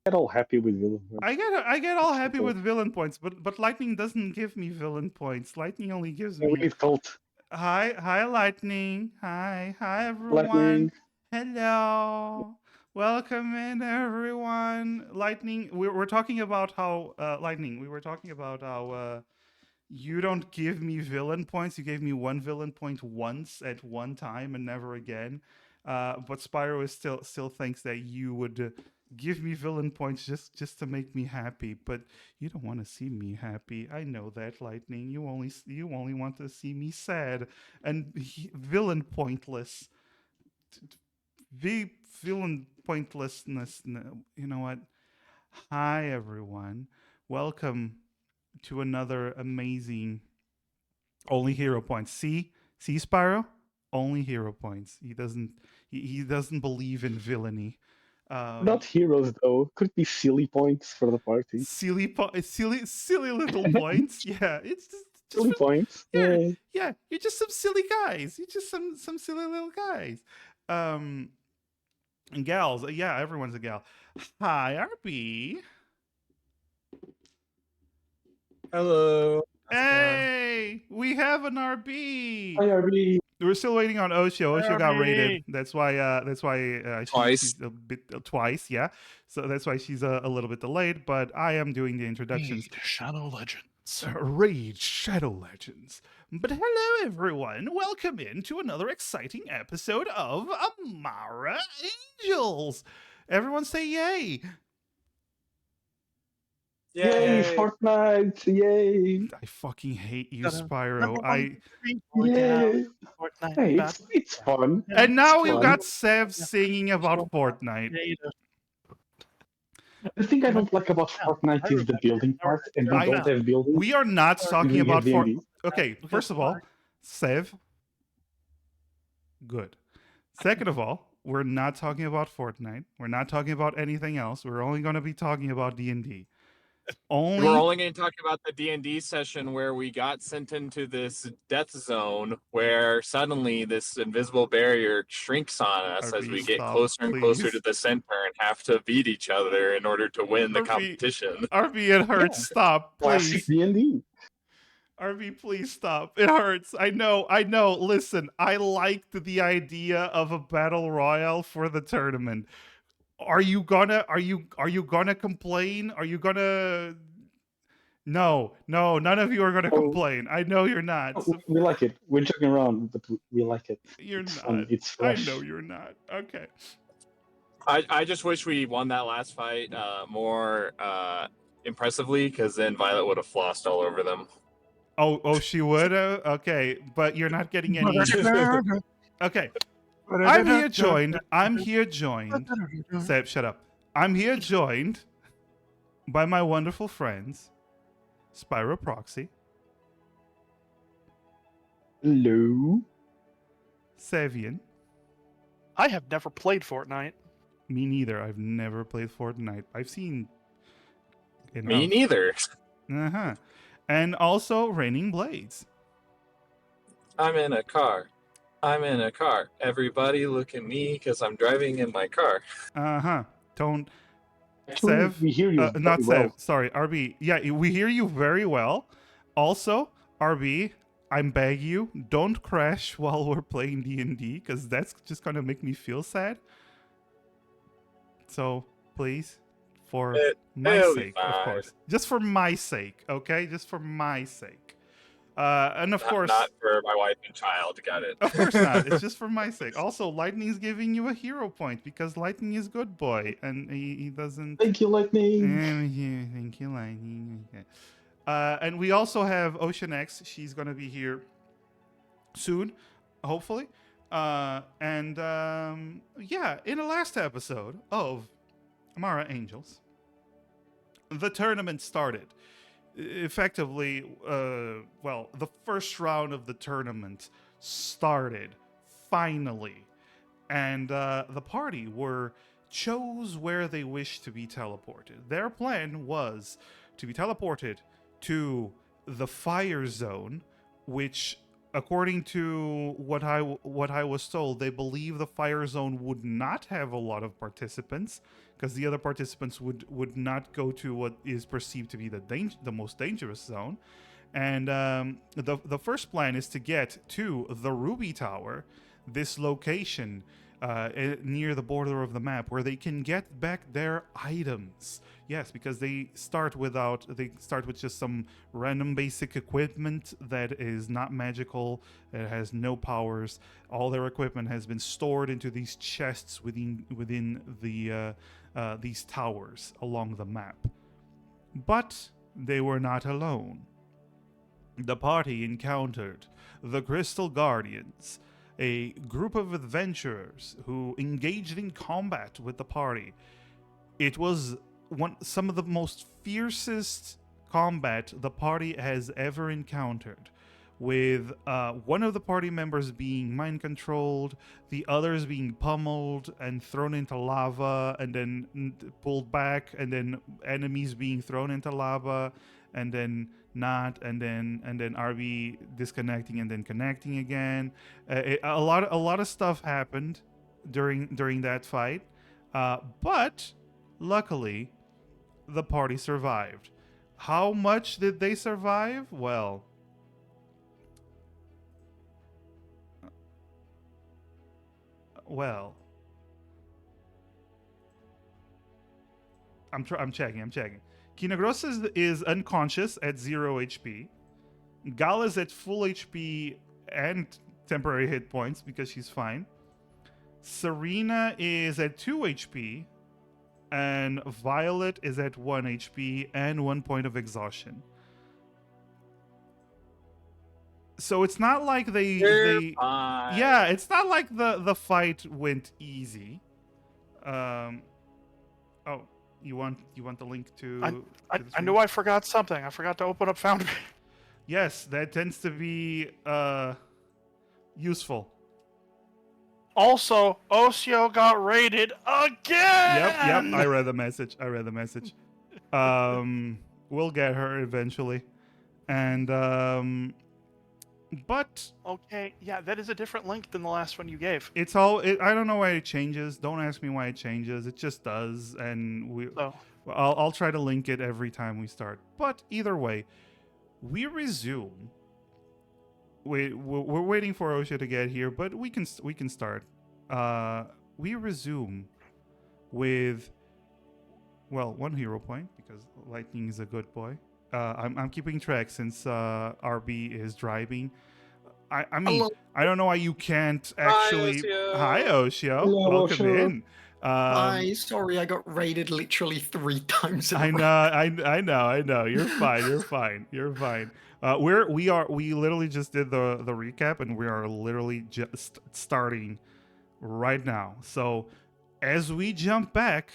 Get all happy with villain points. I get all happy Simple. with villain points, but Lightning doesn't give me villain points. Lightning only gives And we me need cult. hi Lightning. Hi Lightning. everyone. Hello. Welcome in everyone. Lightning, we're talking about how Lightning, we were talking about how you don't give me villain points. You gave me one villain point once at one time and never again. But Spyro is still thinks that you would give me villain points just to make me happy. But you don't want to see me happy. I know that, Lightning. You only want to see me sad and villain pointless. Villain pointlessness. You know what? Hi everyone. Welcome to another amazing only hero points. See Spyro? Only hero points. He doesn't believe in villainy. Not heroes though. Could be silly points for the party. Silly little points. Yeah, it's just Silly for, points. yeah, Yay. yeah. You're just some silly guys. You're just some silly little guys. Um, and gals. Yeah, everyone's a gal. Hi, RB. Hello. How's it going? Hey, we have an RB. IRB. We're still waiting on Osho. Osho got raided. RB. That's why. Twice. She's a bit twice. Yeah. So that's why she's a little bit delayed. But I am doing the introductions. Raid Shadow Legends. Raid Shadow Legends. But hello, everyone. Welcome in to another exciting episode of Amara Angels. Everyone say yay. Yay, Fortnite! Yay! I fucking hate you, Got a Spyro. number one I victory for you now. Yay! Fortnite Hey, battle. it's fun. and now It's we've fun. got Sev singing about Fortnite. The thing I don't like about Fortnite is the building part, and we don't have buildings. We are not talking We about have D&D. Okay, first of all, Sev. Good. Second of all, we're not talking about Fortnite. We're not talking about anything else. We're only going to be talking about D&D. We're only going to talk about the D&D session where we got sent into this death zone where suddenly this invisible barrier shrinks on us RB, as we get stop, closer and closer please. to the center and have to beat each other in order to win the RB, competition. RB, it hurts. Yeah. Stop, Classic please. D&D. RB, please stop. It hurts. I know. Listen, I liked the idea of a battle royale for the tournament. Are you gonna complain? Are you gonna No, none of you are going to Oh. complain. I know you're not. Oh, we like it. We're joking around, but we like it. You're It's not. fun. It's I fresh. know you're not. Okay. I just wish we won that last fight more impressively, because then Violet would have flossed all over them. Oh, she would. Okay, but you're not getting any. Okay, I'm here joined. Seb, shut up. I'm here joined by my wonderful friends, Spyro Proxy, Hello. Sevian. I have never played Fortnite. Me neither. I've never played Fortnite. I've seen enough. Me neither. Uh-huh. And also Raining Blades. I'm in a car. I'm in a car. Everybody look at me because I'm driving in my car. Uh-huh. Don't Actually, Sev, we hear you not very Sev. well. Sorry, RB. Yeah, we hear you very well. Also, RB, I'm beg you, don't crash while we're playing D&D, because that's just gonna make me feel sad. So, please, for my it'll be sake, of fine. course. Just for my sake, okay? Just for my sake. And of course... Not for my wife and child, got it. Of course not. It's just for my sake. Also, Lightning's giving you a hero point because Lightning is good boy and he doesn't. Thank you, Lightning. Yeah, thank you, Lightning. Okay. And we also have Ocean X. She's gonna be here soon, hopefully. Yeah, in the last episode of Amara Angels, the tournament started. Effectively, the first round of the tournament started finally, and the party chose where they wished to be teleported. Their plan was to be teleported to the fire zone, which, according to what I was told, they believe the fire zone would not have a lot of participants, because the other participants would not go to what is perceived to be the most dangerous zone. And the first plan is to get to the Ruby Tower, this location near the border of the map, where they can get back their items. Yes, because they start with just some random basic equipment that is not magical. It has no powers. All their equipment has been stored into these chests within these towers along the map. But they were not alone. The party encountered the Crystal Guardians, a group of adventurers who engaged in combat with the party. It was some of the most fiercest combat the party has ever encountered, with one of the party members being mind controlled, the others being pummeled and thrown into lava and then pulled back, and then enemies being thrown into lava and then not, and then RB disconnecting and then connecting again. A lot of stuff happened during that fight, but luckily the party survived. How much did they survive? Well, I'm checking. Kinagross is unconscious at 0 HP. Gal is at full HP and temporary hit points because she's fine. Serena is at 2 HP. And Violet is at 1 HP and 1 point of exhaustion. So it's not like they fine. yeah, it's not like the fight went easy. Oh, you want the link to I knew I forgot something. I forgot to open up Foundry. Yes, that tends to be useful. Also, Osio got raided again. Yep. I read the message. We'll get her eventually. And but okay, yeah, that is a different link than the last one you gave. I don't know why it changes. Don't ask me why it changes. It just does, and I'll try to link it every time we start. But either way, we resume. We're waiting for Osha to get here, but we can start. We resume with 1 hero point because Lightning is a good boy. I'm keeping track since RB is driving. I mean, Hello. I don't know why you can't actually. Oshio. Hi, Oshio. Hello, Welcome Oshio. in. Hi, sorry, I got raided literally 3 times in a I row. know, I know. You're fine. You're fine. You're fine. We literally just did the recap, and we are literally just starting right now. So, as we jump back,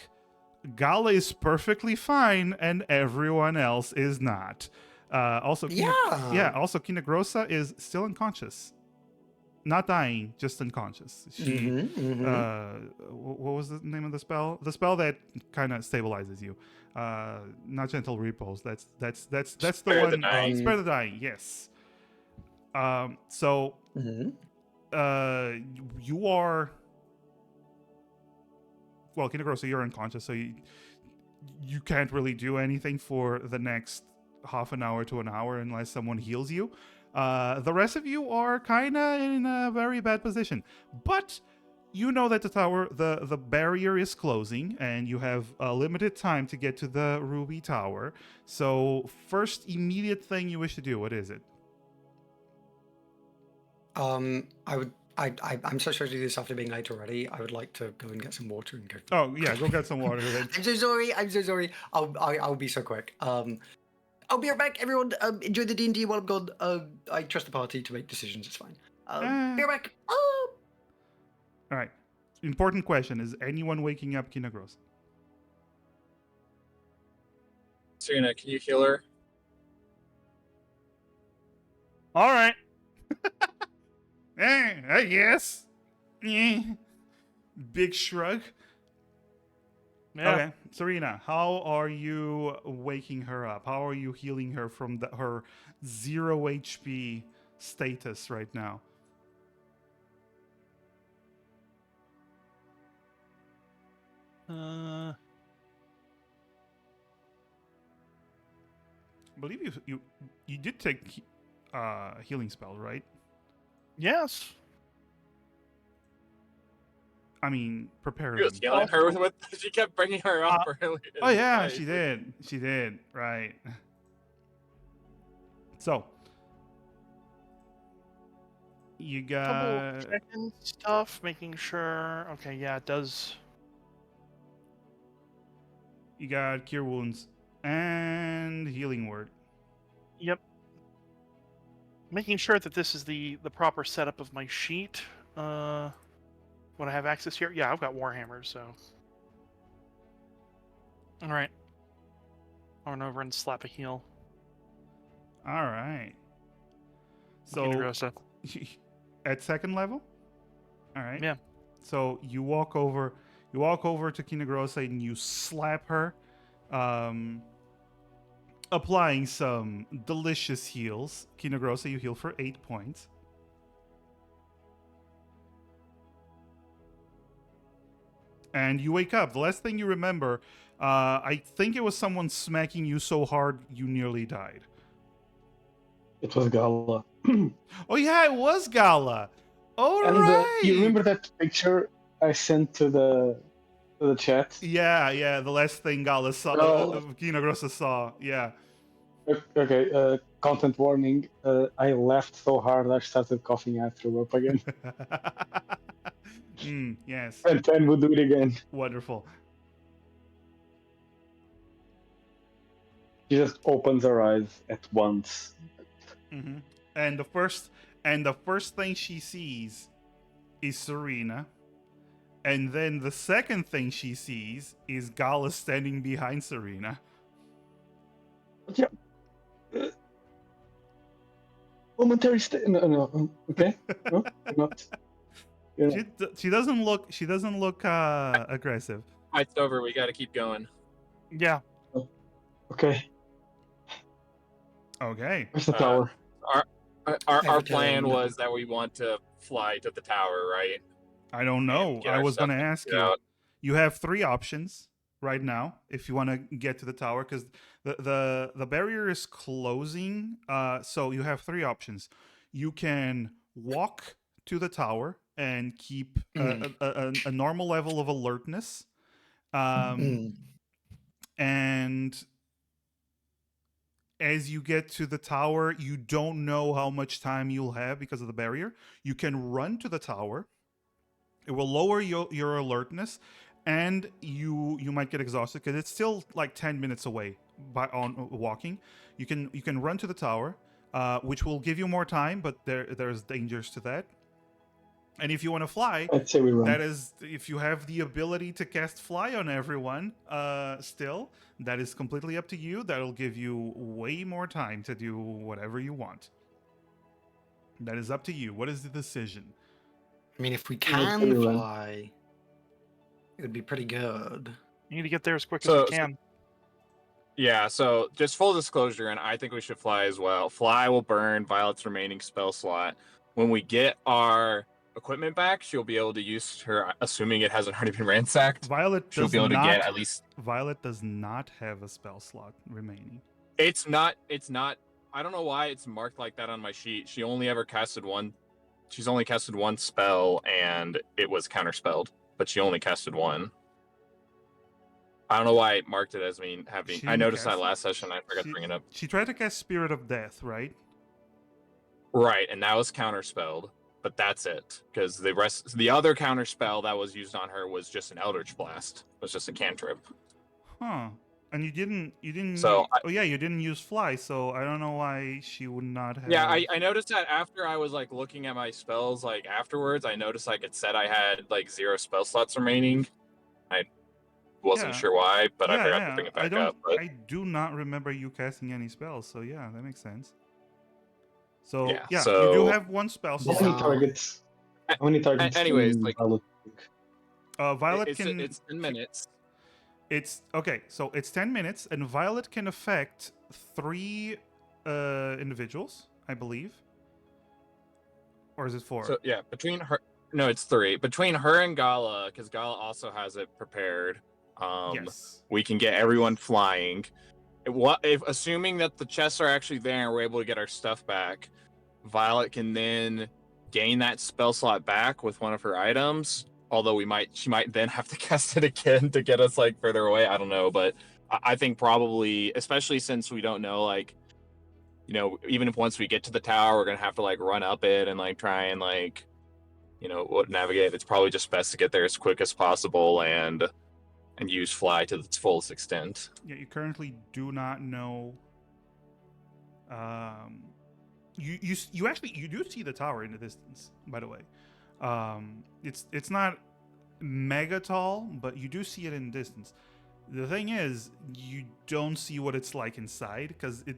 Gala is perfectly fine, and everyone else is not. Also, Yeah. Also, Kinagrosa is still unconscious, not dying, just unconscious. She, what was the name of the spell? The spell that kind of stabilizes you. Not gentle repose. That's the Spare the one. dying. Spare the dying. Yes. So, you are. Well, Kinagrosa, you're unconscious, so you can't really do anything for the next half an hour to an hour unless someone heals you. The rest of you are kind of in a very bad position, but you know that the tower, the barrier is closing, and you have a limited time to get to the Ruby Tower. So, first immediate thing you wish to do, what is it? I'm so sorry to do this after being late already. I would like to go and get some water and go. Oh yeah, go get some water. Then. I'm so sorry. I'll be so quick. I'll be right back, everyone. Enjoy the D&D while I'm gone. I trust the party to make decisions. It's fine. Be right back. Oh. All right. Important question: is anyone waking up Kinagros? Serena, can you heal her? All right. Yes. Big shrug. Yeah. Okay, Serena, how are you waking her up? How are you healing her from her 0 HP status right now? I believe you did take healing spell, right? Yes. I mean, prepare She was them. healing her with she kept bringing her up earlier. in Oh the yeah, fight. she did. She did. Right. So you Double got checking stuff, making sure. Okay, yeah, it does. cure wounds and healing word. Yep. Making sure that this is the proper setup of my sheet. When I have access here, yeah, I've got Warhammer, so. All right. Run over and slap a heal. All right. So Kinagrosa. at second level. All right. Yeah. So you walk over to Kinagrosa and you slap her, applying some delicious heals. Kinagrosa, you heal for 8 points. And you wake up. The last thing you remember, I think it was someone smacking you so hard you nearly died. It was Gala. Oh yeah, it was Gala. Oh And right. you remember that picture I sent to the chat? Yeah. The last thing Gala saw, Well- Kinagrosa saw. Yeah. Okay, content warning. I laughed so hard I started coughing. I threw up again. Yes. And then we'll do it again. Wonderful. She just opens her eyes at once. Mm-hmm. And the first thing she sees is Serena. And then the second thing she sees is Gala standing behind Serena. Yeah. Momentary no, okay. No, not. Yeah. She doesn't look aggressive. Fight's over. We got to keep going. Yeah. Okay. Okay. Where's the tower? Our plan was that we want to fly to the tower, right? I don't know. get I our was stuff going to ask figured you. out. You have 3 options right now if you want to get to the tower, because the barrier is closing. So you have 3 options. You can walk to the tower and keep a normal level of alertness, and as you get to the tower, you don't know how much time you'll have because of the barrier. You can run to the tower. It will lower your alertness, and you might get exhausted because it's still like 10 minutes away by on walking. You can run to the tower, which will give you more time, but there's dangers to that. And if you want to fly, I'd say we run. that is, if you have the ability to cast fly on everyone, still, that is completely up to you. That'll give you way more time to do whatever you want. That is up to you. What is the decision? I mean, if we I'd can say we run. fly, it would be pretty good. You need to get there as quick as So- we can. Yeah, so just full disclosure, and I think we should fly as well. Fly will burn Violet's remaining spell slot. When we get our equipment back, she'll be able to use her, assuming it hasn't already been ransacked. Violet She'll does be able to not. get at least. Violet does not have a spell slot remaining. It's not. I don't know why it's marked like that on my sheet. She only ever casted one. She's only casted one spell, and it was counterspelled. But she only casted one. I don't know why it marked it as me having. She I didn't noticed cast that it? last session. I forgot to bring it up. She tried to cast Spirit of Death, right? Right, and that was counterspelled, but that's it. Because the other counterspell that was used on her was just an Eldritch Blast. It was just a cantrip. Huh. And you didn't. So oh yeah, you didn't use fly, so I don't know why she would not have. Yeah, I noticed that after I was like looking at my spells, like afterwards, I noticed like it said I had like 0 spell slots remaining. I wasn't Yeah. sure why, but I Yeah, forgot yeah. to bring it I back don't. up. But I do not remember you casting any spells, so yeah, that makes sense. So Yeah, yeah, you do so- have one spell How slot. many Wow. targets? How many targets? anyways, can like- Violet take? Violet it's can. it's 10 minutes. It's okay. So it's 10 minutes, and Violet can affect 3 individuals, I believe. Or is it 4? So yeah, between her, no, it's 3. Between her and Gala, because Gala also has it prepared. Yes. We can get everyone flying. If assuming that the chests are actually there and we're able to get our stuff back, Violet can then gain that spell slot back with one of her items. Although she might then have to cast it again to get us like further away. I don't know, but I think probably, especially since we don't know, like, you know, even if once we get to the tower, we're gonna have to like run up it and like try and like, you know, navigate. It's probably just best to get there as quick as possible and use fly to its fullest extent. Yeah, you currently do not know. You actually do see the tower in the distance, by the way. It's not mega tall, but you do see it in the distance. The thing is, you don't see what it's like inside because it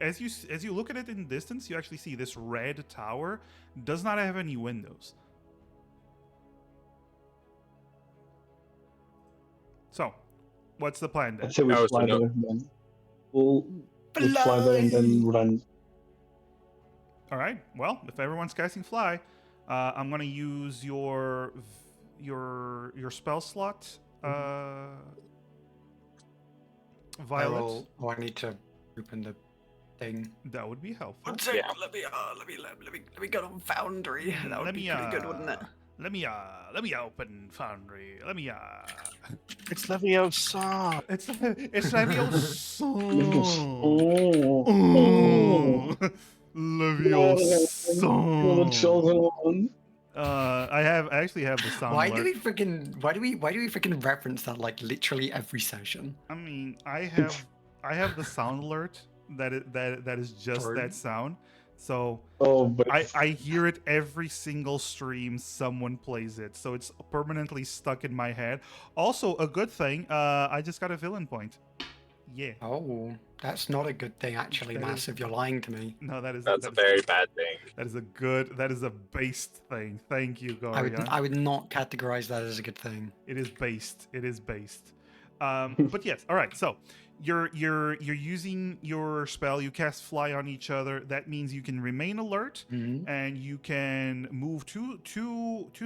as you look at it in the distance, you actually see this red tower does not have any windows. So, what's the plan then? I'd say we Oh, so fly no- there then. We'll fly there and then run. All right. Well, if everyone's casting fly, I'm gonna use your spell slot. Violet. I need to open the thing. That would be helpful. One sec. Yeah. Let me go on Foundry. That would Let be me, pretty good, wouldn't it? Let me open Foundry. Let me It's Leviosa. It's Leviosa. You're the chosen Leviosa. one. I actually have the sound Why alert. do we freaking reference that like literally every session? I mean, I have the sound alert that is just True. that sound. So Oh, but I hear it every single stream someone plays it. So it's permanently stuck in my head. Also, a good thing, I just got a villain point. Yeah. Oh, that's not a good thing actually, That is- Massive. You're lying to me. No, that is That's that a is- very bad thing. that is a based thing. Thank you, Gorion. I would not categorize that as a good thing. It is based. It is based. But yes, all right. So you're using your spell. You cast fly on each other. That means you can remain alert Mhm. and you can move two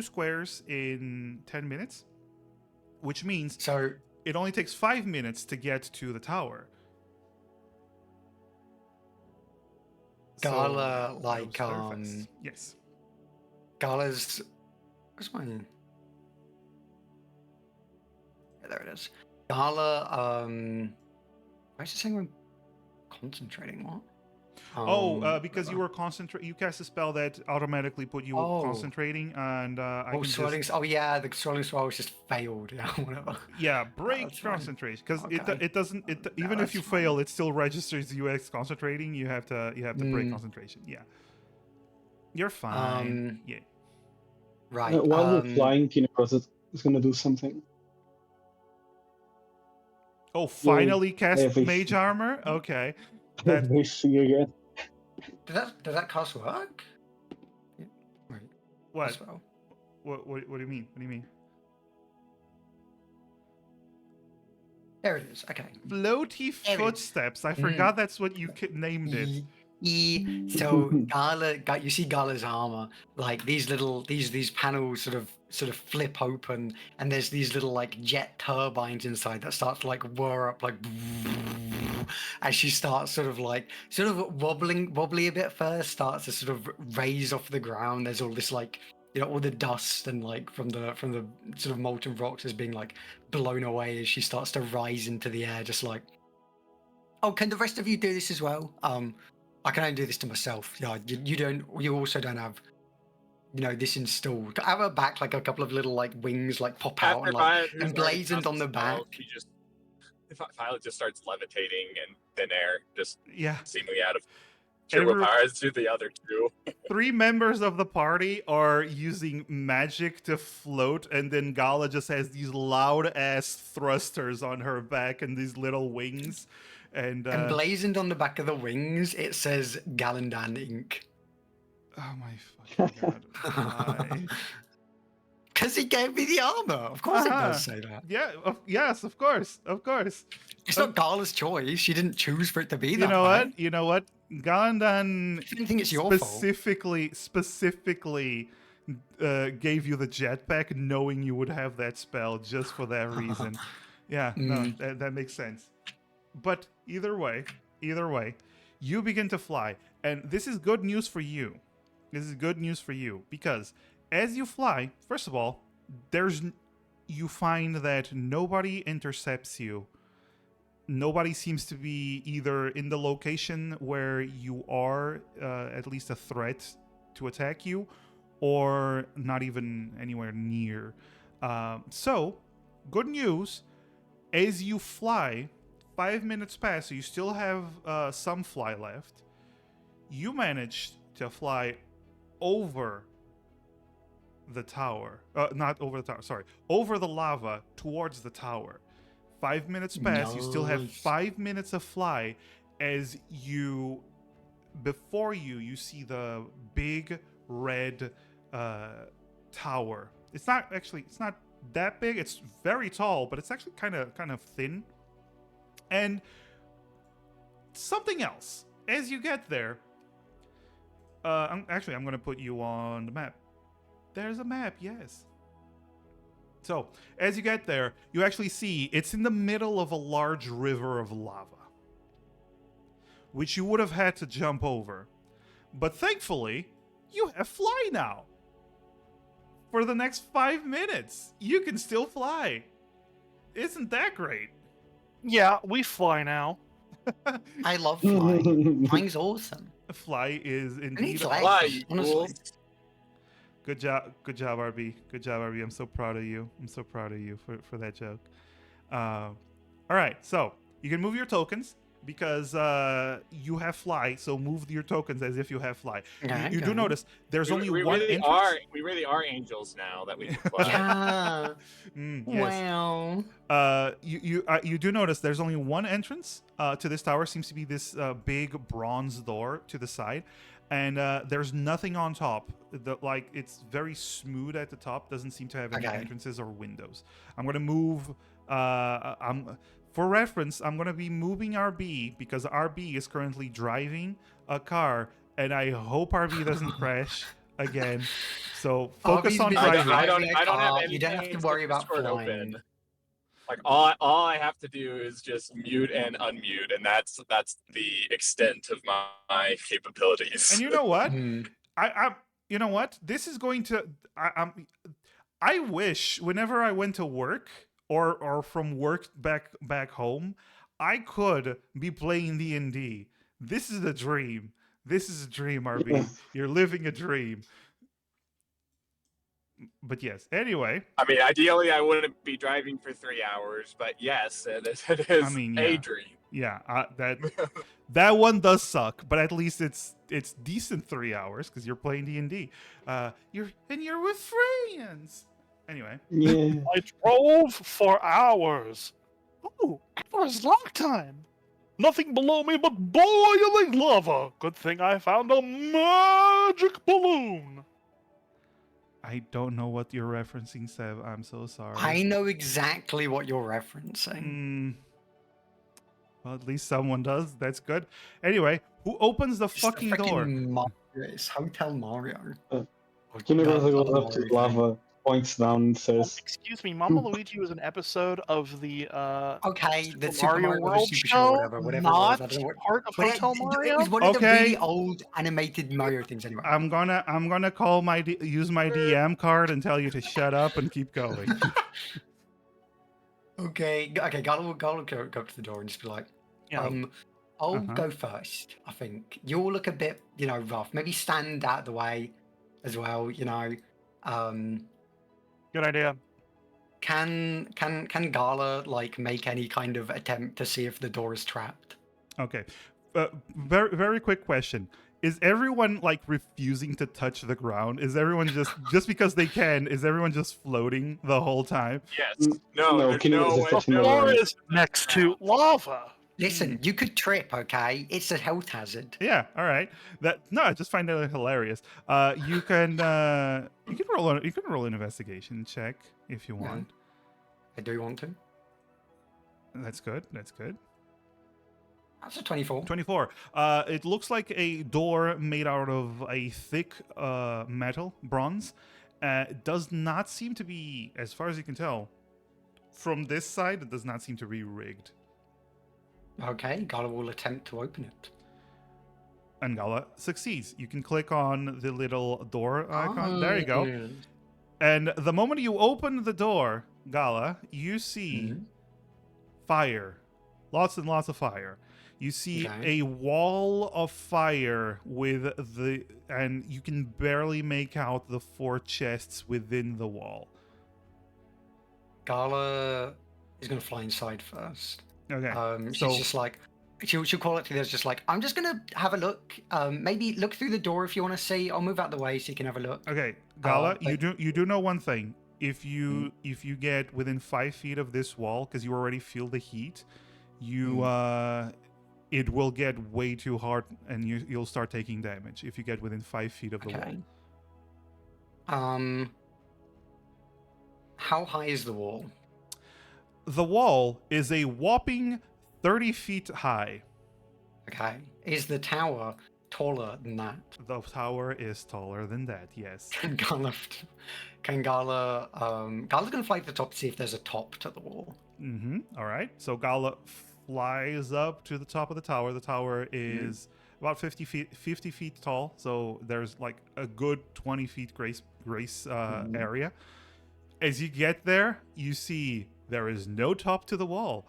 squares in 10 minutes, which means So it only takes 5 minutes to get to the tower. Gala, those like, are fast. Yes. Gala's. Where's my? Yeah, there it is. Gala. Why is it saying? Concentrating what? Because you were concentrating. You cast a spell that automatically put you concentrating, and I can swirling. just... Oh yeah, the swirling scrolls just failed. Yeah, whatever. Yeah, break that's fine. concentration, because Okay. it doesn't even if that's you fine. fail, it still registers you as concentrating. You have to break concentration. Yeah, you're fine. Yeah. Right. While we're flying, Tinecross is going to do something. Oh, finally cast everything. mage armor. Okay. We see again. Does that cast work? Yeah. Right. What? As well. What do you mean? What do you mean? There it is. Okay. Floaty There it is. footsteps. I forgot that's what you named it. So Gala, you see Gala's armor, like these panels sort of flip open, and there's these little like jet turbines inside that start to like whir up like as she starts sort of wobbly a bit first, starts to sort of raise off the ground. There's all this like, you know, all the dust and like from the sort of molten rocks is being like blown away as she starts to rise into the air, just like, oh, can the rest of you do this as well? I can only do this to myself. Yeah, you also don't have, you know, this installed. I have her back like a couple of little like wings like pop out and like emblazoned on the back. Violet just starts levitating in thin air, just Yeah. seemingly out of turbo powers to the other two. 3 members of the party are using magic to float, and then Gala just has these loud ass thrusters on her back and these little wings. And emblazoned on the back of the wings, it says Galandan Inc. Oh my fucking god! Because he gave me the armor. Of course, it does say that. Yeah. Yes. Of course. It's not Gala's choice. She didn't choose for it to be that. You know what? Galandan I didn't think it's your specifically gave you the jetpack, knowing you would have that spell just for that reason. Yeah. No, that makes sense. But either way, you begin to fly. And this is good news for you. Because as you fly, first of all, you find that nobody intercepts you. Nobody seems to be either in the location where you are, at least a threat to attack you, or not even anywhere near. So, good news, as you fly, 5 minutes pass, so you still have some fly left. You managed to fly over the tower. Not over the tower, sorry. Over the lava towards the tower. 5 minutes pass, you still have 5 minutes of fly as before you see the big red tower. It's not that big, it's very tall, but it's actually kind of thin. And something else, as you get there, I'm going to put you on the map. There's a map, yes. So, as you get there, you actually see it's in the middle of a large river of lava, which you would have had to jump over. But thankfully, you have fly now. For the next 5 minutes, you can still fly. Isn't that great? Yeah, we fly now. I love flying. Flying's awesome. Fly is indeed fly, honestly. Good job, RB. Good job, RB. I'm so proud of you. For that joke. All right, so you can move your tokens because you have fly. So move your tokens as if you have fly. You do notice there's only one really entrance. We really are angels now that we can fly. Yeah. Yes. Wow. You do notice there's only one entrance to this tower. Seems to be this big bronze door to the side. And there's nothing on top. It's very smooth at the top. Doesn't seem to have any entrances or windows. I'm gonna move. For reference, I'm gonna be moving RB because RB is currently driving a car, and I hope RB doesn't crash again. So focus on driving. I don't have anything. You don't have to worry about flying. Open. Like all I have to do is just mute and unmute, and that's the extent of my capabilities. And you know what? You know what? This is going to. I wish whenever I went to work or from work back home, I could be playing D&D. This is a dream. This is a dream, RB. You're living a dream. But yes, anyway. I mean, ideally, I wouldn't be driving for 3 hours, but yes, it is I mean, a yeah. dream. Yeah, that one does suck, but at least it's decent 3 hours because you're playing D&D. You're with friends. Anyway, Yeah. I drove for hours. Oh, hours, long time. Nothing below me but boiling lava. Good thing I found a magic balloon. I don't know what you're referencing, Sev. I'm so sorry. I know exactly what you're referencing. Well, at least someone does. That's good. Anyway, who opens the It's the fucking door? Mario. It's Hotel Mario. Universal goes Hotel up to Mario thing. lava, points down, and says, Excuse me, Mama Luigi was an episode of the Okay, the Super Mario World Super show, whatever it not was. I don't know what. part of But Hotel it Mario. was one of the Okay. really old animated Mario things anyway. I'm gonna call use my DM card and tell you to shut up and keep going. Okay, Gala will go up to the door and just be like, Yeah. I'll Uh-huh. go first. I think you'll look a bit, rough. Maybe stand out of the way, as well. Good idea. Can Gala like make any kind of attempt to see if the door is trapped? Okay. Very very quick question. Is everyone like refusing to touch the ground? Is everyone just because they can? Is everyone just floating the whole time? Yes. No, No, there's can you no use way. a touch in the Floor room? is next to lava. Listen, you could trip. Okay, it's a health hazard. Yeah. All right. I just find that hilarious. You can roll an investigation check if you Yeah. want. I do want to. That's good. That's good. That's a 24. 24. It looks like a door made out of a thick metal, bronze. It does not seem to be, as far as you can tell, from this side, it does not seem to be rigged. Okay, Gala will attempt to open it. And Gala succeeds. You can click on the little door icon. There you go. yes. And the moment you open the door, Gala, you see Mhm. fire. Lots and lots of fire. You see Okay. a wall of fire and you can barely make out the 4 chests within the wall. Gala is going to fly inside first. Okay. She's just like, she'll call it to this, just like, I'm just going to have a look. Maybe look through the door if you want to see. I'll move out the way so you can have a look. Okay, Gala, but- you do know one thing. If you get within 5 feet of this wall, because you already feel the heat, it will get way too hard, and you'll start taking damage if you get within 5 feet of the wall. How high is the wall? The wall is a whopping 30 feet high. Okay. Is the tower taller than that? The tower is taller than that, yes. Gala's gonna fly to the top to see if there's a top to the wall. All right. So Gala flies up to the top of the tower. The tower is about 50 feet tall. So there's like a good 20 feet grace area. As you get there, you see there is no top to the wall.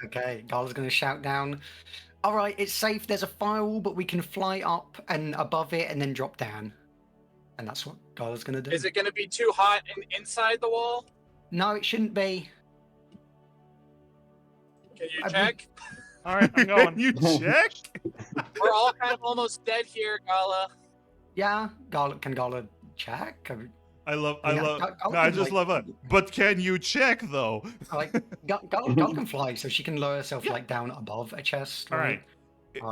Okay, Gala's gonna shout down, all right, it's safe, there's a firewall, but we can fly up and above it and then drop down. And that's what Gala's gonna do. Is it going to be too hot inside the wall? No, it shouldn't be. Can you I check? All right, I'm going. Can you check? We're all kind of almost dead here, Gala. Yeah, can Gala check? I Gala just love it. But can you check though? Gala can fly, so she can lower herself like down above a chest. All right.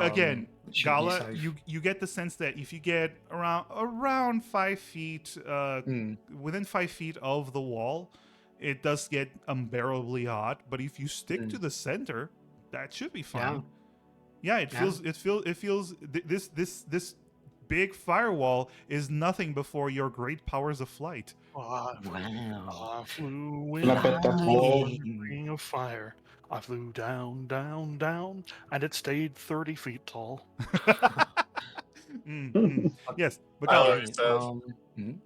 Again, it should be Gala, safe. you get the sense that if you get around 5 feet, within 5 feet of the wall, it does get unbearably hot. But if you stick to the center, that should be fine. Yeah, it feels this big firewall is nothing before your great powers of flight. Wow. I flew And I bet that wall- in a ring of fire. I flew down, down, down, and it stayed 30 feet tall. Yes, but Tyler, Gala,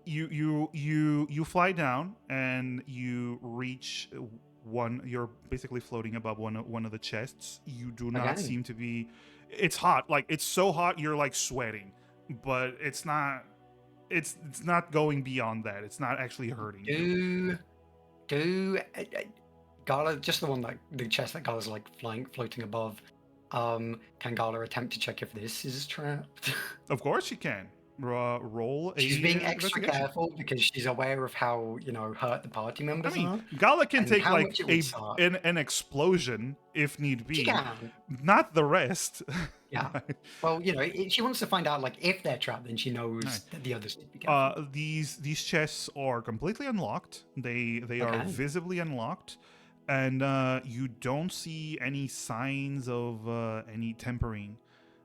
you fly down and you reach one. You're basically floating above one of the chests. You do not Okay. seem to be. It's hot. Like it's so hot you're like sweating, but it's not. It's not going beyond that. It's not actually hurting you. Gala, just the one that the chest that Gala's like floating above. Can Gala attempt to check if this is trapped? Of course you can. Roll a. She's being extra investigation. careful because she's aware of how hurt the party I members mean, are. Gala can and take how like much it would suck. an explosion if need She be. can. Not the rest. Yeah. Well, she wants to find out like if they're trapped, then she knows Right. that the others need to be careful. These chests are completely unlocked. They are Okay. visibly unlocked, and you don't see any signs of any tempering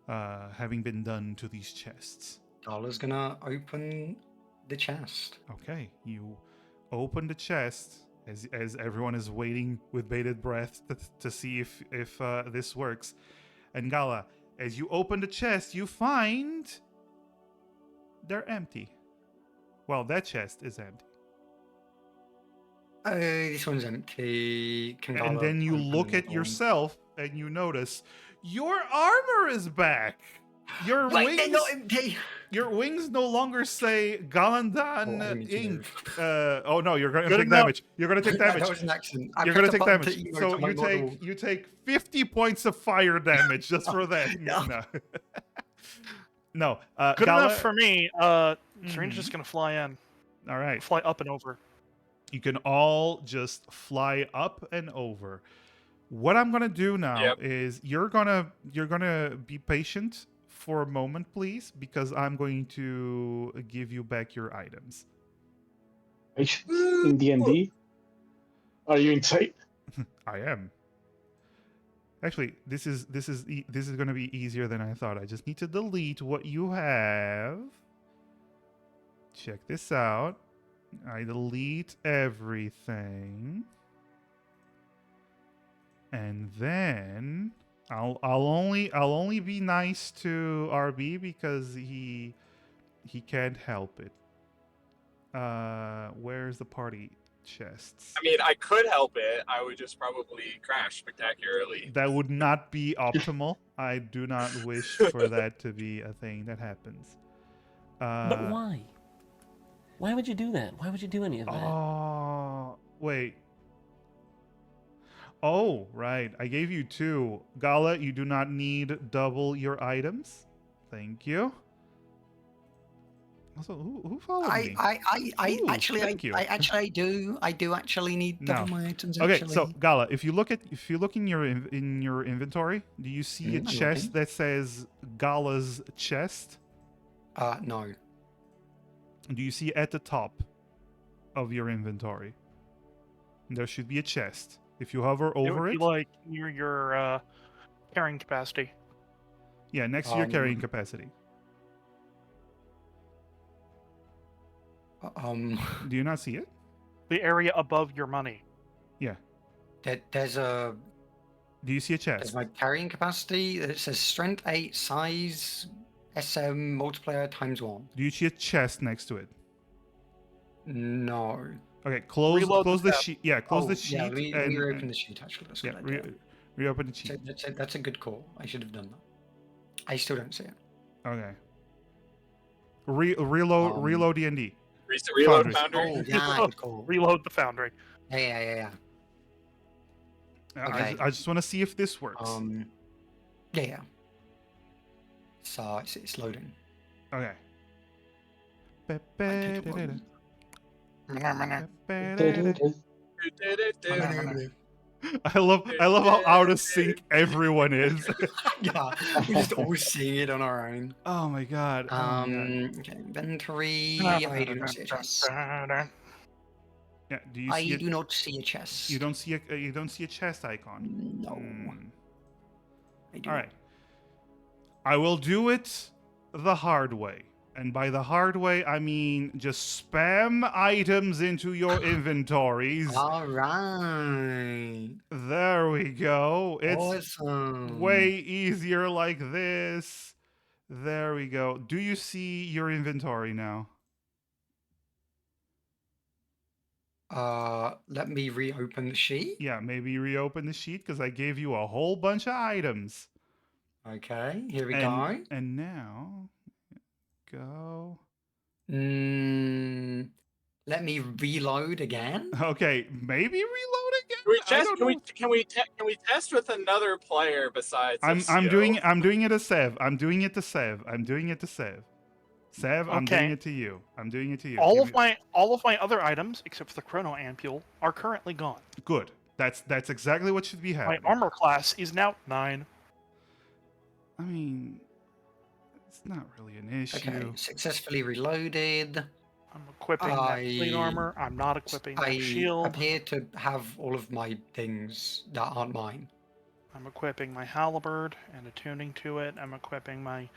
having been done to these chests. Gala's gonna open the chest. Okay, you open the chest as everyone is waiting with bated breath to see if this works. And Gala, as you open the chest, you find they're empty. Well, that chest is empty. This one's empty. Can And Gala then you open look at another one? yourself and you notice your armor is back. Your Wait, wings, they're not empty. your wings no longer say Galandan Oh, I need to Inc. move. Oh no, you're gonna Good take enough. damage. You're gonna take That damage. was an accident. I You're pressed gonna a take button to damage. emote So on my model. you take 50 points of fire damage just for that. No. No. No. Good Gala, enough for me. Strange Mhm. just gonna fly in, All right. fly up and over. You can all just fly up and over. What I'm gonna do now Yep. is you're gonna be patient for a moment, please, because I'm going to give you back your items. In D&D? Are you insane? I am. Actually, this is going to be easier than I thought. I just need to delete what you have. Check this out. I delete everything. And then I'll only be nice to RB because he can't help it. Where's the party chests? I mean, I could help it. I would just probably crash spectacularly. That would not be optimal. I do not wish for that to be a thing that happens. But why? Why would you do that? Why would you do any of that? Oh, wait. Oh, right. I gave you 2. Gala, you do not need double your items. Thank you. Also, who followed me? Ooh, thank you. I do actually need double my items. Okay, Actually. so Gala, if you look in your inventory, do you see a I'm chest looking. that says Gala's chest? No. Do you see at the top of your inventory? There should be a chest. If you hover It over would it, be like near your carrying capacity. yeah, next to your carrying capacity. Do you not see it? The area above your money. Yeah. There's Do you see a there's chest? my carrying capacity. It says strength 8, size SM multiplier ×1. Do you see a chest next to it? No. Okay, close Reload the the tab. sheet. Yeah, close the sheet. Yeah, and, reopen the sheet. Actually, that's a yeah, good idea. reopen the sheet. That's a good call. I should have done that. I still don't see it. Okay. Reload D&D. Reload Foundry. Foundry. Oh, yeah, good call. Reload the foundry. Yeah. Okay. I just want to see if this works. Yeah. So it's loading. Okay. Might take a moment. I love how out of sync everyone is. Yeah, we just always seeing it on our own. Oh my god. Oh my god. Okay, inventory. I do not see a chest. Yeah. Do you I see? do not see a chest. You don't see a chest icon. No. Hmm. I do All not. right. I will do it the hard way. And by the hard way, I mean just spam items into your inventories. All right. There we go. It's Awesome. way easier like this. There we go. Do you see your inventory now? Let me reopen the sheet. Yeah, maybe reopen the sheet because I gave you a whole bunch of items. Okay, here we and go. and now go. Let me reload again. Okay, maybe reload again. Can we I test? don't Can we know. can we test with another player besides us? I'm doing it to Sev. I'm doing it to Sev. Sev, I'm doing Okay. it to you. I'm doing it to you. All Give of me- my other items, except for the chrono ampule, are currently gone. Good. That's exactly what should be My happening. armor class is now 9. I mean, it's not really an issue. Okay, successfully reloaded. I'm equipping that plate armor. I'm not equipping that I shield. appear to have all of my things that aren't mine. I'm equipping my halberd and attuning to it. I'm equipping my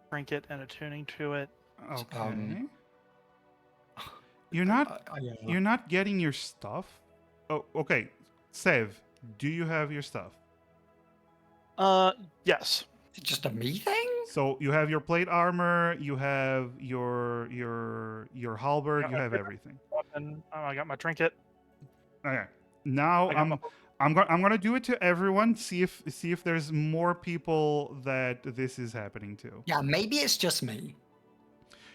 trinket and attuning to it. Okay. You're not you're not getting your stuff. Oh, okay. Sev, do you have your stuff? Yes. Is it just a me thing? So you have your plate armor, you have your halberd, Yeah, you have everything. Weapon. I got my trinket. Okay. Now I got my- I'm gonna do it to everyone. See if there's more people that this is happening to. Yeah, maybe it's just me.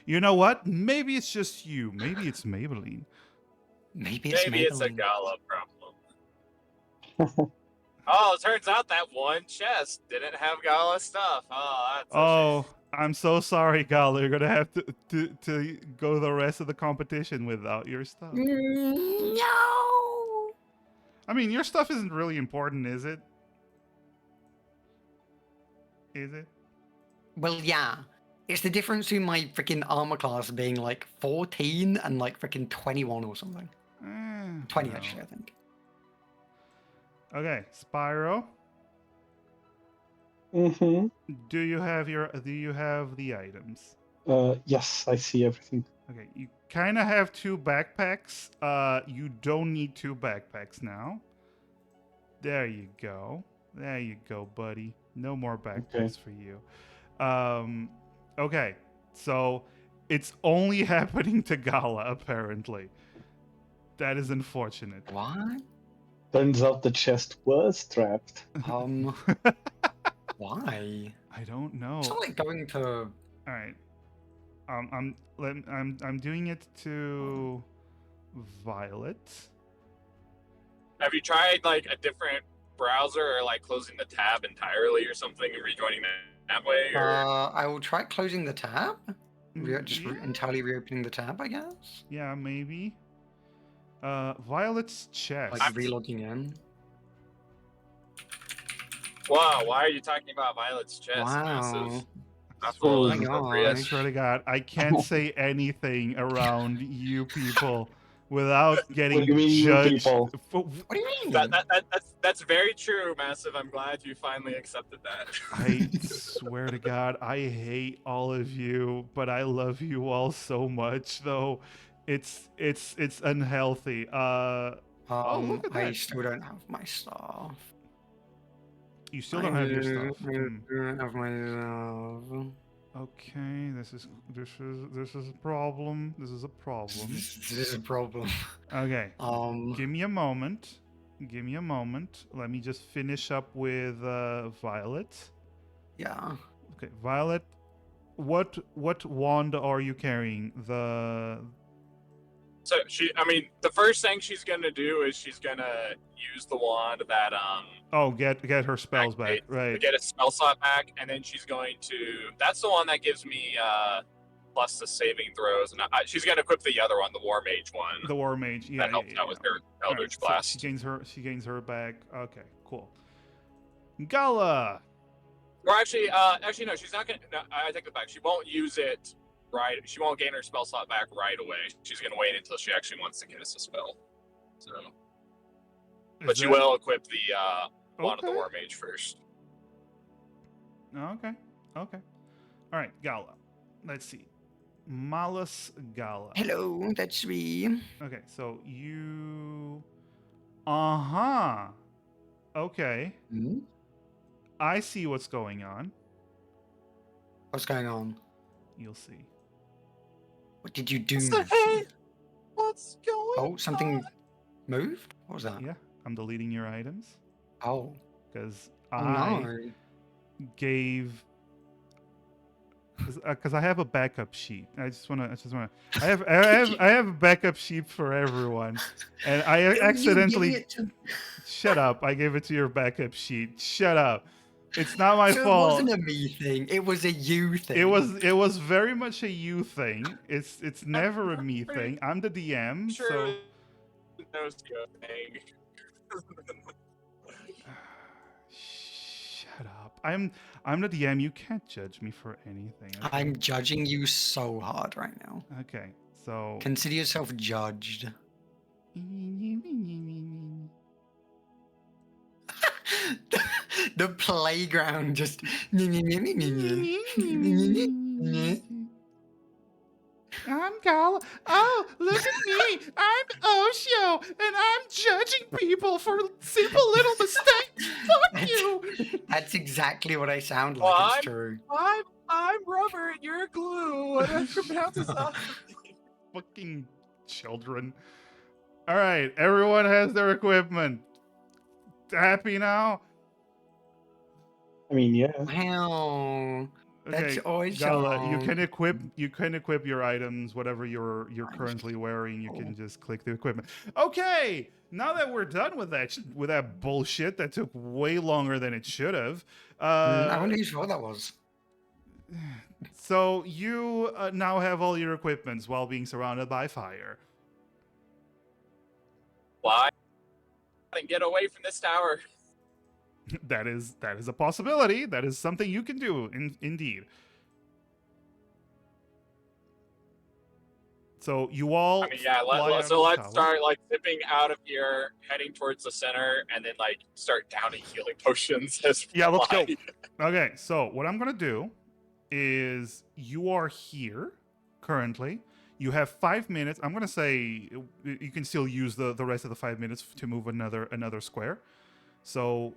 You know what? Maybe it's just you. Maybe it's Maybelline. Maybe it's Maybe it's a Maybelline. Gala problem. Oh, it turns out that one chest didn't have Gala stuff. Oh, that's a Oh, shame. I'm so sorry, Gal. You're gonna have to go the rest of the competition without your stuff. No. I mean, your stuff isn't really important, is it? Is it? Well, yeah. It's the difference between my freaking armor class being like 14 and like freaking 21 or something. 20 well. actually, I think. Okay, Spyro. Mm-hmm. Do you have the items? Yes, I see everything. Okay, you kind of have 2 backpacks. You don't need 2 backpacks now. There you go. There you go, buddy. No more backpacks for you. Okay, so it's only happening to Gala, apparently. That is unfortunate. What? Turns out the chest was trapped. Why? I don't know. It's not like going to. All right. I'm doing it to Violet. Have you tried like a different browser or like closing the tab entirely or something and rejoining that way? Or I will try closing the tab. Just Yeah. entirely reopening the tab, I guess. Yeah, maybe. Violet's chest. Like relogging in. wow, why are you talking about Violet's chest? Wow. Massive. Not Oh full my appropriate. I swear to God, I can't say anything around you people without getting What do you mean, you judged. people? What do you mean? That's very true, Massive. I'm glad you finally accepted that. I swear to God, I hate all of you, but I love you all so much. Though, it's unhealthy. Oh, look at I that. still don't have my stuff. You still don't have your stuff. I don't have my stuff. Okay, this is a problem. This is a problem. This is a problem. Okay. Um. Give me a moment. Give me a moment. Let me just finish up with Violet. Yeah. Okay, Violet. What wand are you carrying? So the first thing she's gonna do is she's gonna use the wand that Oh, get her spells back, activates to right? get a spell slot back, and then she's going to. That's the one that gives me plus the saving throws, and she's gonna equip the other one, the War Mage one. The War Mage, yeah, that helps out with her Alright, Eldritch so Blast. she gains her back. Okay, cool. Gala. Or actually no, she's not gonna. No, I take it back. She won't use it right. She won't gain her spell slot back right away. She's gonna wait until she actually wants to cast a spell. So, but she will equip the wand of the War Mage first. Okay. Okay. All right, Gala. Let's see. Malus Gala. Hello, that's me. Okay, so you. Uh-huh. Okay. Hmm? I see what's going on. What's going on? You'll see. What did you do? What's going Oh, something. Moved? What was that? Yeah, I'm deleting your items Oh. because Oh I no. gave because I have a backup sheet. I just wanna. I have a backup sheet for everyone, and I It was you giving accidentally it to. shut up. I gave it to your backup sheet. Shut up. It's not my So it fault. wasn't a me thing. It was a you thing. It was very much a you thing. It's never a me pretty thing. I'm the DM, sure so it was no thing. shut up. I'm the DM. You can't judge me for anything. Okay? I'm judging you so hard right now. Okay. So Consider yourself judged. The playground just. I'm Gala. Oh, look at me. I'm Osho, and I'm judging people for simple little mistakes. Fuck you. That's exactly what I sound Well, like. It's true. I'm rubber and you're glue. What do you pronounce this up? Fucking children. All right, everyone has their equipment. Happy now? I mean, yeah. Wow. Okay, That's awesome. Gala, you can equip your items, whatever you're currently wearing. You Oh. can just click the equipment. Okay, now that we're done with that bullshit that took way longer than it should have. I wonder whose fault that was. So you now have all your equipments while being surrounded by fire. Why? And get away from this tower. That is a possibility. That is something you can do. Indeed. So you all. I mean, yeah. fly out of the Let's tower. start like zipping out of here, heading towards the center, and then like start downing healing potions as we Yeah, let's go. fly. Okay, so what I'm gonna do is you are here currently. You have 5 minutes. I'm gonna say you can still use the rest of the 5 minutes to move another square. So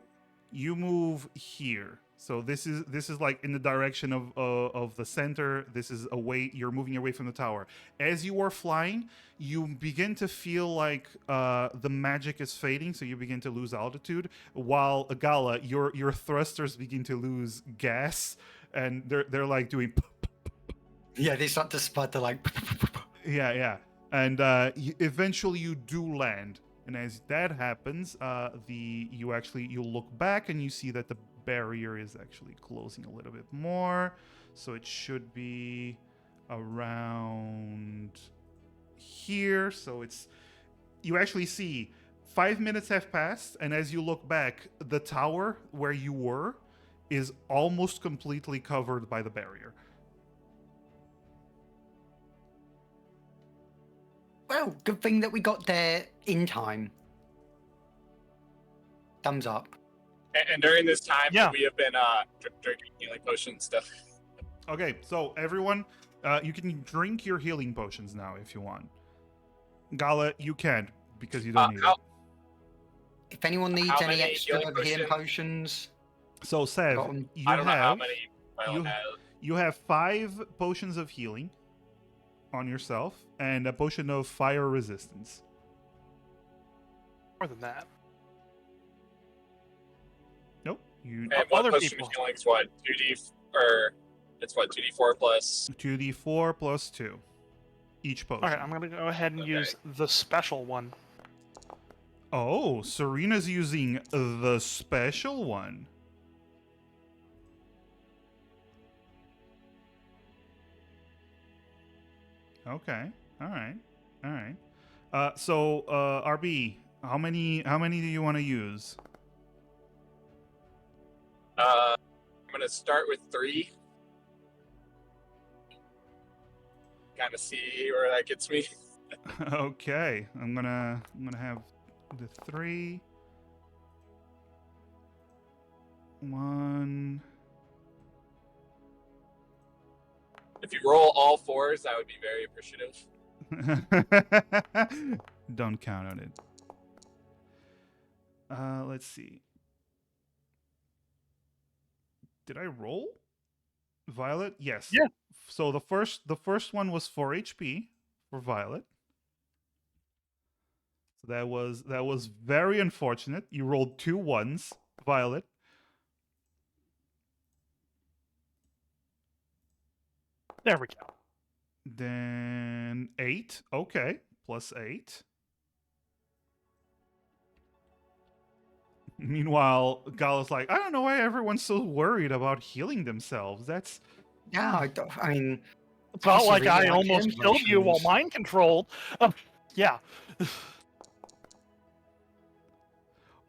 you move here. So this is like in the direction of the center. This is away. You're moving away from the tower. As you are flying, you begin to feel like the magic is fading. So you begin to lose altitude. While Gala, your thrusters begin to lose gas, and they're like doing. Yeah, they start to sputter like. Yeah. And eventually you do land. And as that happens, you look back and you see that the barrier is actually closing a little bit more. So it should be around here. So you actually see 5 minutes have passed, and as you look back, the tower where you were is almost completely covered by the barrier. Well, good thing that we got there in time. Thumbs up. And during this time, Yeah. we have been drinking healing potion stuff. Okay, so everyone, you can drink your healing potions now if you want. Gala, you can't because you don't need it. If anyone needs How any many extra healing healing potions? potions, So got Sev, 'em. you I don't know how have many Violet has. you have 5 potions of healing on yourself and a potion of fire resistance. More than that. Nope. You And one Other potion people. of healing is what? 2d or it's what 2d4 plus. 2d4 plus 2 each potion. Okay, I'm gonna go ahead and Okay. use the special one. Oh, Serena's using the special one. Okay. All right. So RB, how many do you want to use? I'm gonna start with 3. Kind of see where that gets me. Okay. I'm gonna have the 3. 1. If you roll all 4s, I would be very appreciative. Don't count on it. Let's see. Did I roll? Violet? Yes. Yeah. So the first one was 4 HP for Violet. So that was very unfortunate. You rolled 2 1s, Violet. There we go. Then 8. Okay, plus 8. Meanwhile, Gala's like, I don't know why everyone's so worried about healing themselves. That's Yeah, I mean, It's not Cassie like really I likes almost healing killed you while potions. mind controlled. Yeah.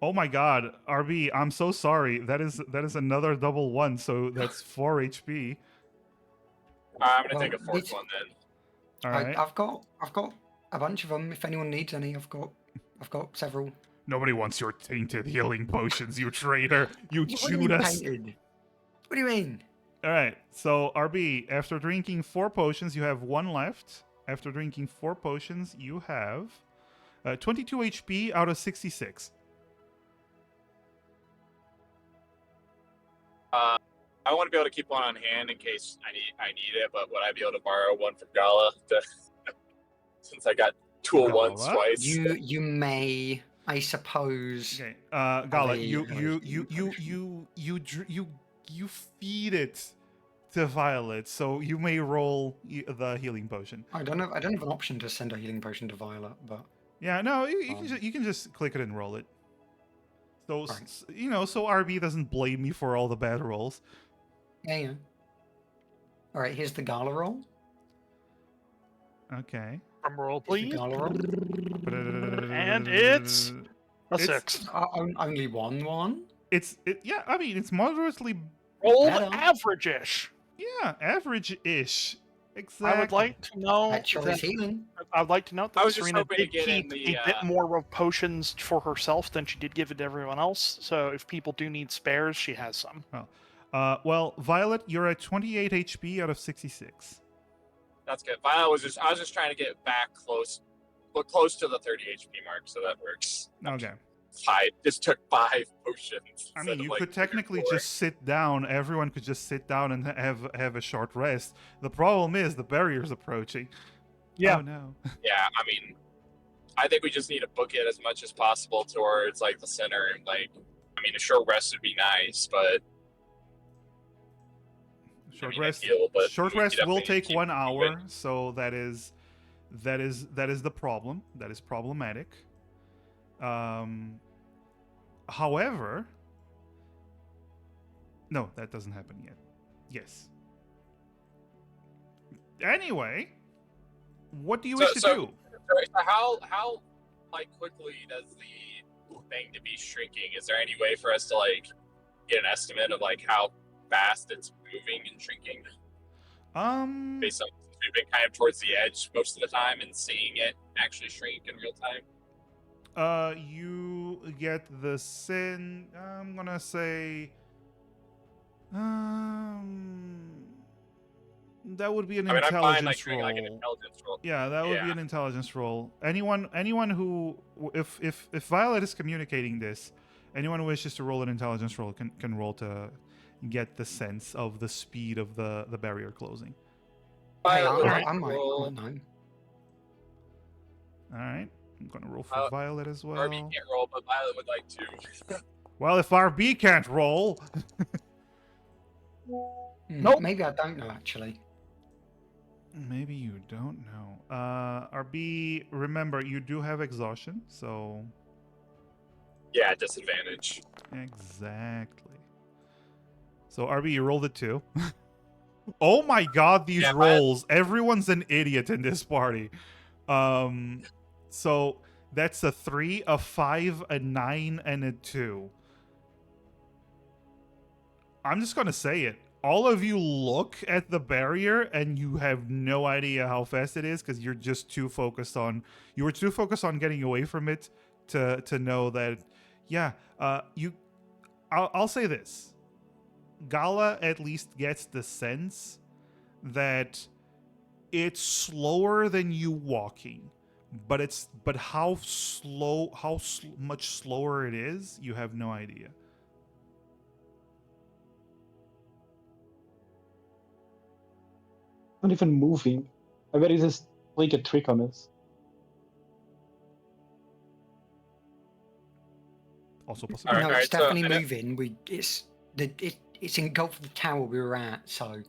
oh my god, RB, I'm so sorry. That is another double 1, so that's 4 HP. I'm gonna Well, take a fourth one then. All right. I've got a bunch of them. If anyone needs any, I've got several. Nobody wants your tainted healing potions, you traitor. You What do you mean Judas. tainted? What do you mean? All right. So, RB, after drinking 4 potions, you have 1 left. After drinking 4 potions, you have 22 HP out of 66. I want to be able to keep one on hand in case I need it, but would I be able to borrow one from Gala since I got 2 at once Gala? twice? You may, I suppose. Okay. Gala, a you healing you feed it to Violet, so you may roll the healing potion. I don't have an option to send a healing potion to Violet, but Yeah, no, you can just click it and roll it. So Right. so RB doesn't blame me for all the bad rolls. yeah. All right, here's the Gala roll. Okay. Drum roll, Here's the please. Gala roll. And it's a It's- 6. Only one. Yeah, I mean it's moderately Rolled Better. average-ish. average-ish. Exactly. I would like to know That sure is healing. I'd like to note I that was just Serena hoping to did get in keep the, a bit more of potions for herself than she did give it to everyone else. So if people do need spares, she has some. Well, Violet, you're at 28 HP out of 66. That's good. I was just trying to get back close to the 30 HP mark, so that works. Okay. I just took 5 potions. I instead mean, of, you like, could 3 or technically 4. just sit down. Everyone could just sit down and have a short rest. The problem is the barrier's approaching. Yeah. Oh no. Yeah, I mean, I think we just need to book it as much as possible towards like the center, and like, I mean, a short rest would be nice, but Short I rest. feel, but Short we rest will definitely take keep 1 hour, moving. so that is the problem. That is problematic. However, no, that doesn't happen yet. Yes. Anyway, what do you wish to do? So how like quickly does the thing to be shrinking? Is there any way for us to like get an estimate of like how fast it's moving and shrinking based on since we've been kind of towards the edge most of the time and seeing it actually shrink in real time? You get the sin. I'm gonna say, that would be an I mean, I'm fine like intelligence doing roll. like an intelligence roll. Yeah, that would be Yeah. an intelligence roll. Anyone who, if Violet is communicating this, anyone who wishes to roll an intelligence roll can roll to get the sense of the speed of the barrier closing. Hey, Violet would I like to might roll. know. All right, I'm gonna roll for Violet as well. RB can't roll, but Violet would like to. Well, if RB can't roll, Nope. Maybe I don't know actually. maybe you don't know. RB, remember you do have exhaustion, so Yeah, disadvantage. exactly. So RB, you rolled a 2. Oh my god, these Yeah, rolls. Everyone's an idiot in this party. So that's a 3, a 5, a 9, and a 2. I'm just gonna say it. All of you look at the barrier and you have no idea how fast it is because you're just too focused on getting away from it to know that I'll say this. Gala at least gets the sense that it's slower than you walking, but how much slower it is, you have no idea. Not even moving. I bet he just played a trick on us. Also possible. Alright, No, alright, it's so definitely I know- moving. It's engulfed the tower we were at. So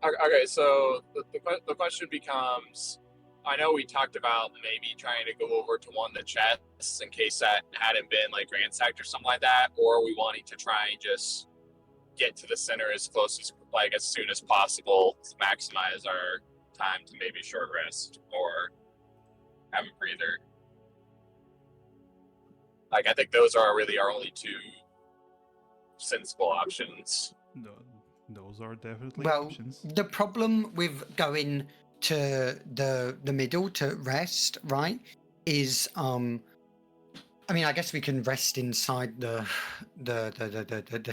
Okay, so the question becomes, I know we talked about maybe trying to go over to one of the chests in case that hadn't been like ransacked or something like that, or we wanting to try and just get to the center as close as like as soon as possible to maximize our time to maybe short rest or have a breather. Like I think those are really our only two sensible options. No, those are definitely well, options. the problem with going to the middle to rest, right, is I mean, I guess we can rest inside the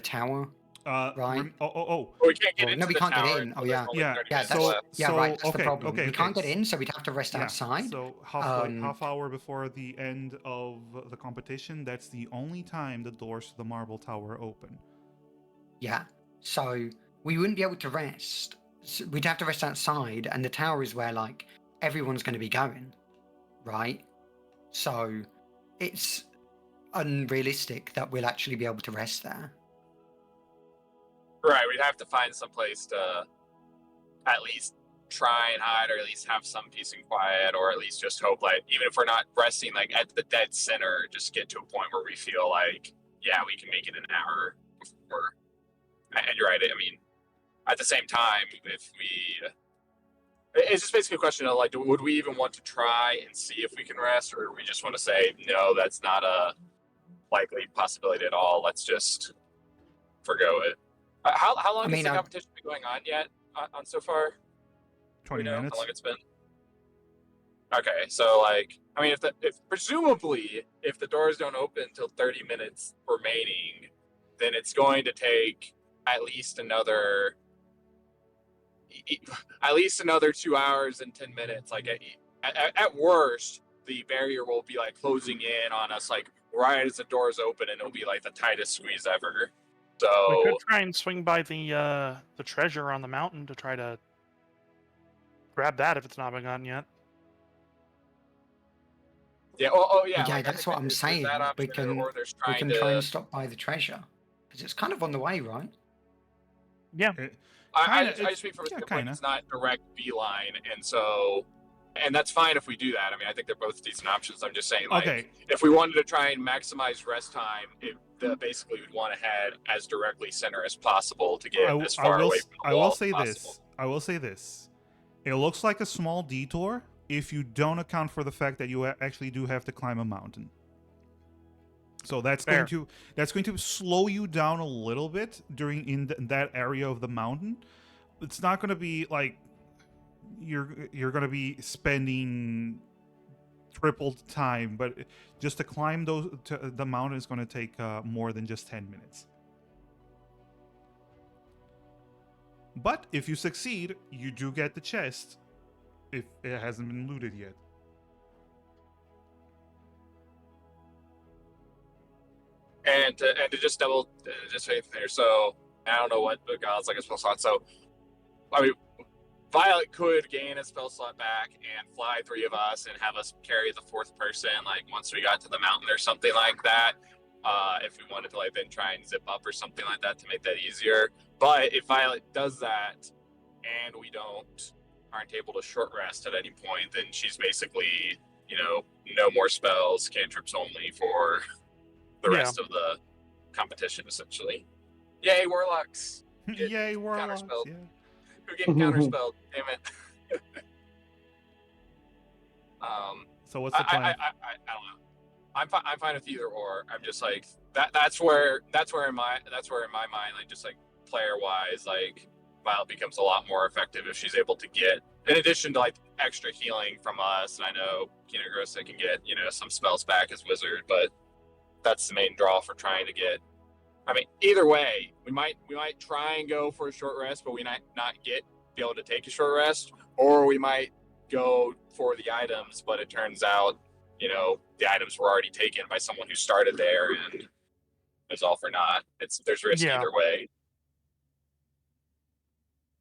tower. Right. Oh. But we can't get Well, into no, we the can't get tower in. until Oh, there's yeah. only Yeah, 30 Yeah, minutes that's left. yeah, right. That's okay, the problem. okay, We can't okay. get in, so we'd have to rest Yeah, outside. so half hour before the end of the competition, that's the only time the doors to the Marble Tower open. Yeah. So we wouldn't be able to rest. So we'd have to rest outside, and the tower is where like everyone's going to be going, right? So it's unrealistic that we'll actually be able to rest there. Right, we'd have to find some place to at least try and hide, or at least have some peace and quiet, or at least just hope, like, even if we're not resting like at the dead center, just get to a point where we feel like, yeah, we can make it an hour before. And you're right. I mean, at the same time, if we, it's just basically a question of like, would we even want to try and see if we can rest, or we just want to say no, that's not a likely possibility at all. Let's just forgo it. How long has the competition been going on yet? On so far? 20 minutes. How long it's been? Okay, so like, I mean, if presumably if the doors don't open until 30 minutes remaining, then it's going to take at least another 2 hours and 10 minutes. Like at worst, the barrier will be like closing in on us, like right as the doors open, and it'll be like the tightest squeeze ever. So we could try and swing by the treasure on the mountain to try to grab that if it's not been gotten yet. Yeah. Yeah. Yeah, like, that's what I'm saying. We can try and stop by the treasure because it's kind of on the way, right? Yeah. I speak from a standpoint it's not direct beeline, and that's fine if we do that. I mean, I think they're both decent options. I'm just saying, like, if we wanted to try and maximize rest time, basically we'd want to head as directly center as possible to get as far away from the wall as possible. I will say this. It looks like a small detour if you don't account for the fact that you actually do have to climb a mountain. So that's going to slow you down a little bit in that area of the mountain. It's not going to be like you're going to be spending tripled time, but just to climb the mountain is going to take more than just 10 minutes. But if you succeed, you do get the chest if it hasn't been looted yet. And to just say there, so I don't know what God's like a spell slot. So I mean, Violet could gain a spell slot back and fly 3 of us and have us carry the 4th person, like once we got to the mountain or something like that. If we wanted to like then try and zip up or something like that to make that easier. But if Violet does that and we aren't able to short rest at any point, then she's basically, no more spells, cantrips only for the rest of the competition, essentially. Yay, warlocks! Yay, warlocks! Yeah. Who get counterspelled? Damn it! So what's the plan? I don't know. I'm fine with either or. I'm just like that's where in my mind, like just like player wise, like Violet becomes a lot more effective if she's able to get, in addition to like extra healing from us. And I know Kina Grossa can get some spells back as wizard, but that's the main draw for trying to get. I mean, either way, we might try and go for a short rest, but we might not be able to take a short rest, or we might go for the items, but it turns out, the items were already taken by someone who started there, and it's all for naught. There's risk either way.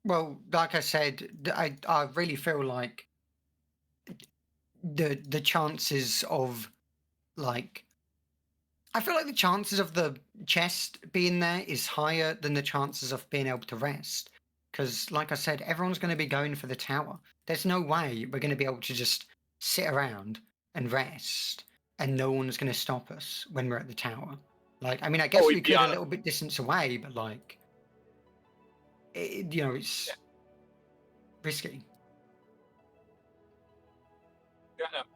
Well, like I said, I really feel like the chances of like I feel like the chances of the chest being there is higher than the chances of being able to rest. Because, like I said, everyone's going to be going for the tower. There's no way we're going to be able to just sit around and rest, and no one's going to stop us when we're at the tower. Like, I mean, I guess we we'd be could on a little bit distance away, but like, you know, it's risky.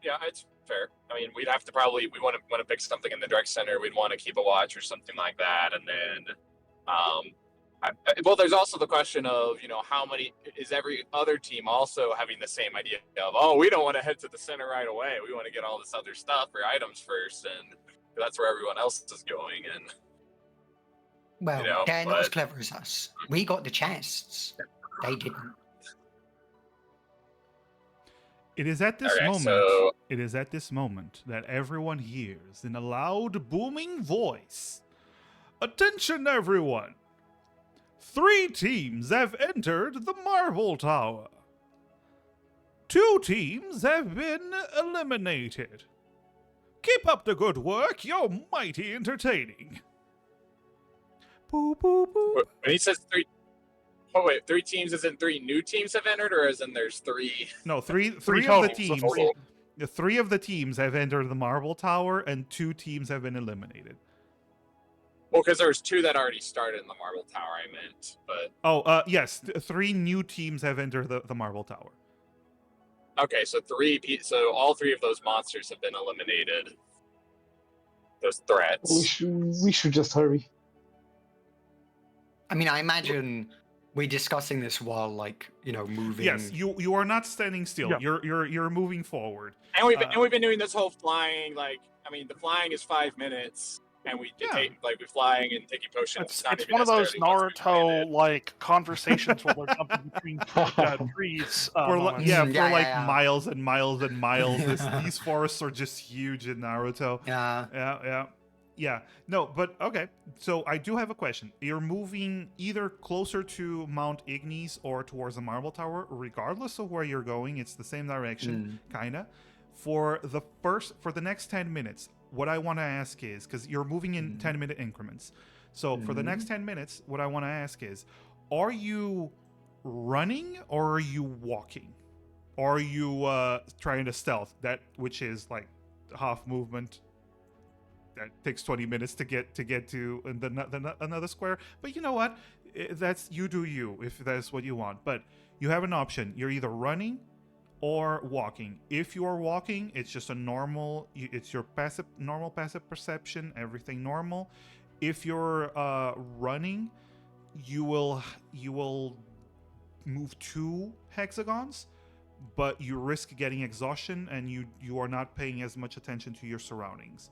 Yeah, it's fair. I mean, we'd have to we want to pick something in the direct center. We'd want to keep a watch or something like that, and then, well, there's also the question of how many is every other team also having the same idea of, oh, we don't want to head to the center right away. We want to get all this other stuff or items first, and that's where everyone else is going. And well, they're not as clever as us. We got the chests. They didn't. It is at this Okay, moment. so- It is at this moment that everyone hears in a loud, booming voice. Attention, everyone! 3 teams have entered the Marble Tower. 2 teams have been eliminated. Keep up the good work. You're mighty entertaining. Boo, boo, boo. When he says 3, oh wait, 3 teams, as in 3 new teams have entered, or as in there's 3? No, three total, of the so teams. total. The 3 of the teams have entered the Marble Tower, and 2 teams have been eliminated. Well, because there was 2 that already started in the Marble Tower, I meant, but Yes, 3 new teams have entered the Marble Tower. okay, so all 3 of those monsters have been eliminated. Those threats. We should just hurry. I mean, I imagine we're discussing this while, like, moving. Yes, you are not standing still. Yeah. You're moving forward. And we've been doing this whole flying, like, I mean, the flying is 5 minutes, and we're flying and taking potions. It's not even one of those necessarily once we plan Naruto it. like conversations where they're jumping between trees. For moments. Yeah. miles and miles and miles. These forests are just huge in Naruto. Yeah. No, but okay. So I do have a question. You're moving either closer to Mount Ignis or towards the Marble Tower. Regardless of where you're going, it's the same direction, kinda. For the next 10 minutes, what I want to ask is, because you're moving in 10-minute increments. So for the next 10 minutes, what I want to ask is, are you running or are you walking? Or are you trying to stealth, which is like half movement? That takes 20 minutes to get to another square. But you know what? That's you do you, if that's what you want. But you have an option. You're either running or walking. If you are walking, it's just a normal. It's your normal passive perception. Everything normal. If you're running, you will move 2 hexagons, but you risk getting exhaustion, and you are not paying as much attention to your surroundings.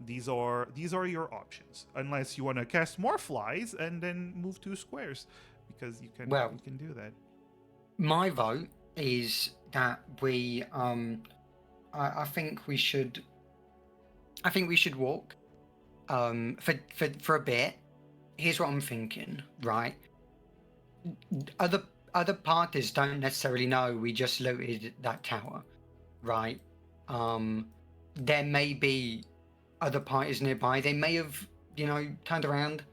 These are your options, unless you want to cast more flies and then move 2 squares, because you can do that. My vote is that we I think we should walk for a bit. Here's what I'm thinking, right? Other parties don't necessarily know we just looted that tower, right? There may be other parties nearby. They may have, turned around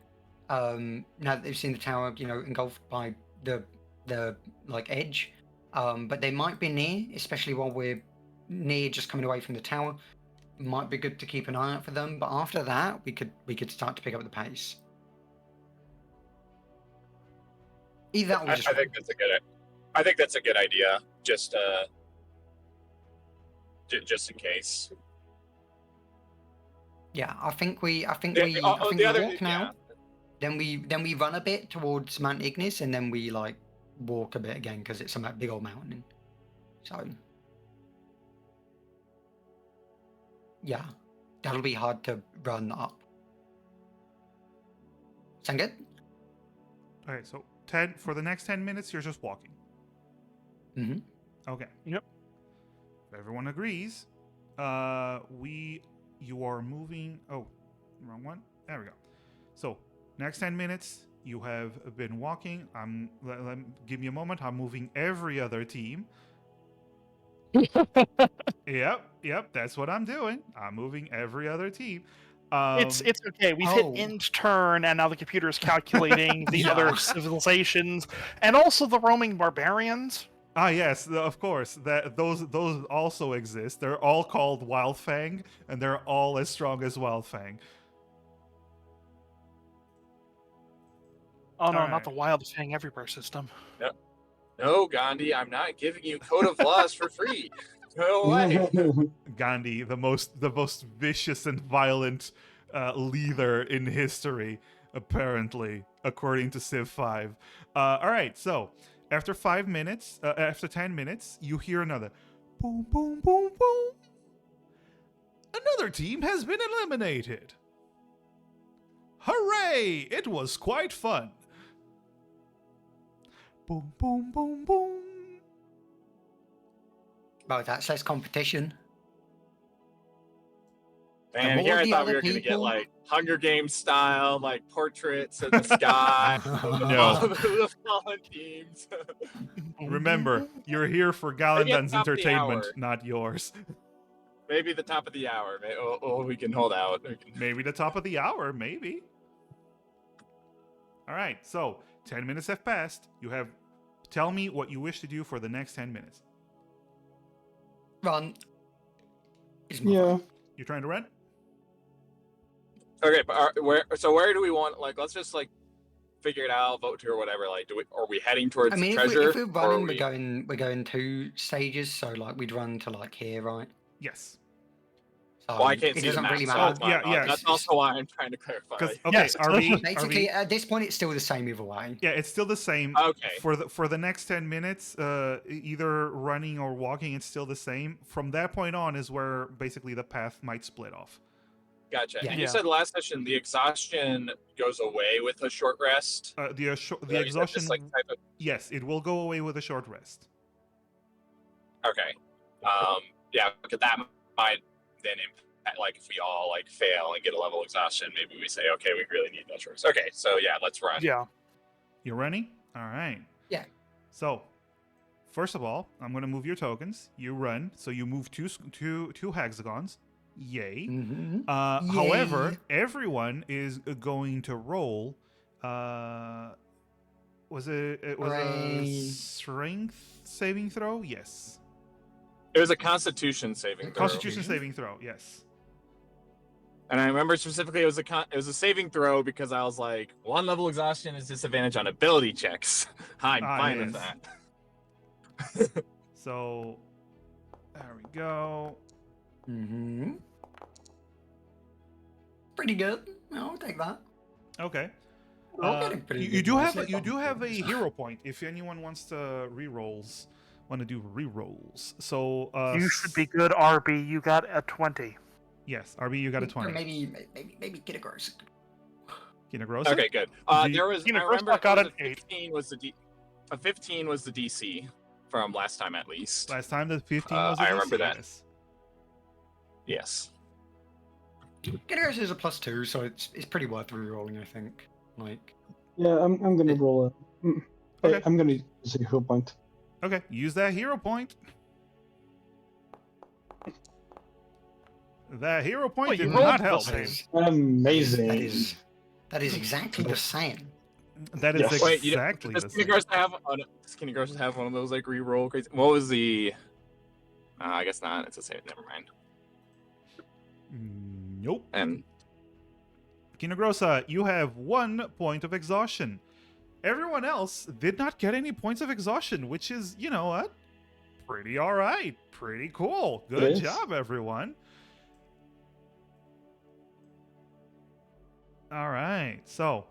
now that they've seen the tower, engulfed by the edge. But they might be near, especially while we're near, just coming away from the tower. Might be good to keep an eye out for them. But after that, we could start to pick up the pace. Either that or just I think that's a good idea. Just in case. Yeah, I think we The other- walk now. Then we run a bit towards Mount Ignis, and then we walk a bit again because it's a big old mountain. So yeah, that'll be hard to run up. Sound good? Okay, so for the next 10 minutes, you're just walking. Mm-hmm. Okay. Yep. If everyone agrees, you are moving. Oh, wrong one. There we go. So next 10 minutes, you have been walking. Give me a moment. I'm moving every other team. Yep, that's what I'm doing. I'm moving every other team. It's okay. We've Oh. hit end turn, and now the computer is calculating the Yeah. other civilizations, and also the roaming barbarians. Yes, of course. Those also exist. They're all called Wildfang, and they're all as strong as Wildfang. Oh no, Alright. not the wild thing everywhere system. No, Gandhi, I'm not giving you Code of Laws for free. Go away. Gandhi, the most vicious and violent leader in history, apparently, according to Civ 5. All right, so after 5 minutes, after 10 minutes, you hear another boom, boom, boom, boom. Another team has been eliminated. Hooray! It was quite fun. Boom, boom, boom, boom. Well, that's less competition. Man, all here I the thought other we were gonna get people- like Hunger Games style, like portraits in the sky. No. The fallen teams. Remember, you're here for Maybe at the Galandan's top of the entertainment, hour. not yours. Maybe the top of the hour. We can hold out. Maybe the top of the hour, maybe. All right, so 10 minutes have passed. You have. Tell me what you wish to do for the next 10 minutes. Run. Is Yeah. You're trying to run? Okay, but where do we want? Like, let's just like figure it out, vote to or whatever. Like, are we heading towards I mean, treasure? if we're or running, are we're going 2 stages. So like we'd run to like here, right? Yes. So Well, I can't it see the doesn't map. really so matter. it's my Yeah, fault. yeah, That's it's- also why I'm trying to clarify. Because Yes. Basically, at this point, it's still the same either way. Yeah, it's still the same. Okay. For the next 10 minutes, either running or walking, it's still the same. From that point on is where basically the path might split off. Gotcha. Yeah. And you Yeah. said last session the exhaustion goes away with a short rest. The Is that what you said? exhaustion, This, like, type of... yes, it will go away with a short rest. Okay. Yeah, because that might then impact, like, if we all like fail and get a level exhaustion, maybe we say, okay, we really need that short rest. Okay, so yeah, let's run. Yeah. You're running? All right. Yeah. So, first of all, I'm going to move your tokens. You run, so you move two hexagons. Yay. Mm-hmm. However, Yay. everyone is going to roll. Was it a Hooray. strength saving throw? Yes. It was a Constitution saving throw. Constitution saving throw. Yes. And I remember specifically it was a saving throw because I was like, 1 level exhaustion is disadvantage on ability checks. I'm fine with yes. that. So, there we go. Mm-hmm. Pretty good. I'll take that. Okay. I'll get it pretty You good. do It's have like you do have a bumpers. hero point if anyone wants to want to do rerolls. So You should be good, RB. You got a 20. Yes, RB, you got a Or 20. maybe get a gross. Kinagrosa? Okay, good. Do you- There was. I Kina, remember Grossbach got it was an 8. 15 was the a 15 was the DC from last time at least. Last time the 15 was a I remember DC, that. yes. Yes. Get a gross is a +2, so it's pretty worth rerolling, I think. Like, Yeah, I'm gonna roll a. Okay. I'm gonna use a hero point. Okay, use that hero point. That hero point Wait, you did rolled not the help. same. Amazing. that is exactly the same. That is Yes. Wait, exactly does the Skinny same. Gross have? Does Skinny Gross have one of those like reroll crazy? What was the? I guess not. It's the same. Never mind. Nope. And Kinagrosa, you have 1 point of exhaustion. Everyone else did not get any points of exhaustion, which is, you know what? Pretty alright. Pretty cool. Good is. job, everyone. Alright, so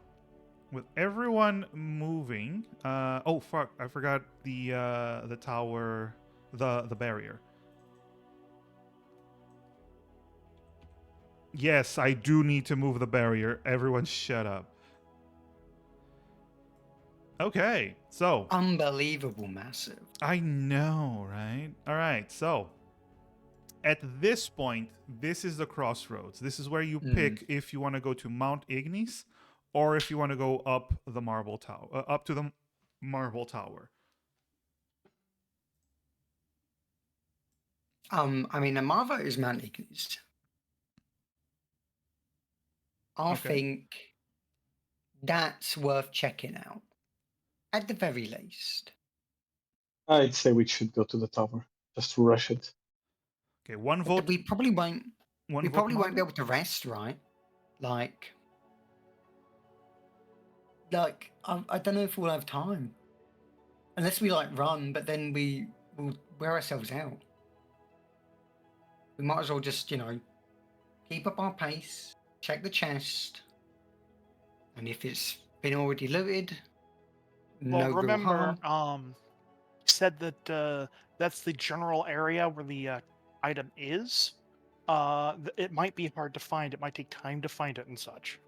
with everyone moving, oh fuck, I forgot the tower, the barrier. Yes, I do need to move the barrier. Everyone shut up. Okay, so Unbelievable massive. I know, right? All right, so at this point, this is the crossroads. This is where you pick if you want to go to Mount Ignis or if you want to go up the marble tower, up to the marble tower. I mean, Amara is Mount Ignis. I Okay. think that's worth checking out, at the very least. I'd say we should go to the tower. Just rush it. Okay, one But vote. we probably won't. One We vote probably won't be mountain? able to rest, right? Like I don't know if we'll have time unless we like run, but then we will wear ourselves out. We might as well just keep up our pace, check the chest, and if it's been already looted, Well, no real remember, harm. said that that's the general area where the item is. It might be hard to find. It might take time to find it and such,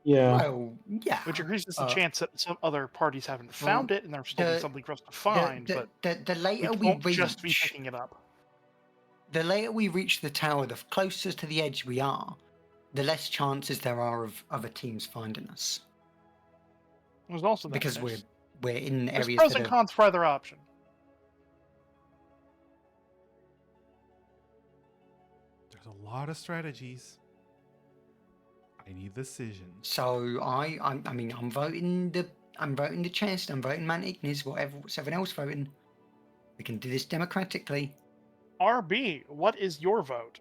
Yeah. Well, yeah. which increases the uh, chance that some other parties haven't found it and there'll still be the- something for us to find. But the we later we won't just be reach, picking it up. the later we reach the tower, the closer to the edge we are, the less chances there are of other teams finding us. There's also that Because there's we're in there's areas pros that and are cons for either option. There's a lot of strategies. I need decisions. so I mean I'm voting the chest, I'm voting Mount Ignis, what's everyone else voting. We can do this democratically. RB, what is your vote?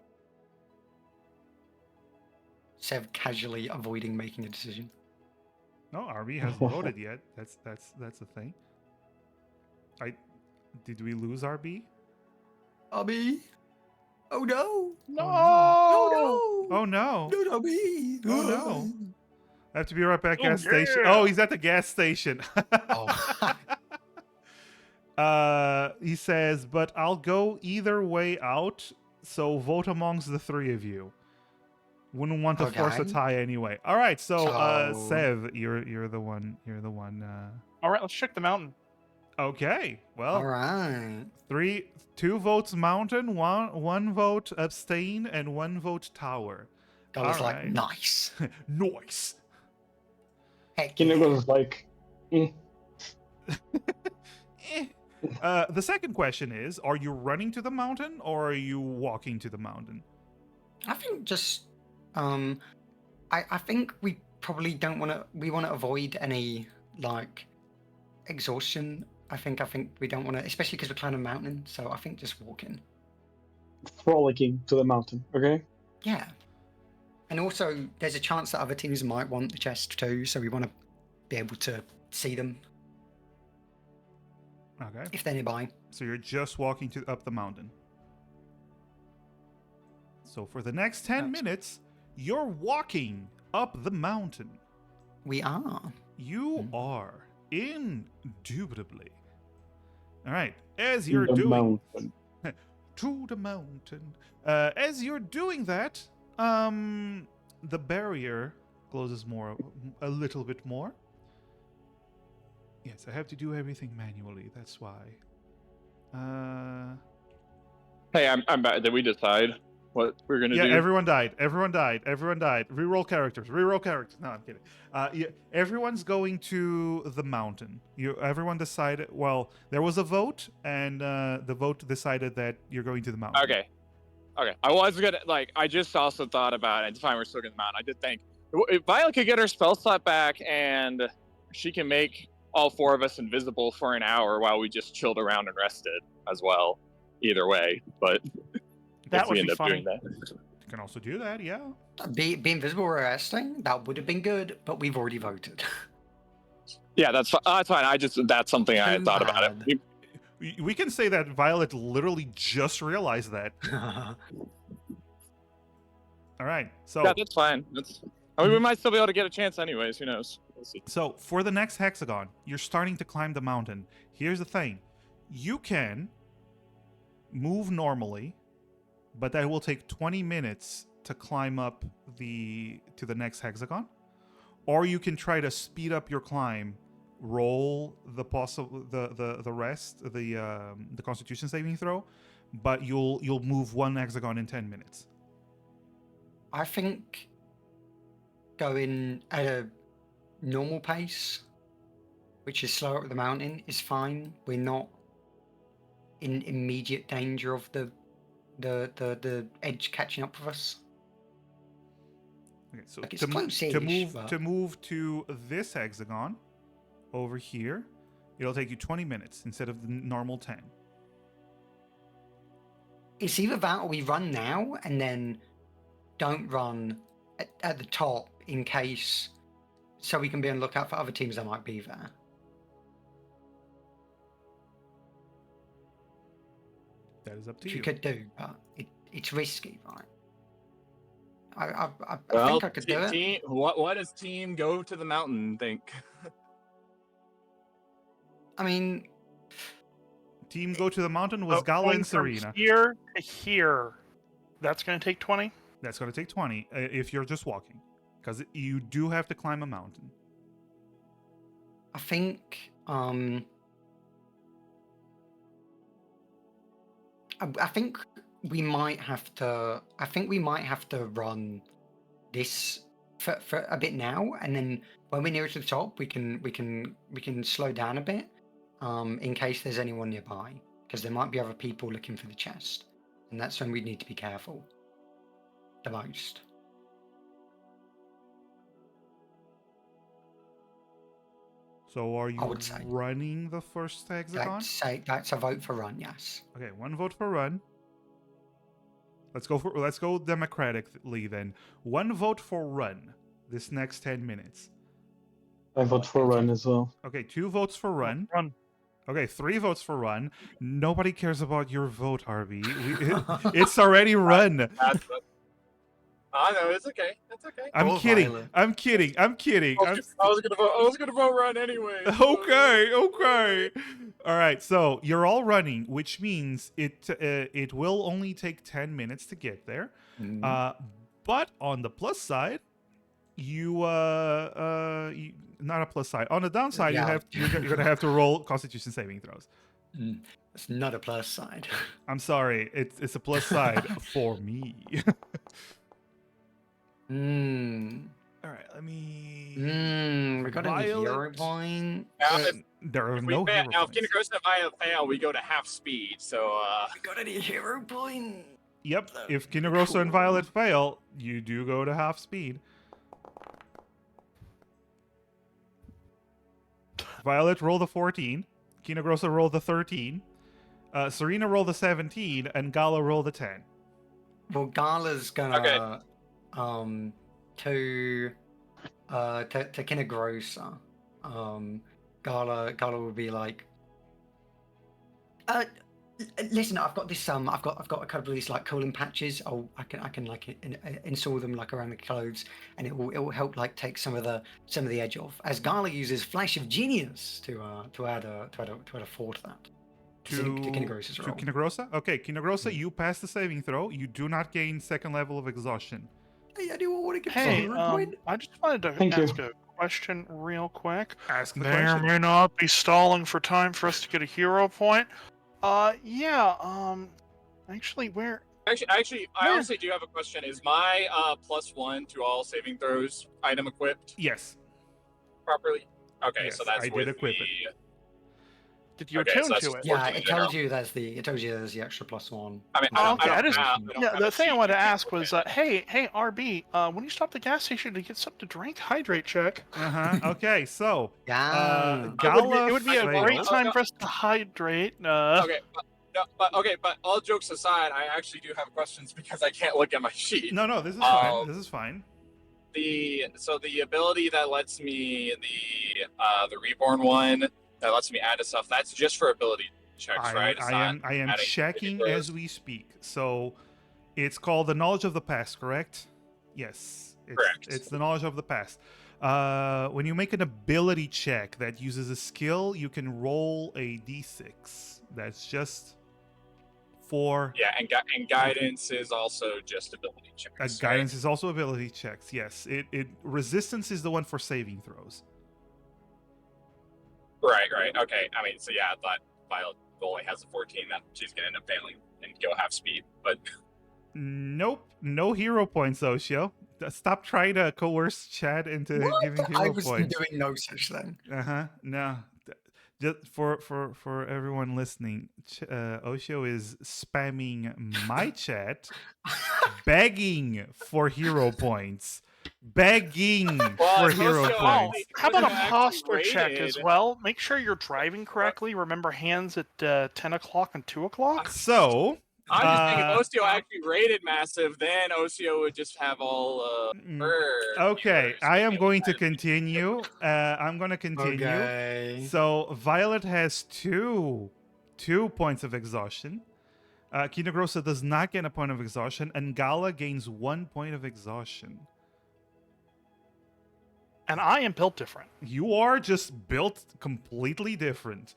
Sev casually avoiding making a decision. No, RB hasn't voted yet. That's the thing. Did we lose RB? Abby? Oh no! No. Oh Oh no! no! Not me! Oh no! I have to be right back. Oh, Gas station. yeah. Oh, he's at the gas station. Oh. He says, but I'll go either way out. So vote amongst the three of you. Wouldn't want to force a Okay. tie anyway. All right, so So- Sev, you're the one. You're the one. All right, let's check the mountain. Okay. Well, All right. 2 votes mountain, one vote abstain, and 1 vote tower. Gala's All like, right. nice. Nice. Heck yeah. Kinago's like, Eh. The second question is: are you running to the mountain or are you walking to the mountain? I think just I think we probably don't want to. We want to avoid any like exhaustion. I think we don't want to, especially because we're climbing a mountain. So I think just walking. frolicking to the mountain. Okay. Yeah. And also, there's a chance that other teams might want the chest too, so we want to be able to see them Okay. if they're nearby. So you're just walking up the mountain. So for the next 10 minutes, you're walking up the mountain. We are. You are indubitably. All right. As you're the doing mountain. to the mountain. As you're doing that, the barrier closes a little bit more. Yes, I have to do everything manually. That's why. Hey, I'm back. Did we decide what we're gonna Yeah, do? everyone died. Everyone died. Reroll characters. No, I'm kidding. Yeah, everyone's going to the mountain. Everyone decided. Well, there was a vote, and the vote decided that you're going to the mountain. Okay. I was gonna I just also thought about it. It's fine. We're still going to the mountain. I did think if Violet could get her spell slot back, and she can make all 4 of us invisible for an hour while we just chilled around and rested as well. Either way, but That if would we be end up funny. doing that. You can also do that. Yeah. Be invisible or resting, that would have been good, but we've already voted. Yeah, that's fine. That's something I had Too thought about bad. it. We can say that Violet literally just realized that. All right. So Yeah, that's fine. We might still be able to get a chance anyways. Who knows? We'll see. So for the next hexagon, you're starting to climb the mountain. Here's the thing. You can move normally, but that will take 20 minutes to climb up to the next hexagon. Or you can try to speed up your climb, roll the constitution saving throw, but you'll move 1 hexagon in 10 minutes. I think going at a normal pace, which is slower up the mountain, is fine. We're not in immediate danger of the edge catching up with us. Okay, so Like, it's to, close-ish, but- to move to this hexagon over here, it'll take you 20 minutes instead of the normal 10. It's either that or we run now and then don't run at the top in case, so we can be on the lookout for other teams that might be there. That is up to Which you. we could do, but it's risky, right? I Well, think I could do it. team, what does team go to the mountain think? I mean, Team go to the mountain was Oh, Gala going and from Serena. Here to here. That's going to take 20? That's going to take 20 if you're just walking. Because you do have to climb a mountain. I think I think we might have to. I think we might have to run this for a bit now, and then when we're nearer to the top, we can slow down a bit, in case there's anyone nearby, because there might be other people looking for the chest, and that's when we need to be careful. The most. So are I you would say. running the first hexagon? That's a vote for run. Yes. Okay, one vote for run. Let's go democratically then. One vote for run this next 10 minutes. I vote for run as well. Okay, 2 votes for run. Run. Okay, 3 votes for run. Nobody cares about your vote, Harvey. It's already run. I know, it's okay. It's okay. I'm Or kidding. Violet. I'm kidding. I'm kidding. I was gonna vote run anyway. Okay. All right. So you're all running, which means it will only take 10 minutes to get there. But on the plus side, not a plus side. On the downside, Yeah. you're gonna have to roll Constitution saving throws. It's not a plus side. I'm sorry. It's a plus side for me. All right. Let me. We got any hero Violet. point? There are If no hero now, if points. Kindergarten and Violet fail, we go to half speed. So, We got any hero point? Yep. If Kindergrosa and Violet fail, you do go to half speed. Violet roll the 14. Kindergrosa roll the 13. Serena roll the 17, and Gala roll the 10. Well, Gala's gonna Okay. to Kinagrosa. Gala will be like, listen, I've got this I've got a couple of these like cooling patches. I can like install them like around the clothes, and it will help like take some of the edge off. As Gala uses Flash of Genius to add a four to that. To Kinagrosa's roll. Kindergrosa? Okay, Kindergrosa, you pass the saving throw. You do not gain second level of exhaustion. Hey, I do want to give Hey, someone a point. I just wanted to Thank you. ask a question real quick. Ask the May question. or may not be stalling for time for us to get a hero point. Actually, where? Actually, I honestly do have a question. Is my +1 to all saving throws item equipped Yes. properly? Okay, Yes, so that's I did with equip the... Did you Okay, so attune that's to just it? Yeah, 14 it general. tells you there's the extra +1. I mean, Oh, okay, I I don't just- have, I don't Yeah, have the a thing I sheet wanted to that ask can was, equip it. hey, RB, when you stop at the gas station to get something to drink, hydrate check. Okay, so Yeah. Gala It would be a failed. great time for us to hydrate. Okay, but all jokes aside, I actually do have questions because I can't look at my sheet. No, this is fine. This is fine. So the ability that lets me the reborn one that lets me add to stuff, that's just for ability checks, right? It's I not am adding checking throws. as we speak. So it's called the knowledge of the past, correct? Yes. Correct. It's the knowledge of the past. When you make an ability check that uses a skill, you can roll a d6. That's just for Yeah, and guidance is also just ability checks. guidance is also ability checks. Yes. It resistance is the one for saving throws. Right. Okay. I mean, so yeah, I thought Violet only has a 14, that she's gonna end up failing and go half speed. But Nope, no hero points, Oshio. Stop trying to coerce Chad into giving hero I was points. doing no such thing. No. Just for everyone listening, Oshio is spamming my chat, begging for hero points. begging Well, for it's hero also- points. How about a Actually posture check as rated- well? Make sure you're driving correctly. Remember hands at 10 o'clock and 2 o'clock? So, I'm just thinking if uh, Osio actually rated massive, then Osio would just have all okay, viewers I am being going to able continue. I'm going to continue. Okay. So Violet has two points of exhaustion. Kinagrosa does not get a point of exhaustion, and Gala gains 1 point of exhaustion. And I am built different. You are just built completely different.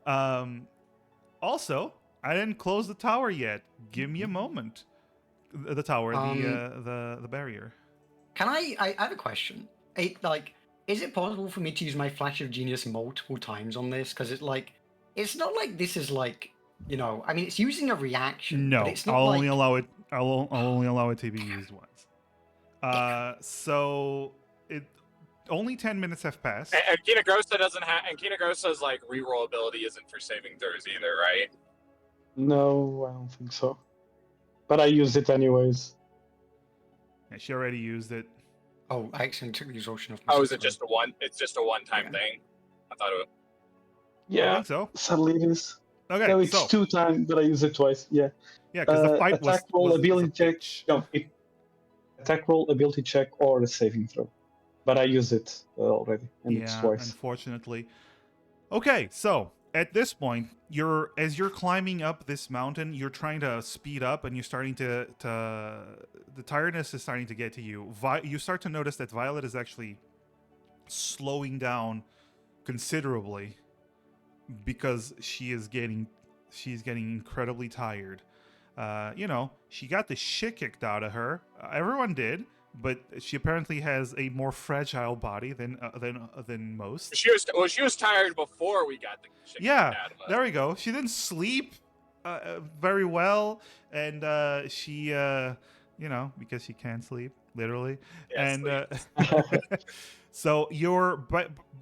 Also, I didn't close the tower yet. Give me a moment. The tower, the barrier. Can I have a question. Is it possible for me to use my Flash of Genius multiple times on this? Because it's not like this is like, I mean, it's using a reaction. No, but it's not I'll like, only allow it. I'll only allow it to be used once. So it only 10 minutes have passed. And Kinagrosa doesn't have. And Kinagrosa's like reroll ability isn't for saving throws either, right? No, I don't think so. But I use it anyways. Yeah, she already used it. Oh, I accidentally took the exhaustion off. Oh, is it just a one? It's just a one-time Yeah. thing. I thought it. I Yeah, think so. sadly it is. Okay, No, it's so 2 times, but I use it twice. Yeah. yeah, because the fight attack roll, was ability a check. bitch. No, attack roll, ability check, or a saving throw. But I use it already, and it's Yeah, twice. unfortunately. Okay, so at this point, as you're climbing up this mountain, you're trying to speed up, and you're starting to the tiredness is starting to get to you. You start to notice that Violet is actually slowing down considerably because she's getting incredibly tired. She got the shit kicked out of her. Everyone did, but she apparently has a more fragile body than most. She was tired before we got the shit Yeah, kicked out of us. there we go. She didn't sleep very well, and she, because she can't sleep, literally. Yeah, And so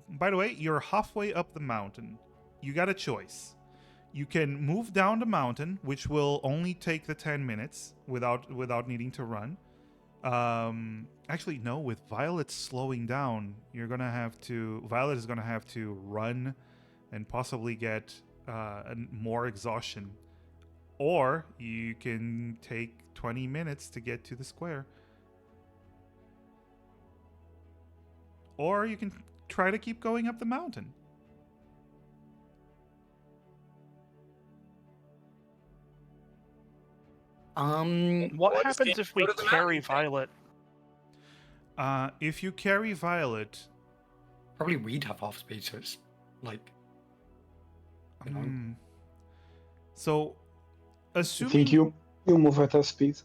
by the way, you're halfway up the mountain. You got a choice. You can move down the mountain, which will only take the 10 minutes without needing to run. Actually, no. With Violet slowing down, Violet is gonna have to run, and possibly get more exhaustion. Or you can take 20 minutes to get to the square. Or you can try to keep going up the mountain. What What is happens it? if we Go to the carry mountain. Violet? If you carry Violet, probably we'd have half speed, so it's like, so I assuming think you move at that speed.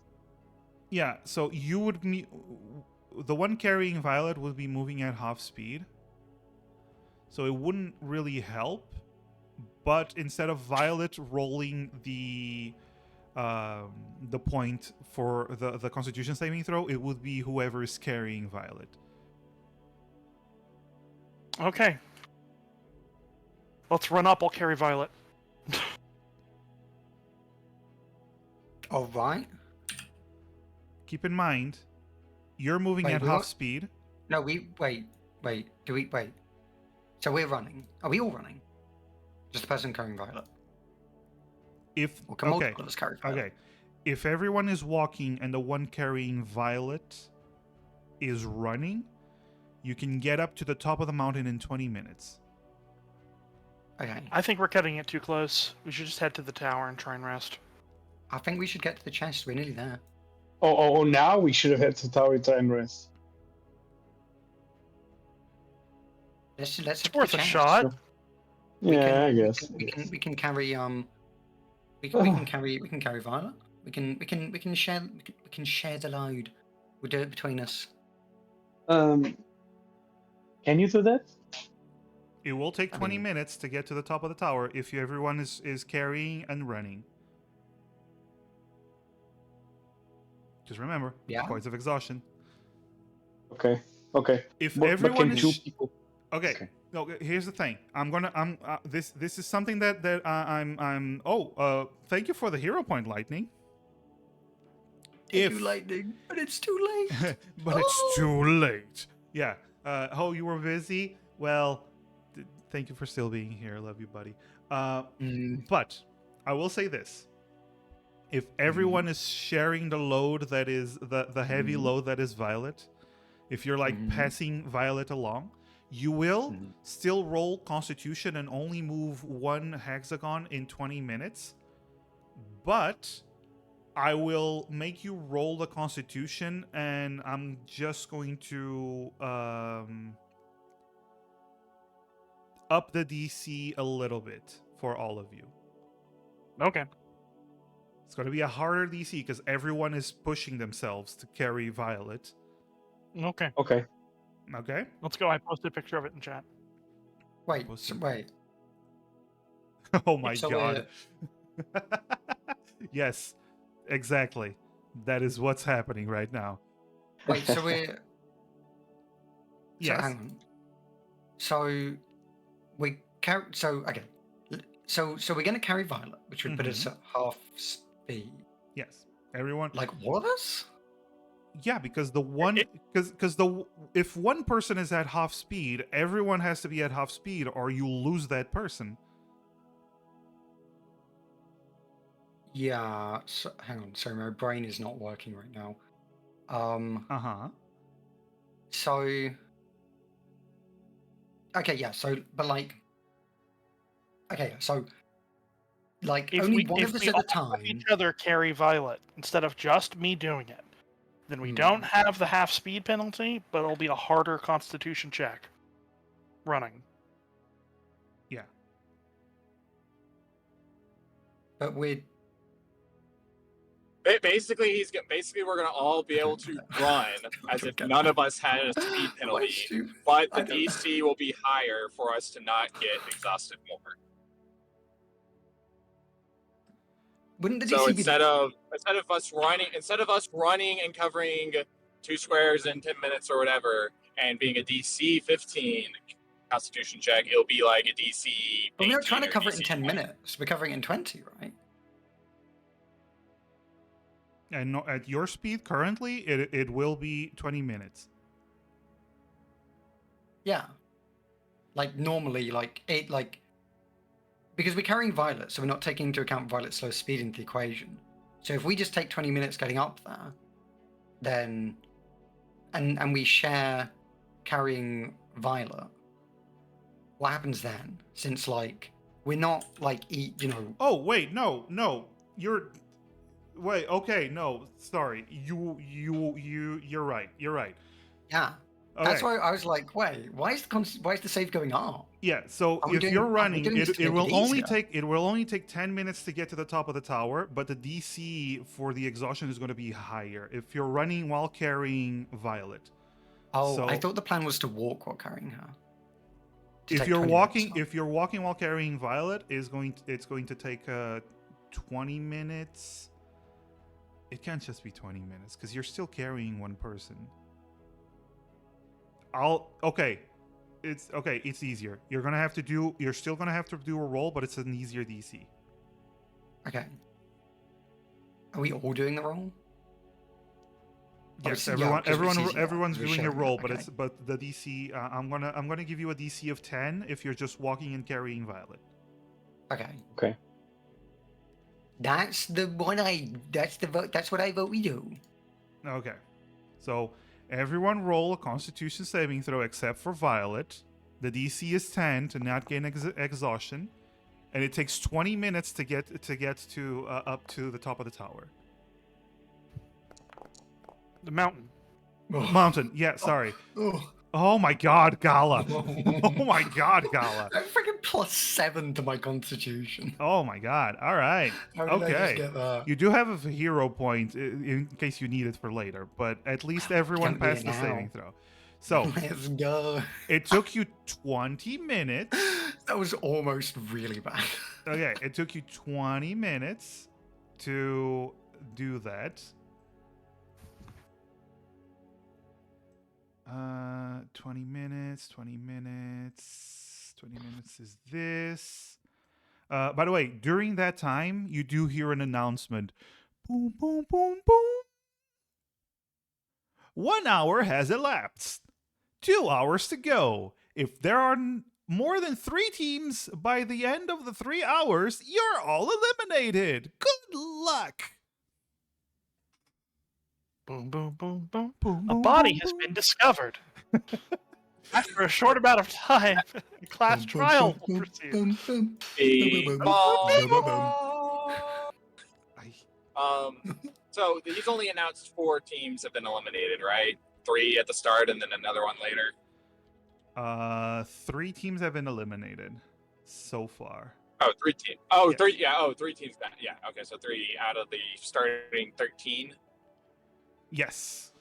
yeah, so you would the one carrying Violet would be moving at half speed, so it wouldn't really help. But instead of Violet rolling the point for the Constitution saving throw, it would be whoever is carrying Violet. Okay. Let's run up. I'll carry Violet. all right. Keep in mind, you're moving Wait, at we half want- speed. No, wait. So we're running. Are we all running? Just the person carrying Violet. If Or can multiple of us carry Violet? okay, if everyone is walking and the one carrying Violet is running, you can get up to the top of the mountain in 20 minutes. Okay. I think we're cutting it too close. We should just head to the tower and try and rest. I think we should get to the chest. We're nearly there. Oh, now we should have had to tower time rest. Let's head to the Worth a chest. shot. Yeah, I guess. We can carry we can carry Violet. We can share the load. We'll do it between us. Can you do that? It will take 20 mean- minutes to get to the top of the tower if everyone is carrying and running. Just remember, Yeah. points of exhaustion. Okay. If But everyone can is 2 people? okay. Okay. No, here's the thing. This is something that I'm. Thank you for the hero point, Lightning. if do lightning, but it's too late. but it's too late. Yeah. Oh, you were busy. Well, thank you for still being here. Love you, buddy. But I will say this: if everyone is sharing the load that is the heavy load that is Violet, if you're like passing Violet along, you will still roll Constitution and only move one hexagon in 20 minutes. But I will make you roll the Constitution, and I'm just going to up the DC a little bit for all of you. Okay. It's going to be a harder DC because everyone is pushing themselves to carry Violet. Okay. Okay. Okay? Let's go. I posted a picture of it in chat. Wait, wait. Oh my So, god. Yes, exactly. That is what's happening right now. Wait, so we're. Yes. So hang on. So we carry. So okay. So we're gonna carry Violet, which would put us at half speed. Yes. Everyone. Like all of us? Yeah, because the one because the if one person is at half speed, everyone has to be at half speed, or you lose that person. Yeah. So, hang on. Sorry, my brain is not working right now. So. Okay. Yeah. So, but like. Okay. So. Like If only we, one if of us we at all a time. let each other carry Violet instead of just me doing it, then we don't have the half speed penalty, but it'll be a harder Constitution check. Running. Yeah. But we're. Basically, we're gonna all be able to run as if none of us had a speed penalty, but the DC will be higher for us to not get exhausted more. Wouldn't the DC So be instead of us running and covering 2 squares in 10 minutes or whatever, and being a DC 15 Constitution check, it'll be like a DC. But we're not trying to 18 or cover it in DC 10 20. minutes. We're covering it in 20, right? And at your speed currently, it will be 20 minutes. Yeah. Like normally, because we're carrying Violet, so we're not taking into account Violet's slow speed into the equation. So if we just take 20 minutes getting up there, then and we share carrying Violet, what happens then? Since like we're not like Oh wait, no, wait. Okay, no, sorry. You're right. You're right. Yeah. Okay. That's why I was like, wait, why is the save going up? Yeah, so if you're running, it will only take 10 minutes to get to the top of the tower, but the DC for the exhaustion is going to be higher if you're running while carrying Violet. Oh, so, I thought the plan was to walk while carrying her. If you're walking while carrying Violet, it's going to take 20 minutes. It can't just be 20 minutes because you're still carrying one person. It's easier. You're still gonna have to do a roll, but it's an easier DC. Okay. Are we all doing the roll? Yes, Obviously, everyone's doing a roll, okay. but the DC. I'm gonna give you a DC of 10 if you're just walking and carrying Violet. Okay. Okay. That's what I vote we do. Okay, so everyone roll a Constitution saving throw except for Violet. The DC is 10 to not gain exhaustion, and it takes 20 minutes to get to up to the top of the tower. The mountain. Mountain. Yeah, sorry. Oh my god, Gala. Oh my god, Gala. I'm freaking +7 to my Constitution. Oh my god. All right. How did I just Okay. get that? You do have a hero point in case you need it for later, but at least everyone Can't be passed it the now. saving throw. So Let's go. it took you 20 minutes. That was almost really bad. Okay, it took you 20 minutes to do that. 20 minutes is this. By the way, during that time, you do hear an announcement. Boom, boom, boom, boom. 1 hour has elapsed. 2 hours to go. If there are more than 3 teams by the end of the 3 hours, you're all eliminated. Good luck. Boom, boom, boom, boom. Boom, A boom, body boom, has boom. been discovered. After a short amount of time, a class trial will proceed. Bing bong. I- So he's only announced 4 teams have been eliminated, right? 3 at the start and then another one later. 3 teams have been eliminated so far. Oh, 3 teams. Oh, Yes. 3. Yeah. Oh, 3 teams. Yeah. Okay. So 3 out of the starting 13. Yes.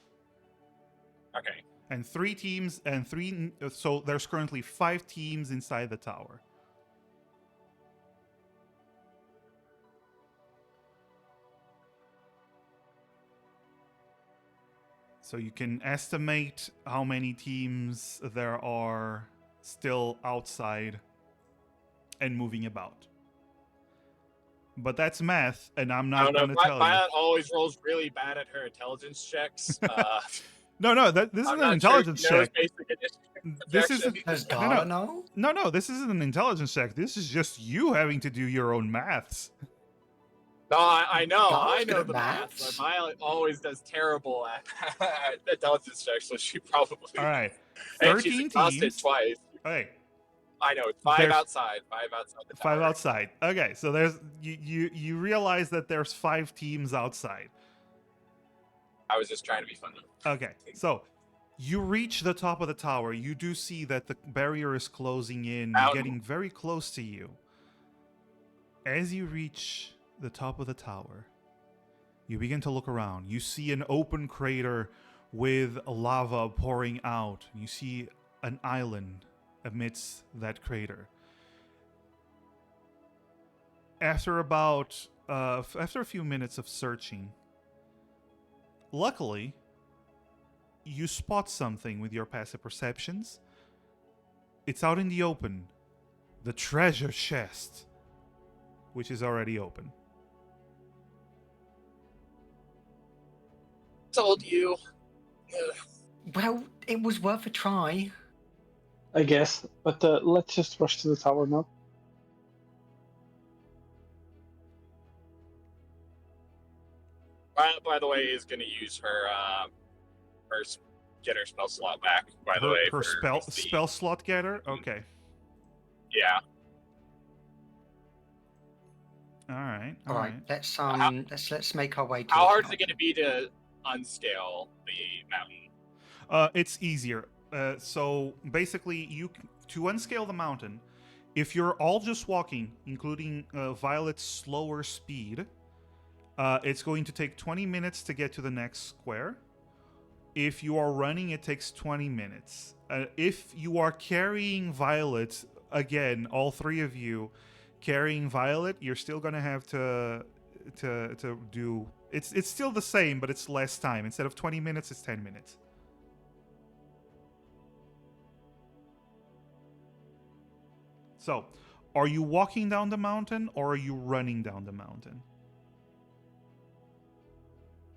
Okay. And 3 teams and 3 so there's currently 5 teams inside the tower. So you can estimate how many teams there are still outside and moving about. But that's math, and I'm I not don't know. going to tell you. Violet always rolls really bad at her intelligence checks. No, this is I'm an not intelligence sure if check. she knows basic initiative This isn't. projection. Does Gala know? No, this isn't an intelligence check. This is just you having to do your own maths. No, I know. Gala's I good know at the math, maths. but Violet always does terrible at intelligence checks, so she probably. All right, And she's 13 exhausted teams. twice. Okay, I know. 5 There's- outside. 5 outside the 5 tower. outside. Okay, so there's you realize that there's 5 teams outside. I was just trying to be funny. Okay, so you reach the top of the tower. You do see that the barrier is closing in, Mountain. getting very close to you. As you reach the top of the tower, you begin to look around. You see an open crater with lava pouring out. You see an island amidst that crater. After after a few minutes of searching, luckily, you spot something with your passive perceptions. It's out in the open. The treasure chest, which is already open. Told you. Well, it was worth a try. I guess. But let's just rush to the tower now. By the way, is going to use her get her spell slot back. By the way, Her for spell slot getter? Okay. Yeah. All right. All right, let's make our way to. How the hard is tower. it going to be to unscale the mountain? It's easier. So basically, to unscale the mountain, if you're all just walking, including Violet's slower speed, it's going to take 20 minutes to get to the next square. If you are running, it takes 20 minutes. If you are carrying Violet, again, all 3 of you carrying Violet, you're still gonna have to do. It's still the same, but it's less time. Instead of 20 minutes, it's 10 minutes. So, are you walking down the mountain or are you running down the mountain?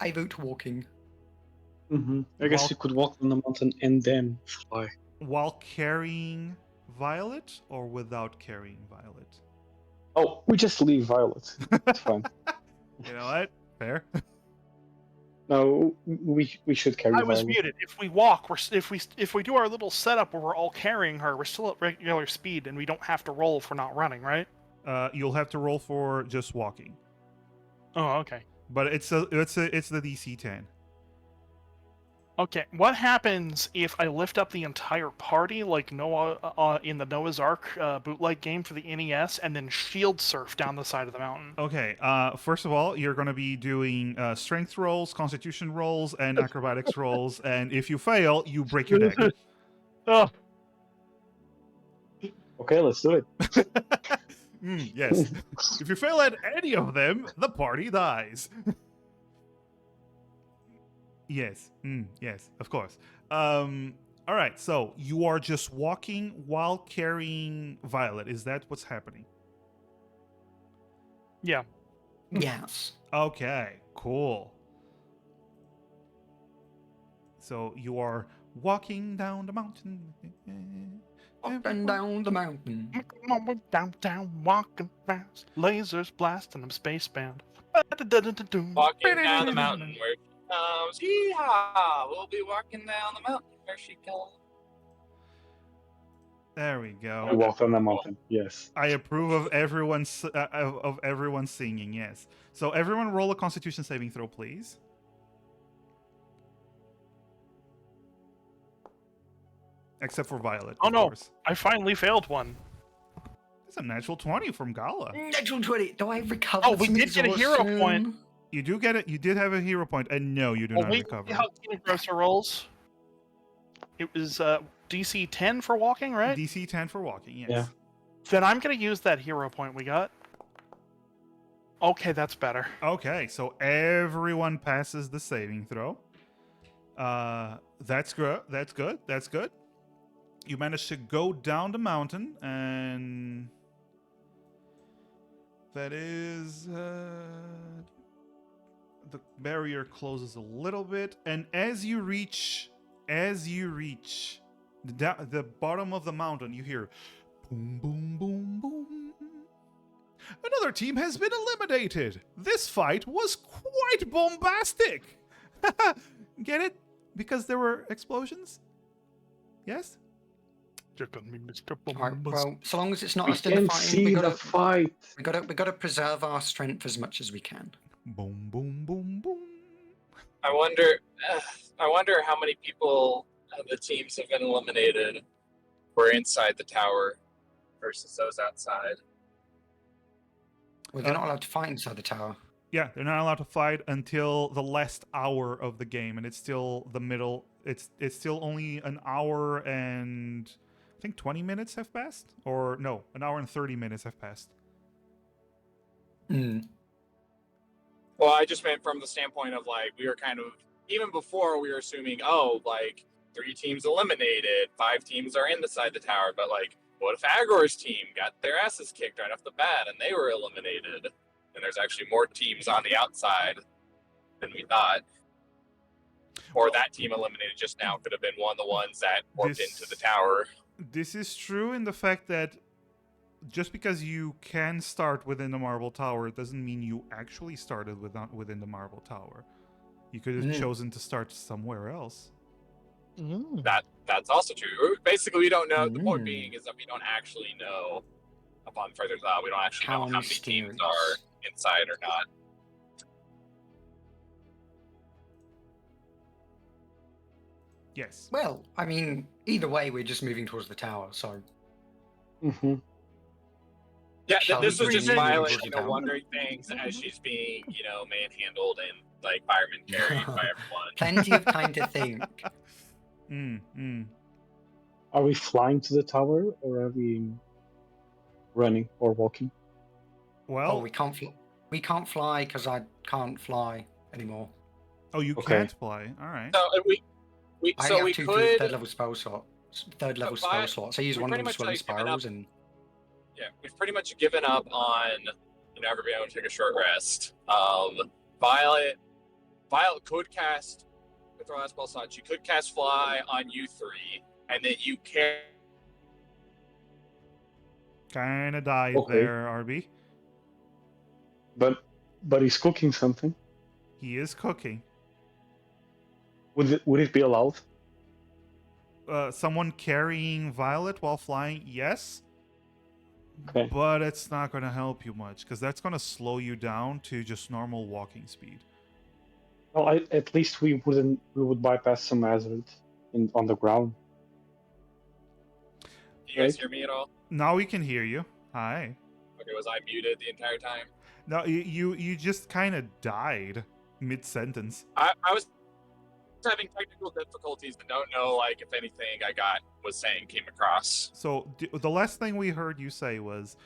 I vote walking. I guess Well- you could walk on the mountain and then fly. While carrying Violet or without carrying Violet? Oh, we just leave Violet. It's fine. You know what? Fair. No, we should carry I was Violet. muted. If we walk, if we do our little setup where we're all carrying her, we're still at regular speed, and we don't have to roll for not running, right? You'll have to roll for just walking, Oh, okay. but it's the DC 10. Okay, what happens if I lift up the entire party, like Noah in the Noah's Ark bootleg game for the NES, and then shield surf down the side of the mountain? Okay. First of all, you're going to be doing strength rolls, constitution rolls, and acrobatics rolls, and if you fail, you break your neck. Oh, Okay, let's do it. Yes. If you fail at any of them, the party dies. Yes. Yes, of course. All right, so you are just walking while carrying Violet. Is that what's happening? yeah. Yes. Okay, cool. So you are walking down the mountain. Walking down the mountain. Downtown, walking fast, lasers blasting, I'm spacebound. Walking down the mountain where she comes. Yeehaw! We'll be walking down the mountain where she comes. There we We go. walked on the mountain. Yes. I approve of everyone singing. Yes. So everyone, roll a Constitution saving throw, please. Except for Violet. Oh of no, course. I finally failed one. It's a natural 20 from Gala. Natural 20. Do I recover? Oh, we some did get a hero exhaustion? point. You do get it. You did have a hero point, and no, you do Well, not we recover. see how Tina Grosser rolls. It was DC 10 for walking, right? DC 10 for walking. Yes. Yeah. Then I'm gonna use that hero point we got. Okay, that's better. Okay, so everyone passes the saving throw. That's good. That's good. That's good. You managed to go down the mountain, and that is the barrier closes a little bit, and as you reach the bottom of the mountain, you hear boom, boom, boom, boom. Another team has been eliminated. This fight was quite bombastic. Get it? Because there were explosions? Yes? Check on me, Mr. Alright, Bombas. well, so long as it's not We us doing the can fighting, see the fight. we gotta preserve our strength as much as we can. Boom, boom, boom, boom. I wonder how many people the teams have been eliminated were inside the tower versus those outside. Well, they're not allowed to fight inside the tower. Yeah, they're not allowed to fight until the last hour of the game, and it's still the middle. It's still only an hour and I think 20 minutes have passed, or no, an hour and 30 minutes have passed. Hmm. Well, I just meant from the standpoint of like we were kind of even before we were assuming, oh, like 3 teams eliminated, 5 teams are inside the tower, but like what if Agor's team got their asses kicked right off the bat and they were eliminated? And there's actually more teams on the outside than we thought. Or that team eliminated just now could have been one of the ones that warped into the tower. This is true in the fact that just because you can start within the Marble Tower, it doesn't mean you actually started within the Marble Tower. You could have chosen to start somewhere else. That's also true. Basically, we don't know. The point being is that we don't actually know. Upon further thought, we don't actually know how many teams are inside or not. Yes. Well, I mean, either way, we're just moving towards the tower, so. Mm-hmm. Yeah, Shall this we was just bring Violet, Georgia down? wondering things as she's being, manhandled and like firemen carried by everyone. Plenty of time to think. Are we flying to the tower or are we running or walking? Well, Oh, we can't fly because I can't fly anymore. oh, you Okay. can't fly. All right. So we I so have we two could third level spell slots. Third level But spell slots. I use we one of pretty them much, swirling like, given up- spirals and. yeah, we've pretty much given up on everybody able to take a short rest. Violet could cast with her last spell slot. She could cast fly on you 3, and then you can. Kind of died Okay. there, RB. But he's cooking something. He is cooking. Would it be allowed? Someone carrying Violet while flying, yes. Okay. But it's not going to help you much because that's going to slow you down to just normal walking speed. Well, at least we would bypass some hazard on the ground. Do you guys Right. hear me at all? Now we can hear you. Hi. Okay, was I muted the entire time? No, you just kind of died mid-sentence. I was having technical difficulties and don't know if anything I was saying came across. So the last thing we heard you say was,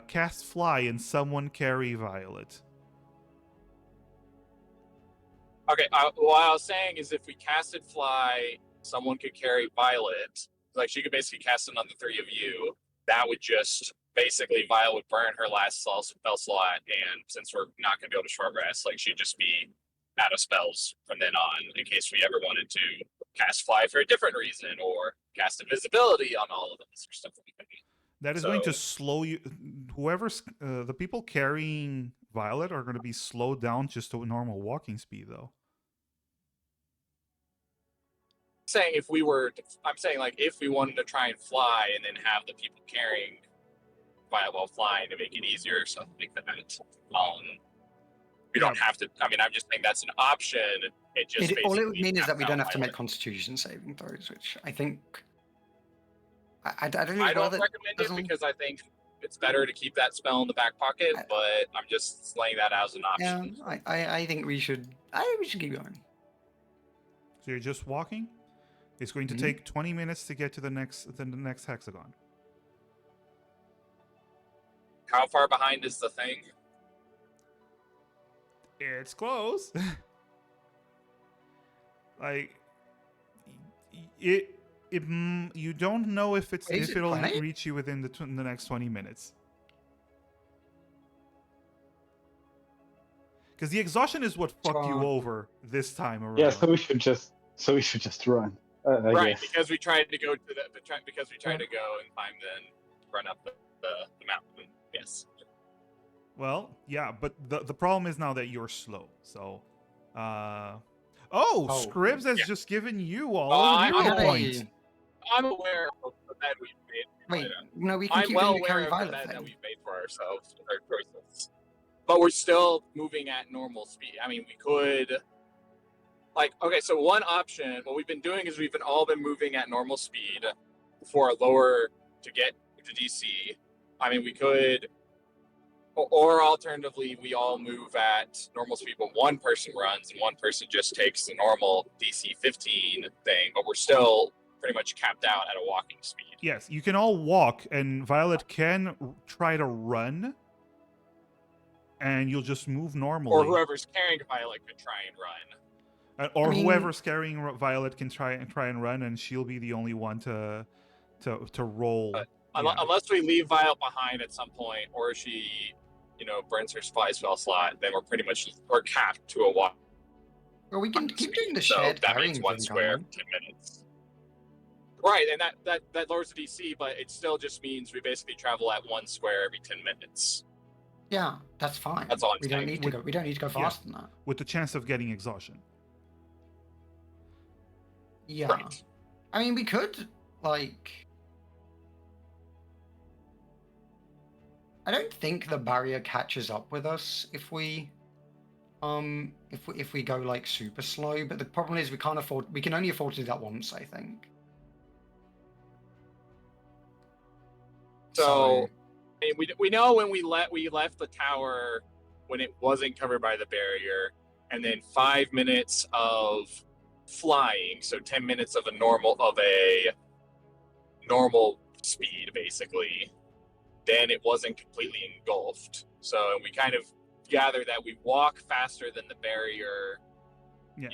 cast fly and someone carry Violet. Okay, what I was saying is if we casted fly, someone could carry Violet. Like she could basically cast it on the 3 of you. That would just basically Violet would burn her last spell slot, and since we're not going to be able to short rest, she'd just be out of spells from then on, in case we ever wanted to cast fly for a different reason or cast invisibility on all of us or stuff like that. That is going to slow you. Whoever's the people carrying Violet are going to be slowed down just to normal walking speed, though. Saying if we were, I'm saying like if we wanted to try and fly and then have the people carrying Violet while flying to make it easier or something like that. We don't have to. I mean, I'm just saying that's an option. It just all it would mean is that we caps don't out have to make Violet. Constitution saving throws, which I think. I don't really I don't recommend it because I think it's better to keep that spell in the back pocket. But I'm just laying that out as an option. Yeah, I think we should. I think we should keep going. So you're just walking. It's going to take 20 minutes to get to the next hexagon. How far behind is the thing? It's close. Like you don't know if it'll reach you within the next 20 minutes. Because the exhaustion is what fucked you over this time around. Yeah, so we should just run. Right, guess. because we tried to go to because we tried to go and climb, then run up the mountain. Yes. Well, yeah, but the problem is now that you're slow. So, Scribs has just given you all of the hero points. I'm aware of the bed we've made. Wait, no, we can I'm keep well doing the aware carry of the Violet bed thing. that we've made for ourselves with our choices. But we're still moving at normal speed. I mean, we could, so one option, what we've been doing is we've all been moving at normal speed for a lower to get to DC. I mean, we could, or alternatively, we all move at normal speed, but one person runs and one person just takes the normal DC 15 thing, but we're still pretty much capped out at a walking speed. Yes, you can all walk, and Violet can try to run, and you'll just move normally. Or whoever's carrying Violet could try and run. Whoever's carrying Violet can try and run, and she'll be the only one to roll. But unless we leave Violet behind at some point, or she, burns her spy spell slot, then we're capped to a walk. Well, we can keep doing the shared that carrying means one thing, square, can't we? 10 minutes. Right, and that lowers the DC, but it still just means we basically travel at one square every 10 minutes. Yeah, that's fine. That's all I'm we saying. don't need to go. We don't need to go faster than that. With the chance of getting exhaustion. Yeah. Right. I mean, we could I don't think the barrier catches up with us if we go super slow. But the problem is we can only afford to do that once, I think. So I mean, we know when we left the tower when it wasn't covered by the barrier, and then 5 minutes of flying, so 10 minutes of a normal speed basically. Then it wasn't completely engulfed. So we kind of gather that we walk faster than the barrier. Yeah.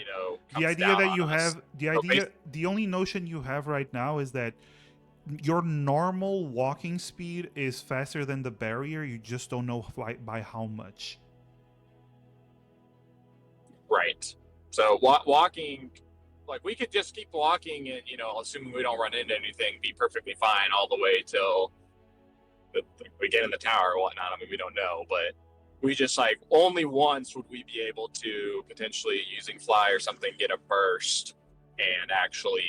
Comes the idea down that on you us. have the only notion you have right now is that your normal walking speed is faster than the barrier. You just don't know by how much. Right. So walking, we could just keep walking and, assuming we don't run into anything, be perfectly fine all the way till we get in the tower or whatnot. I mean, we don't know, but we just only once would we be able to potentially using fly or something get a burst and actually,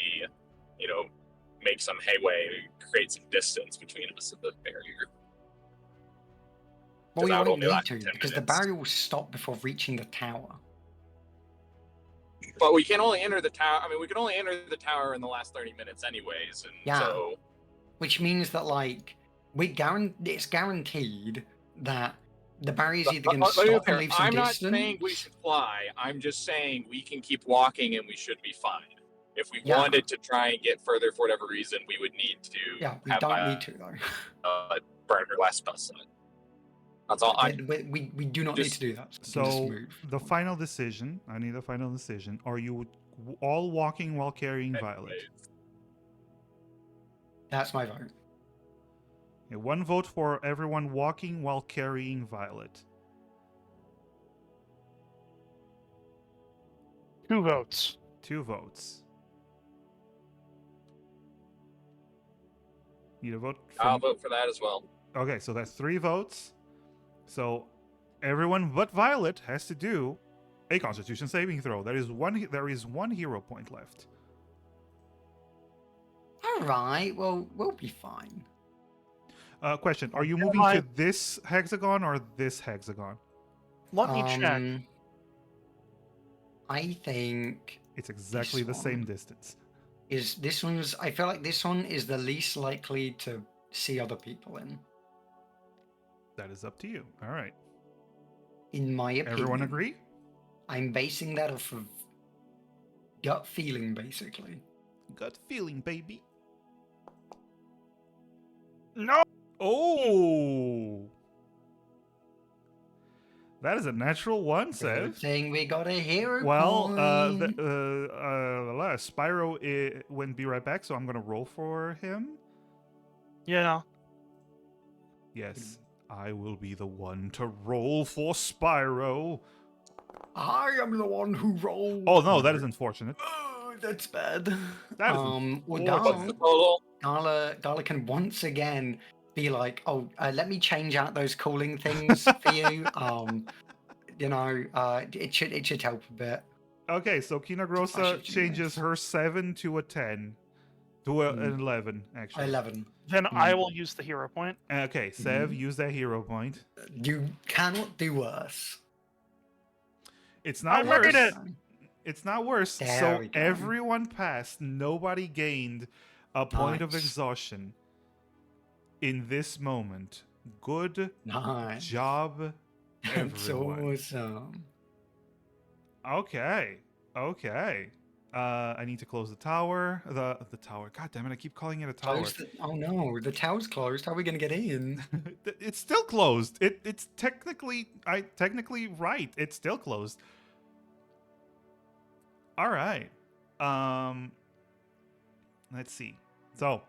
make some headway, create some distance between us and the barrier. Well, we that would won't only need last to 10 because the minutes. barrier will stop before reaching the tower. But we can only enter the tower. I mean, we can only enter the tower in the last 30 minutes, anyways. And Yeah. so, Which means that it's guaranteed that the barrier is either going to let me be stop clear, and leave some I'm not distance. saying we should fly. I'm just saying we can keep walking and we should be fine. If we Yeah. wanted to try and get further for whatever reason, we would need to. Yeah, we have don't need to though. burn her last spell slot. That's all. We do not need to do that. We can just So move. the final decision. I need a final decision. Are you all walking while carrying Violet? That's my vote. Okay, one vote for everyone walking while carrying Violet. 2 votes. 2 votes. Need a vote I'll from... vote for that as well. Okay, so that's 3 votes. So everyone but Violet has to do a Constitution saving throw. There is one hero point left. All right. Well, we'll be fine. Question: are you Am moving I- to this hexagon or this hexagon? Let me check. I think It's exactly the This same one. distance. is this one's. I feel like this one is the least likely to see other people That is up to you. All right. in my opinion. Everyone agree? I'm basing that off of gut feeling, basically. Gut feeling, baby. No. Oh! That is a natural 1, Good Sev. thing we got a hero Well, point. Spyro wouldn't be right back, so I'm gonna roll for him. Yeah. Yes, I will be the one to roll for Spyro. I am the one who rolled. Oh no, that is unfortunate. Oh, that's bad. That is well, unfortunate. What's the total? Gala can once again be like, oh, let me change out those cooling things for you. It should help a bit. Okay, so Flash Kinagrosa of changes genius. her 7 to a 10. To an 11, actually. 11. Then I will use the hero point. Okay, Sev, use that hero point. You cannot do worse. It's not I read worse. it. It's not worse. There So we go. everyone passed. Nobody gained a point of Nice. exhaustion in this moment. Good Nice. job, That's everyone. awesome. Okay. I need to close the tower. The tower. God damn it! I keep calling it a tower. Oh no, the tower's closed. How are we gonna get in? It's still closed. It's technically right. It's still closed. All right. Let's see. So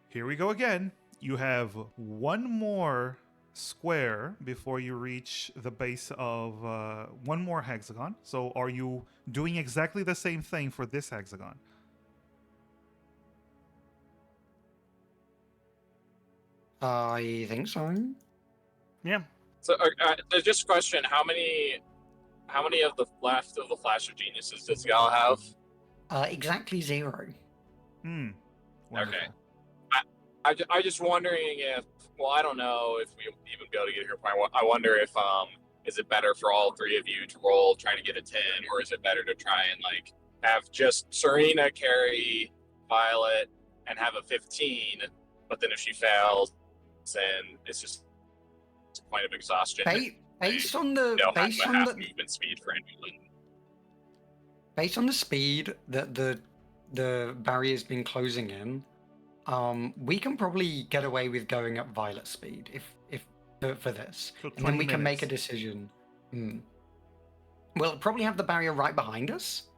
here we go again. You have one more square before you reach the base of one more hexagon. So are you doing exactly the same thing for this hexagon? I think so. Yeah. So there's just a question: how many of the left of the Flash of Geniuses does Gal have? Exactly 0. Wonderful. Okay. I just wondering if, well, I don't know if we even be able to get here. I wonder if is it better for all 3 of you to roll trying to get a 10, or is it better to try and like have just Serena carry Violet and have a 15, but then if she fails, then it's just a point of exhaustion. Based on the half movement speed for anyone. based on the speed that the barrier's been closing in, we can probably get away with going at Violet speed if for this, So and then 20 we can make a minutes. decision. We'll probably have the barrier right behind us,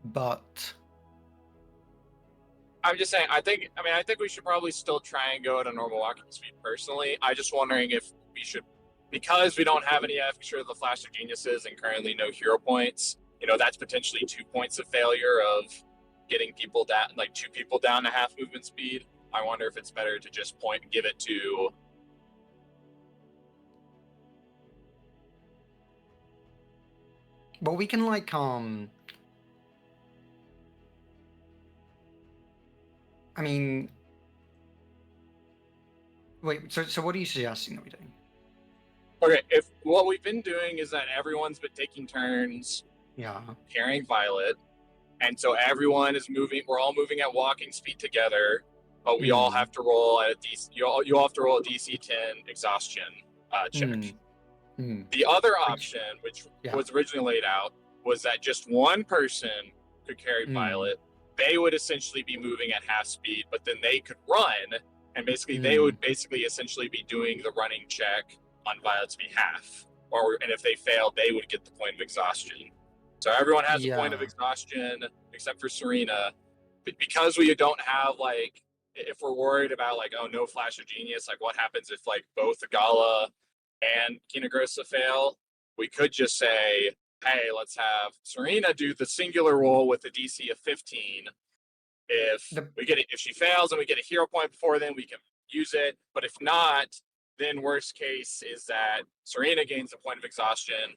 but I'm just saying. I think we should probably still try and go at a normal walking speed. Personally, I just wondering if we should, because we don't have any extra of the Flash of Geniuses and currently no hero points. That's potentially 2 points of failure of getting people down, like 2 people down to half movement speed. I wonder if it's better to just give it to. we can I mean, wait. So what are you suggesting that we do? Okay, if what we've been doing is that everyone's been taking turns Yeah. carrying Violet, and so everyone is moving. We're all moving at walking speed together, but we all have to roll at a DC. You all have to roll a DC 10 exhaustion check. The other option, which was originally laid out, was that just one person could carry Violet. They would essentially be moving at half speed, but then they could run, and basically they would essentially be doing the running check on Violet's behalf. And if they failed, they would get the point of exhaustion. So everyone has a point of exhaustion except for Serena. But because we don't have, like, if we're worried about, like, oh, no Flash of Genius, like, what happens if, like, both Gala and Kinagrosa fail? We could just say hey, let's have Serena do the singular roll with a DC of 15. If she fails and we get a hero point before then, we can use it. But if not, then worst case is that Serena gains a point of exhaustion,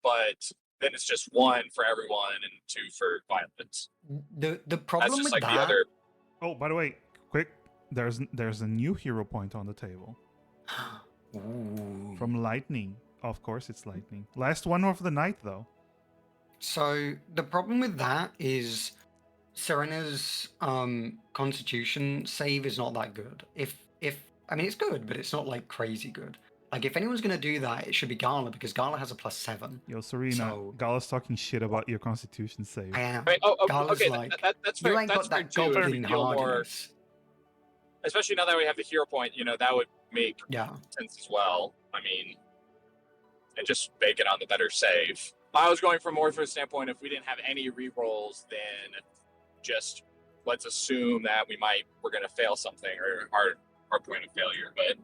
but then it's just 1 for everyone and 2 for Violet. The problem That's just with like that. the other. Oh, by the way, quick, there's a new hero point on the table Ooh. from Lightning. Of course, it's Lightning. Last one of the night, though. So the problem with that is Serena's Constitution save is not that good. If I mean it's good, but it's not like crazy good. Like if anyone's gonna do that, it should be Gala because Gala has a +7. Yo, Serena, So- Gala's talking shit about your Constitution save. I am. Right, Gala's okay, like, that's you fair. ain't That's got fair that too. If goblin we feel more, hardiness. especially now that we have the hero point, that would make Yeah. sense as well. I mean, and just bake it on the better save. I was going from more from a standpoint if we didn't have any rerolls, then just let's assume that we're going to fail something or our point of failure. But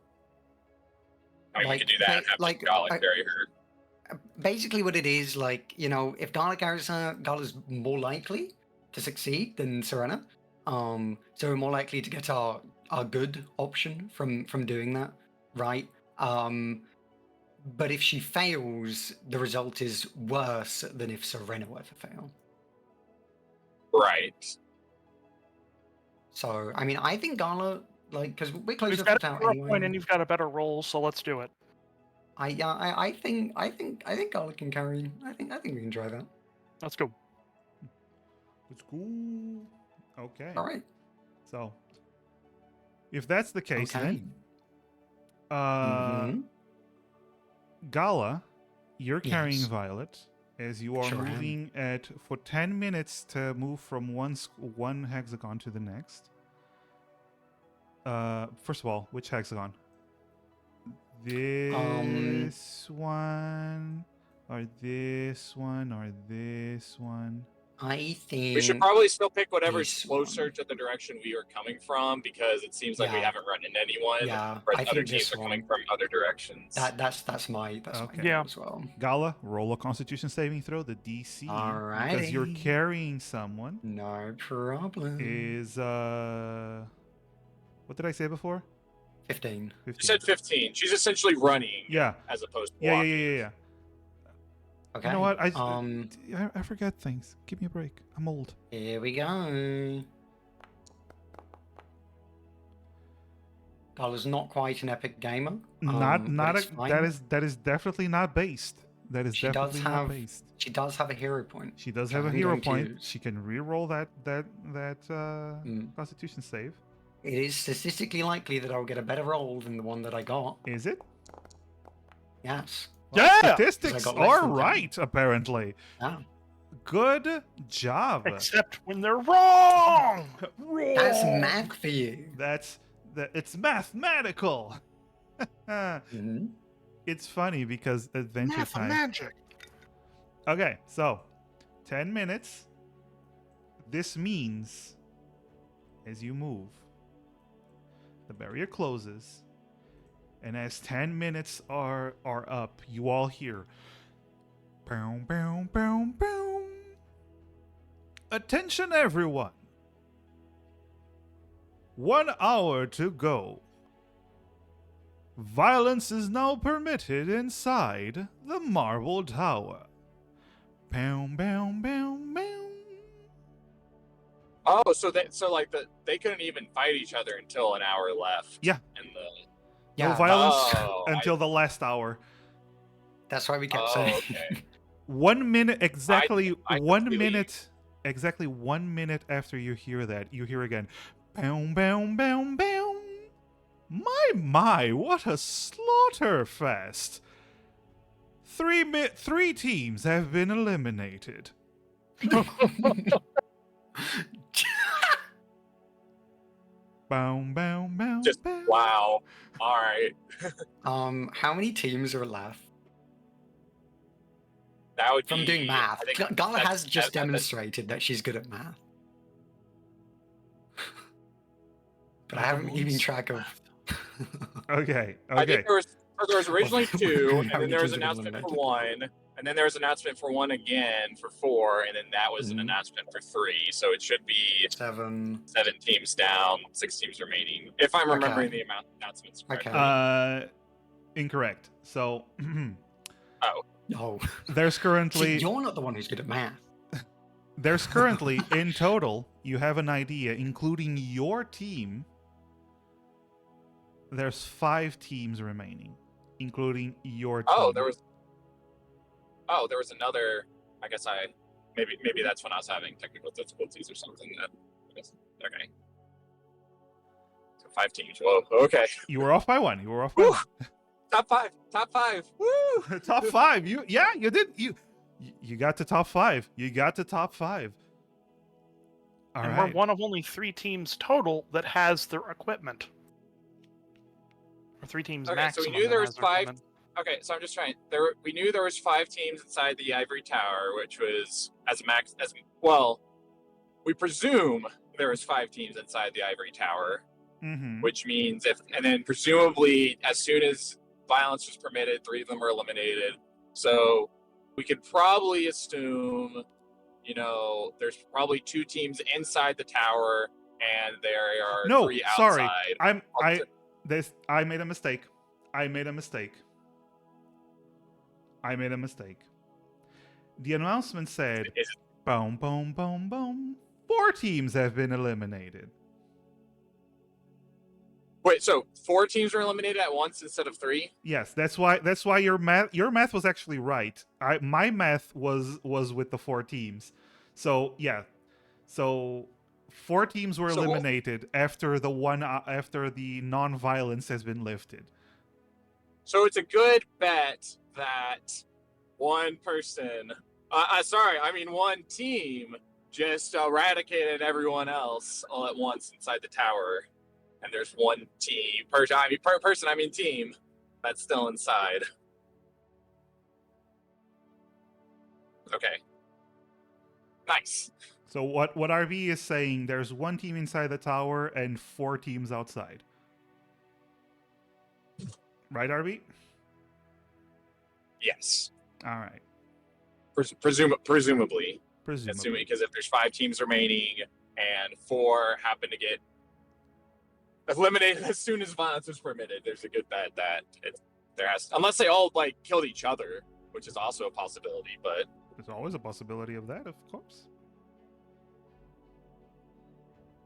I mean, Like, you could do that and have like, Gala I- carry her. Basically, what it is, like, if Gala carries her, Gala's more likely to succeed than Serena. So we're more likely to get our good option from doing that, right? But if she fails, the result is worse than if Serena were to fail. Right. So, I mean, I think Gala, like, because we're close We've enough got to a town hero anyway. point and you've got a better roll, so let's do it. I think Gala can carry. I think we can try that. Let's go. It's cool. Okay. All right. So, if that's the case, Okay. then Mhm. Gala, you're carrying Yes. Violet as you are Sure am. moving for 10 minutes to move from one hexagon to the next. First of all, which hexagon? This one, or this one, or this one? I think We should probably still pick whatever's this closer one. to the direction we were coming from because it seems like we Yeah. haven't run into anyone. Yeah, Whereas I other think teams this are coming one. from other directions. That's my Okay. goal Yeah. as well. Gala, roll a Constitution saving throw. The DC, because you're Alrighty. carrying someone, No problem. is what did I say before? 15. 15. You said 15. She's essentially running Yeah. as opposed to Yeah. walking. Okay. You know what? I forget things. Give me a break. I'm old. Here we go. Gala's not quite an epic gamer. Not but it's fine. that is definitely not based. That is She does definitely not have- based. She does have a hero point. She does which have a I'm hero going to point. use. She can re-roll that Mm. Constitution save. It is statistically likely that I'll get a better roll than the one that I got. Is it? Yes. Yeah! Statistics got less are than 10. right, apparently. Yeah. Good job. Except when they're wrong! That's math for you. It's mathematical. Mhm. It's funny because Adventure Math Time. magic. Okay, so 10 minutes. This means as you move, the barrier closes, and as 10 minutes are up, you all hear boom, boom, boom, boom. Attention, everyone. 1 hour to go. Violence is now permitted inside the Marble Tower. Boom, boom, boom, boom. Oh, so they couldn't even fight each other until an hour left. Yeah. And the No violence Oh, until the last hour. That's why we kept Oh, saying. okay. 1 minute, exactly I 1 completely- minute, exactly 1 minute after you hear that, you hear again, boom, boom, boom, boom. My, what a slaughter fest. Three teams have been eliminated. Boom, boom, boom, Just boom. wow. All right. How many teams are left? That would From be, doing math. I think Gala that's- has just that- that's- demonstrated that she's good at math. But I haven't keeping track of. Okay, I okay. think there was originally How two, many and then there was teams have been announcement for eliminated? one, And then there was an announcement for 1 again for 4, and then that was an Mhm. announcement for 3. So it should be 7. 7 teams down, 6 teams remaining, if I'm remembering Okay. the announcements correctly. Okay. Incorrect. So Oh. there's See, currently you're not the one who's good at math. in total, you have an idea, including your team. There's 5 teams remaining, including your team. Oh, there was another. I guess maybe that's when I was having technical difficulties or something. Okay. So 5 teams. Whoa. Okay. You were off by 1. You were off by 1. Top 5. Top 5. Woo! Top 5. You did. You got to top 5. You got to top 5. All and right. we're one of only 3 teams total that has their equipment. Or 3 teams Okay, so we maximum. knew that there has was their 5. equipment. Okay, so I'm just trying. We knew there was 5 teams inside the Ivory Tower, which was well. We presume there was 5 teams inside the Ivory Tower, Mm-hmm. which means and then presumably as soon as violence was permitted, 3 of them were eliminated. So we could probably assume, there's probably 2 teams inside the tower, and there are 3 outside. Sorry. I made a mistake. I made a mistake. The announcement said, boom, boom, boom, boom. 4 teams have been eliminated. Wait, so 4 teams were eliminated at once instead of 3? Yes, that's why your math was actually right. My math was with the 4 teams. So yeah, so 4 teams were eliminated after the non-violence has been lifted. So it's a good bet that one team just eradicated everyone else all at once inside the tower. And there's 1 team, team, that's still inside. Okay. Nice. So what RV is saying, there's 1 team inside the tower and 4 teams outside. Right, RV? Yes. All right. Presumably. Presumably. Assuming, because if there's 5 teams remaining and 4 happen to get eliminated as soon as violence is permitted, there's a good bet that unless they all killed each other, which is also a possibility, but there's always a possibility of that, of course.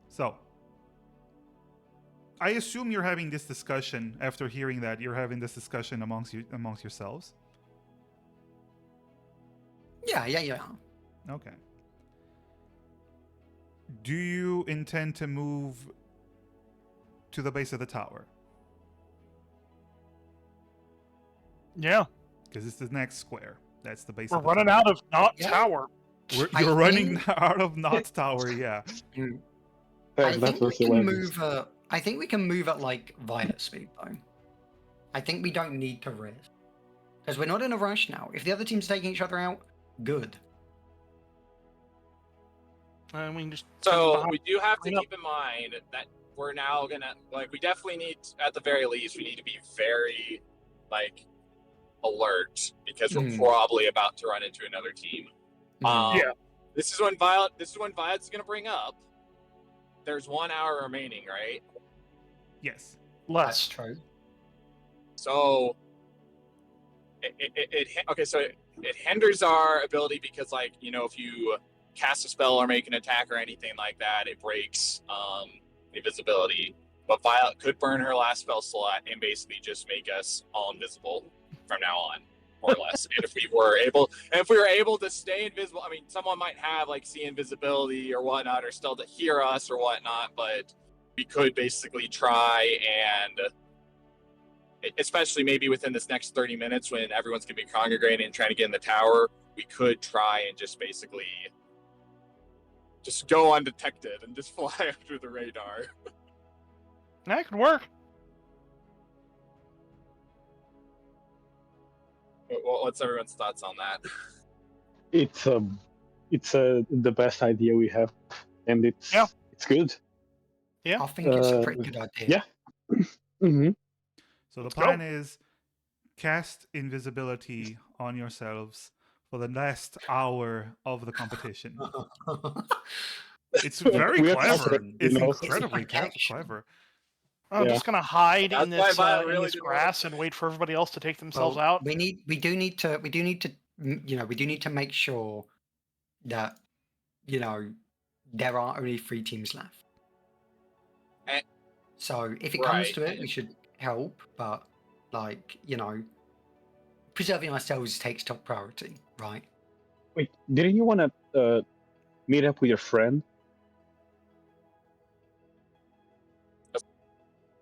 So I assume you're having this discussion after hearing that. You're having this discussion amongst yourselves. Yeah. Okay. Do you intend to move to the base of the tower? Yeah. Because it's the next square. That's the base We're of the running tower. out of not Yeah. tower. You're running out of not tower, yeah. I That think we was can hilarious. move. I think we can move at Violet speed though. I think we don't need to risk because we're not in a rush now. If the other team's taking each other out, good. And we can just so we do have to keep in mind that we're now gonna we definitely need, at the very least, we need to be very alert because we're probably about to run into another team. Yeah. This is when Violet's gonna bring up. There's 1 hour remaining, right? Yes. That's less. true. So it hinders our ability because if you cast a spell or make an attack or anything like that, it breaks invisibility. But Violet could burn her last spell slot and basically just make us all invisible from now on, more or less. And if we were able to stay invisible, I mean, someone might have see invisibility or whatnot, or still to hear us or whatnot, but we could basically try and, especially maybe within this next 30 minutes when everyone's gonna be congregating and trying to get in the tower, we could try and just basically just go undetected and just fly under the radar. That could work. What's everyone's thoughts on that? It's the best idea we have, and it's good. Yeah. I think it's a pretty good idea. Yeah. Mm-hmm. So the plan is cast invisibility on yourselves for the last hour of the competition. It's Like, very we are clever. confident, It's you know? incredibly protection. clever. I'm Yeah. just gonna hide That's in why this Violet in really this didn't wanna grass play. and wait for everybody else to take themselves Well, out. we do need to we do need to make sure that there are only 3 teams left. Eh, So if it comes right, to it, we and- should help, but preserving ourselves takes top priority, right? Wait, didn't you want to meet up with your friend?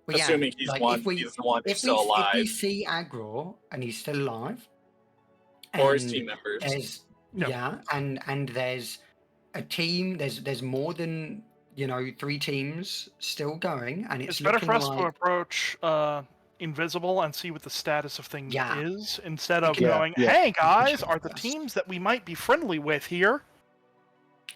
Well, Assuming he's like the one who's still if we alive, see Agro and he's still alive, or his and team members. there's Yeah. and there's a team, there's more than 3 teams still going, and It's it's better looking for us to like approach Invisible and see what the status of things Yeah. is, instead We of can- going, yeah. "Hey can guys, check are the first. teams that we might be friendly with here?"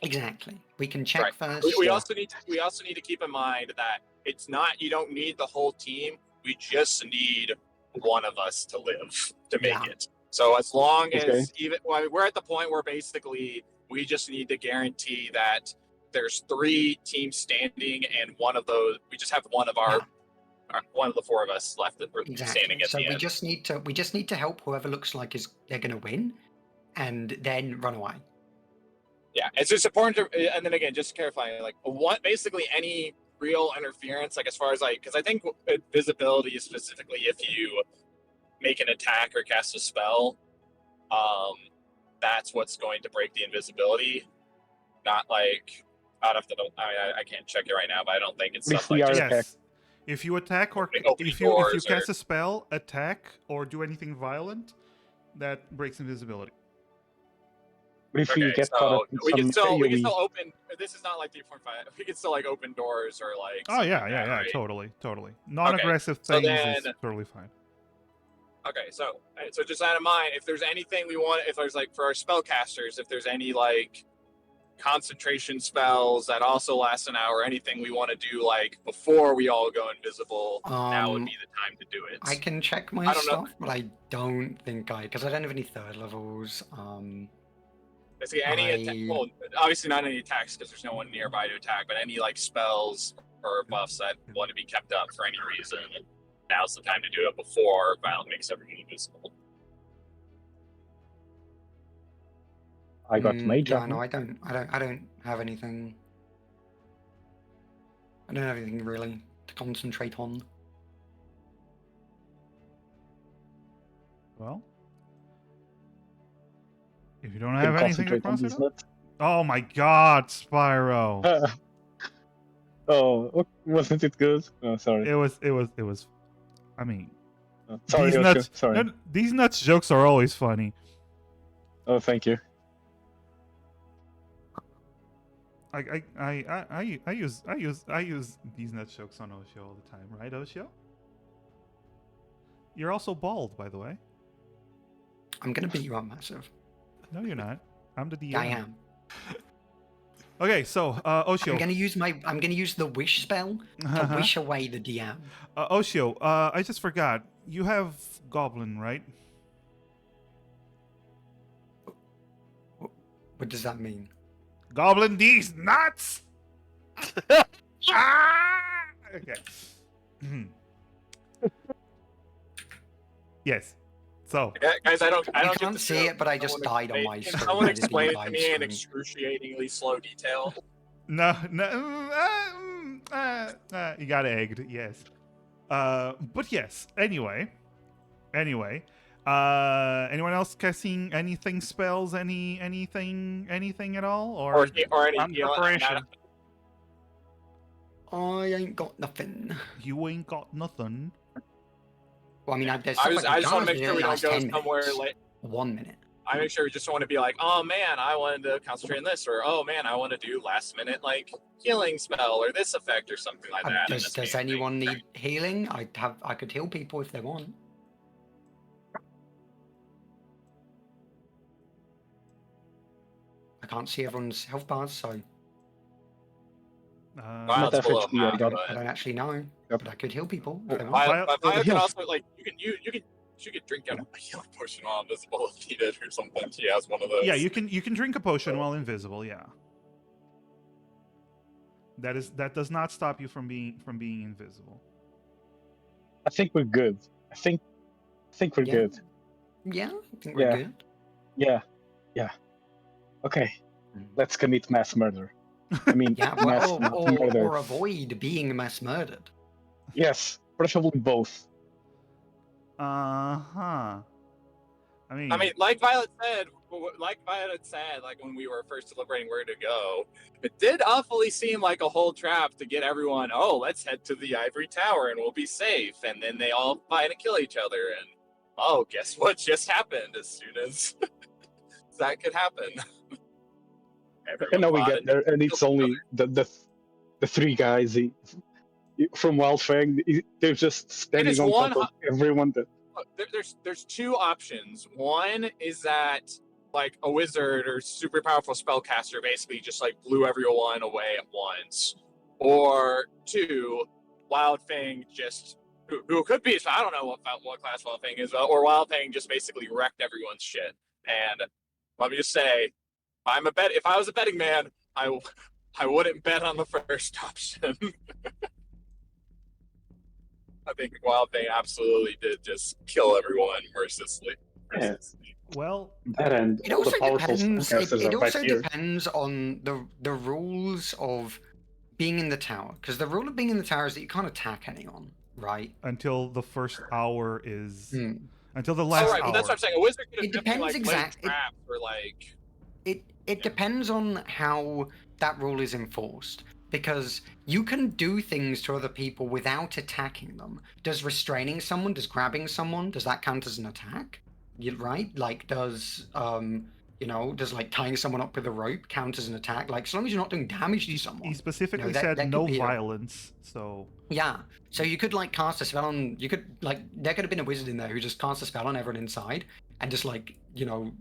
exactly. We can check Right. first. We also need to keep in mind that it's not, you don't need the whole team. We just need one of us to live to make Yeah. it. So as long Okay. as we're at the point where basically we just need to guarantee that there's 3 teams standing, and one of those, we just have one of one of the 4 of us left that we're standing Exactly. at So the we end. just need to help whoever looks like they're going to win, and then run away. Yeah, it's just important to, and then again, just clarifying, like, what basically any real interference, like as far as like, because I think visibility is specifically if you make an attack or cast a spell, that's what's going to break the invisibility. Not like I'd have to. I can't check it right now, but I don't think it's If stuff we like are just attacked. Yes. If you attack or opening if you doors cast or- a spell, attack or do anything violent, that breaks invisibility. But if we Okay, get caught so up in we can some still AoE, open. This is not like 3.5. We can still like open doors or like. Oh something yeah, like yeah, that, yeah, right? totally. Non-aggressive so things is then- totally fine. Okay, so just out of mind, if there's anything we want, if there's like for our spellcasters, if there's any like concentration spells that also last an hour, anything we want to do like before we all go invisible, now would be the time to do it. I can check my I don't know. stuff, but I don't think because I don't have any 3rd levels. Basically, any attack. I- Well, obviously not any attacks because there's no one nearby to attack, but any like spells or buffs that want to be kept up for any reason. Now's the time to do it before Violet makes everything invisible. I got mage Yeah, armor. no, I don't have anything. I don't have anything really to concentrate on. Well, if you don't Can have anything to concentrate on these consider, nuts. oh my God, Spyro! Oh, wasn't it good? Oh, sorry. It was. I mean, Sorry, these Osho. nuts. Sorry. no, these nuts jokes are always funny. Oh, thank you. I use these nuts jokes on Osho all the time, right, Osho? You're also bald, by the way. I'm gonna beat you up, massive. No, you're not. I'm the DM. I am. Okay, so Osho. I'm gonna use the wish spell to wish away the DM. Osho, I just forgot. You have Goblin, right? What does that mean? Goblin these nuts! Ah! Okay. Yes. So, Guys, I don't You get can't the see joke. it, but I just Someone died on my explain- screen. Can someone I did the explain it live to me in stream. excruciatingly slow detail? no, you got egged, yes. But yes, anyway. Anyone else casting anything spells, anything at all? Or any On preparation. I ain't got nothing. You ain't got nothing. Well, I mean, there's I stuff just want to can make do sure in we the don't last go 10 somewhere minutes. like 1 minute. I make sure we just want to be like, oh man, I wanted to concentrate on this, or oh man, I want to do last minute like healing spell or this effect or something like that. and Does that's the main anyone thing. need healing? I could heal people if they want. I can't see everyone's health bars, so Wow, Not it's below FHP, I half, got I but don't actually know. Yep. But I could heal people if they want. Violet- Violet can heal. also like you can She could drink out of a healing potion while invisible if needed or something. She has one of those. Yeah, you can drink a potion while invisible. Yeah, that does not stop you from being invisible. I think we're good. I think we're Yeah. good. Yeah, I think we're Yeah. good. Yeah. Okay. Let's commit mass murder. I mean, Yeah, mass murder. or avoid being mass murdered. Yes, preferably both. Uh-huh. I mean, like Violet said, like when we were first deliberating where to go, it did awfully seem like a whole trap to get everyone, oh, let's head to the Ivory Tower and we'll be safe. And then they all fight and kill each other. And, oh, guess what just happened as soon as that could happen? And now we fought get there, and it's killed each only the three guys from Wildfang. They're just standing is on one top of everyone. Look, there's two options. One is that like a wizard or super powerful spellcaster basically just like blew everyone away at once, or two, Wildfang just who could be, I don't know what class Wildfang is, or Wildfang just basically wrecked everyone's shit. And let me just say, if I was a betting man, I wouldn't bet on the first option. I think Wildfang absolutely did just kill everyone mercilessly. Yeah. well, That and It all the also powerful depends. spellcasters It are right also here. depends on the rules of being in the tower. Because the rule of being in the tower is that you can't attack anyone, right? until the first hour is Hmm. until the Oh, last right, hour. but that's what I'm saying. A wizard could have It definitely depends like laid exact- it- traps or like. It depends on how that rule is enforced. Because you can do things to other people without attacking them. Does restraining someone, does grabbing someone, does that count as an attack? Right? Like, does does like tying someone up with a rope count as an attack? Like, as long as you're not doing damage to someone. He specifically that said could no be a- violence, so Yeah. So you could like cast a spell on. You could like there could have been a wizard in there who just cast a spell on everyone inside and just like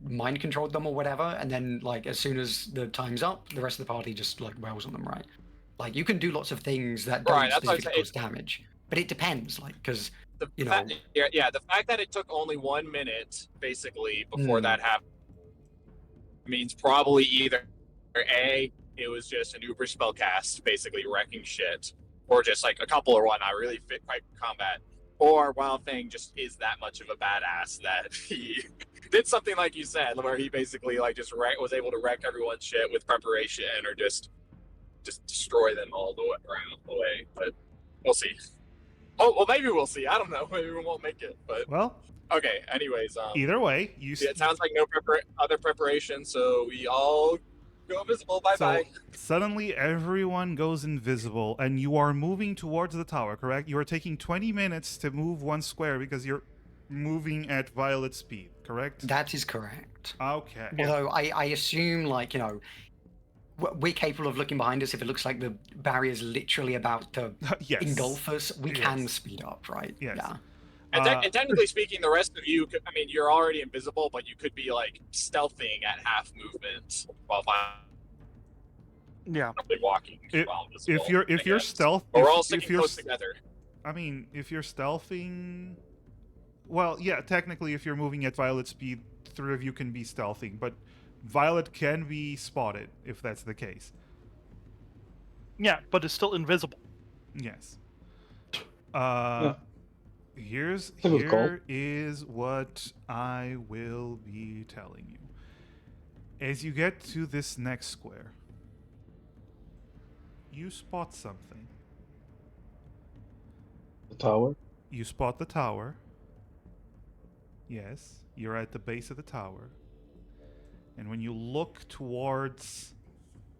mind controlled them or whatever, and then like as soon as the time's up, the rest of the party just like wails on them, right? Like you can do lots of things that don't Right, that's what I'm specifically saying. cause damage, but it depends, like because The You fact, know. the fact that it took only 1 minute basically before Hmm. that happened means probably either A, it was just an uber spell cast basically wrecking shit, or just like a couple or whatnot really fit quite combat, or Wild Thing just is that much of a badass that he did something like you said, where he basically like just was able to wreck everyone's shit with preparation, or just destroy them all the way around the way. But we'll see. Oh, well, maybe we'll see. I don't know. Maybe we won't make it. But well, okay. Anyways, either way, you yeah, it sounds like no other preparation, so we all go invisible. Bye bye. So suddenly everyone goes invisible, and you are moving towards the tower, correct? You are taking 20 minutes to move 1 square because you're moving at violet speed, correct? that is correct. Okay. Although I assume like we're capable of looking behind us if it looks like the barrier's literally about to Yes. engulf us. We can Yes. speed up, right? Yes. Yeah. And, and technically speaking, the rest of you, I mean, you're already invisible, but you could be like stealthing at half movement while Yeah. walking. If- while invisible, if you're I guess. stealth, But we're all if sticking you're close together. I mean, if you're stealthing, well, yeah, technically, if you're moving at violet speed, 3 of you can be stealthing, but violet can be spotted if that's the case. Yeah, but it's still invisible. Yes. Yeah. Here a good call. is what I will be telling you. As you get to this next square, you spot something. The tower. You spot the tower. Yes, you're at the base of the tower. And when you look towards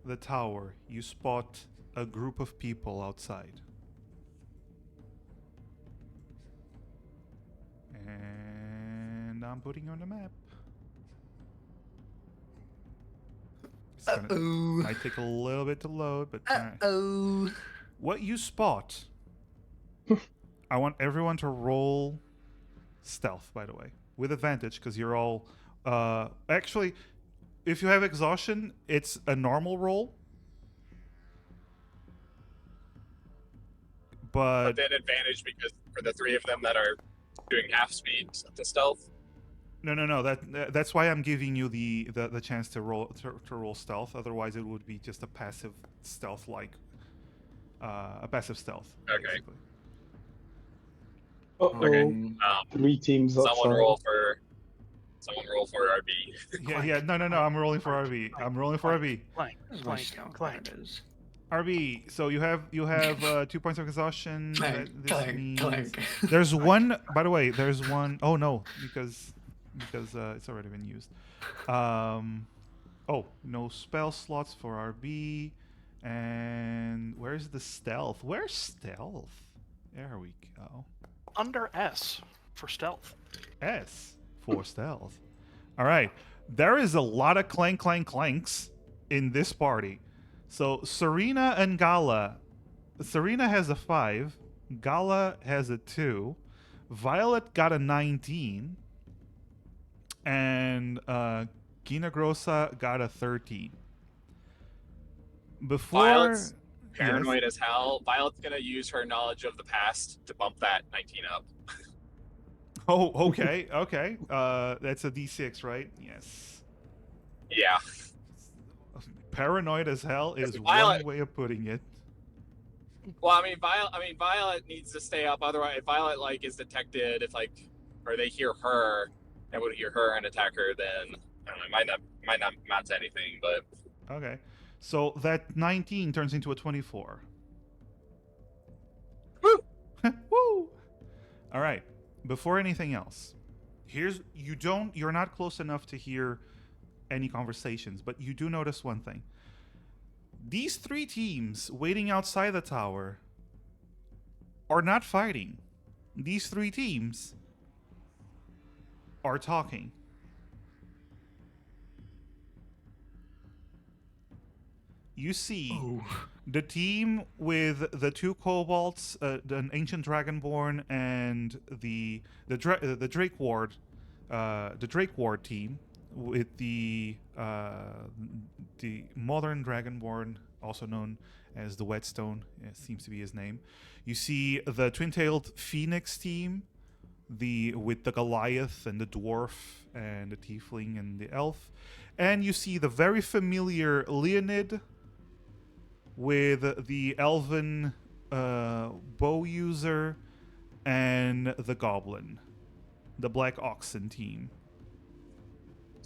the tower, you spot a group of people outside. And I'm putting you on the map. It's gonna, Uh-oh. might take a little bit to load, but Uh-oh. what you spot, I want everyone to roll stealth, by the way, with advantage, because you're all actually, if you have exhaustion, it's a normal roll, But but then advantage because for the 3 of them that are doing half speed to stealth. No. That's why I'm giving you the chance to roll to roll stealth. Otherwise, it would be just a passive stealth, like a passive stealth, Okay. basically. Uh-oh. Okay. Um, 3 teams Someone outside. roll for RB. Yeah. No. I'm rolling for RB. I'm rolling for RB. Clank, where's my clank, stealth? clank. There it is. RB. So you have 2 points of exhaustion. Clank, This clank, means clank. there's one. By the way, there's one oh no, because it's already been used. Oh, no spell slots for RB. And where's the stealth? Where's stealth? There we go. Under S for stealth. S for stealth. All right. There is a lot of clanks in this party. So Serena and Gala. Serena has a 5. Gala has a 2. Violet got a 19. And Gina Grossa got a 13. Before Violet's Yes. paranoid as hell. Violet's gonna use her knowledge of the past to bump that 19 up. Oh, okay. That's a D6, right? Yes. Yeah. Paranoid as hell is Violet- one way of putting it. Well, I mean, Violet needs to stay up. Otherwise, if Violet is detected, or they hear her and would hear her and attack her, then I don't know, it might not amount to anything. But Okay. So that 19 turns into a 24. Woo! Woo! All right. Before anything else, you're not close enough to hear any conversations, but you do notice one thing. These 3 teams waiting outside the tower are not fighting. These 3 teams are talking. You see the team with the 2 kobolds, an ancient dragonborn, and the Drake Ward team with the modern dragonborn, also known as the Whetstone, it seems to be his name. You see the twin-tailed Phoenix team, with the Goliath and the dwarf and the tiefling and the elf, and you see the very familiar Leonid with the elven bow user and the goblin, the Black Oxen team.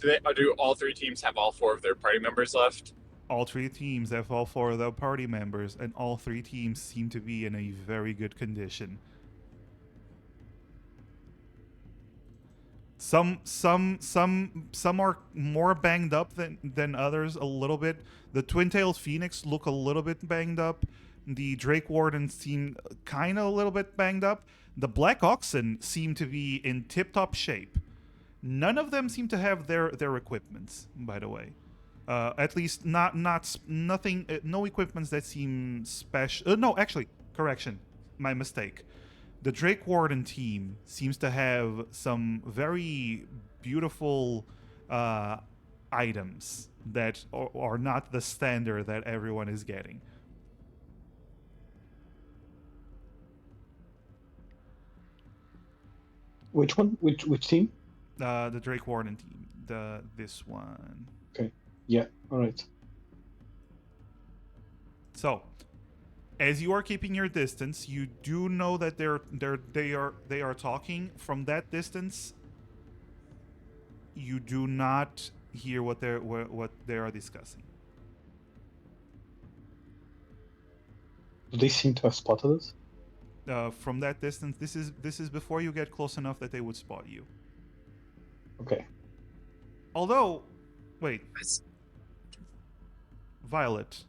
do all 3 teams have all 4 of their party members left? All 3 teams have all 4 of their party members, and all 3 teams seem to be in a very good condition. Some are more banged up than others a little bit. The twin-tailed Phoenix look a little bit banged up. The Drake Wardens seem kind of a little bit banged up. The Black Oxen seem to be in tip-top shape. None of them seem to have their equipments, by the way. At least nothing. No equipments that seem special. No, actually, correction, my mistake. The Drake Warden team seems to have some very beautiful items that are not the standard that everyone is getting. Which one? Which team? The Drake Warden team. This one. Okay. Yeah. All right. So, as you are keeping your distance, you do know that they are talking from that distance. You do not hear what they are discussing. Do they seem to have spotted us? From that distance, this is before you get close enough that they would spot you. Okay. Although, wait, Violet,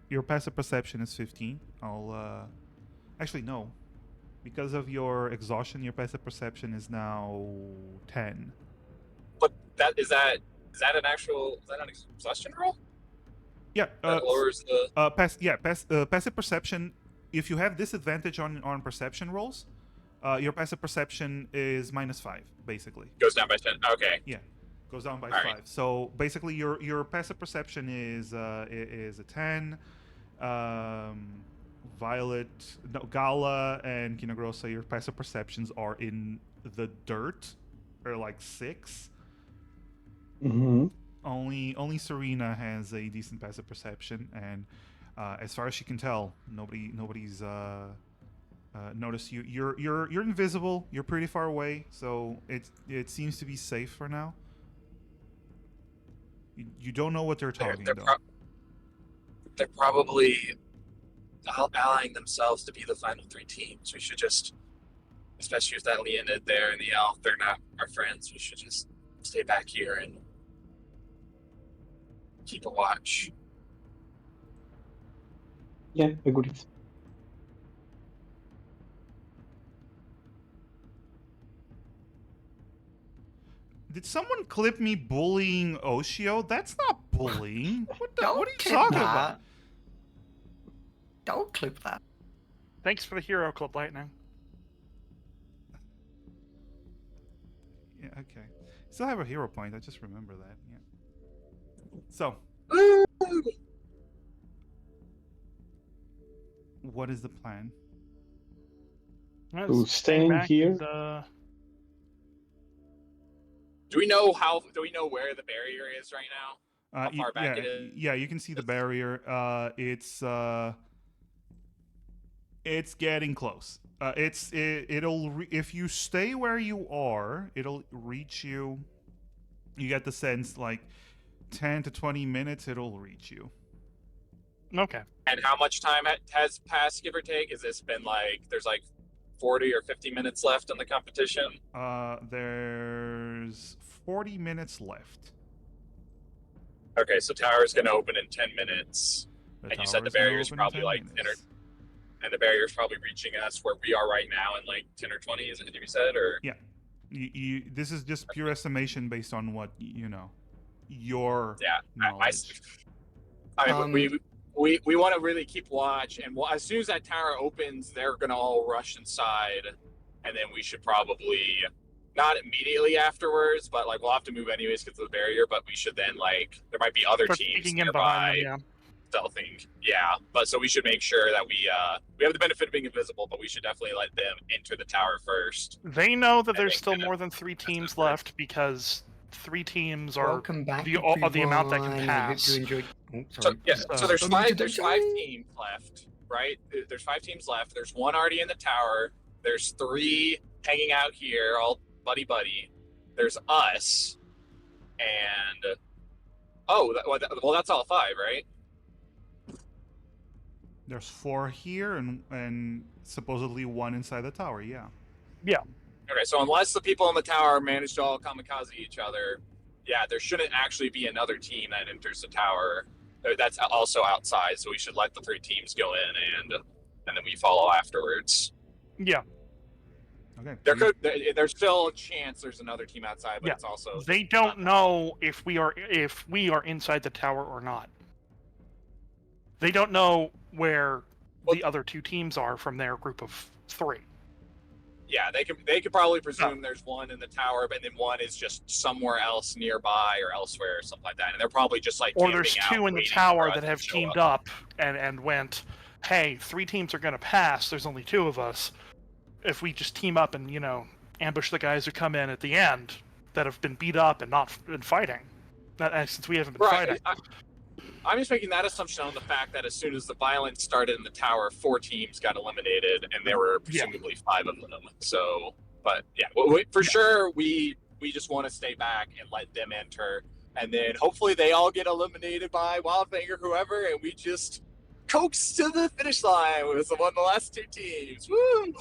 your passive perception is 15. I'll actually no, because of your exhaustion, your passive perception is now 10. But is that an exhaustion roll? Yeah, That lowers the. passive perception. If you have disadvantage on perception rolls, your passive perception is -5, basically. Goes down by 10. Okay. Yeah, goes down by All 5. right. So basically, your passive perception is a 10. Violet, no, Gala, and Kinagrosa, your passive perceptions are in the dirt, or like 6. Mm-hmm. Only Serena has a decent passive perception, and as far as she can tell, nobody's noticed you. You're invisible. You're pretty far away, so it seems to be safe for now. You don't know what they're talking though. They're probably allying themselves to be the final 3 teams. We should just, especially if that Leonid there and the elf, they're not our friends. We should just stay back here and keep a watch. Yeah, agreed. Did someone clip me bullying Oshio? That's not bullying. What Don't are you clip talking that. about? Don't clip that. Thanks for the hero club, Lightning. Yeah, okay. Still have a hero point. I just remember that. Yeah. So, what is the plan? Who's staying back here? and, Do we know where the barrier is right now? How far back yeah, it is? yeah, you can see the barrier. It's getting close. If you stay where you are, it'll reach you. You get the sense like 10 to 20 minutes, it'll reach you. Okay. And how much time has passed, give or take? Has this been like, there's like 40 or 50 minutes left in the competition? There's 40 minutes left. Okay, so tower's gonna open in 10 minutes. And you said the barrier's probably like 10 or, and the barrier's probably reaching us where we are right now in like 10 or 20, is it what you said? Or yeah, this is just pure estimation based on what you know, your knowledge. We want to really keep watch, and as soon as that tower opens, they're gonna all rush inside, and then we should probably not immediately afterwards, but like we'll have to move anyways because of the barrier. But we should then like there might be other Start teams peeking in nearby. behind them, Stealthing, yeah. But so we should make sure that we have the benefit of being invisible, but we should definitely let them enter the tower first. They know that And there's then still kinda more than 3 teams separate. left because 3 teams are Welcome back, the amount that can everyone. I hope pass. you enjoyed. Oh, So sorry. yeah, so there's Don't five. need to There's do 5 that. teams left, right? There's 5 teams left. There's 1 already in the tower. There's 3 hanging out here, all buddy. There's us, and well, that's all 5, right? There's 4 here and supposedly 1 inside the tower. Yeah. Okay, so unless the people in the tower manage to all kamikaze each other, yeah, there shouldn't actually be another team that enters the tower. That's also outside, so we should let the 3 teams go in, and then we follow afterwards. Yeah, Okay. There's still a chance there's another team outside, but Yeah. it's also they don't know if we are inside the tower or not. They don't know where the other 2 teams are from their group of 3. Yeah, they could probably presume there's 1 in the tower, but then 1 is just somewhere else nearby or elsewhere or something like that, and they're probably just like Or there's camping out, 2 in the waiting tower for us that to have show teamed up. up and went, hey, 3 teams are going to pass. There's only 2 of us. If we just team up and ambush the guys who come in at the end that have been beat up and not been fighting, since we haven't been fighting. I'm just making that assumption on the fact that as soon as the violence started in the tower, 4 teams got eliminated, and there were presumably 5 of them. So, but yeah, for sure, we just want to stay back and let them enter, and then hopefully they all get eliminated by Wildfinger, whoever, and we just coax to the finish line with one of the last 2 teams. Woo!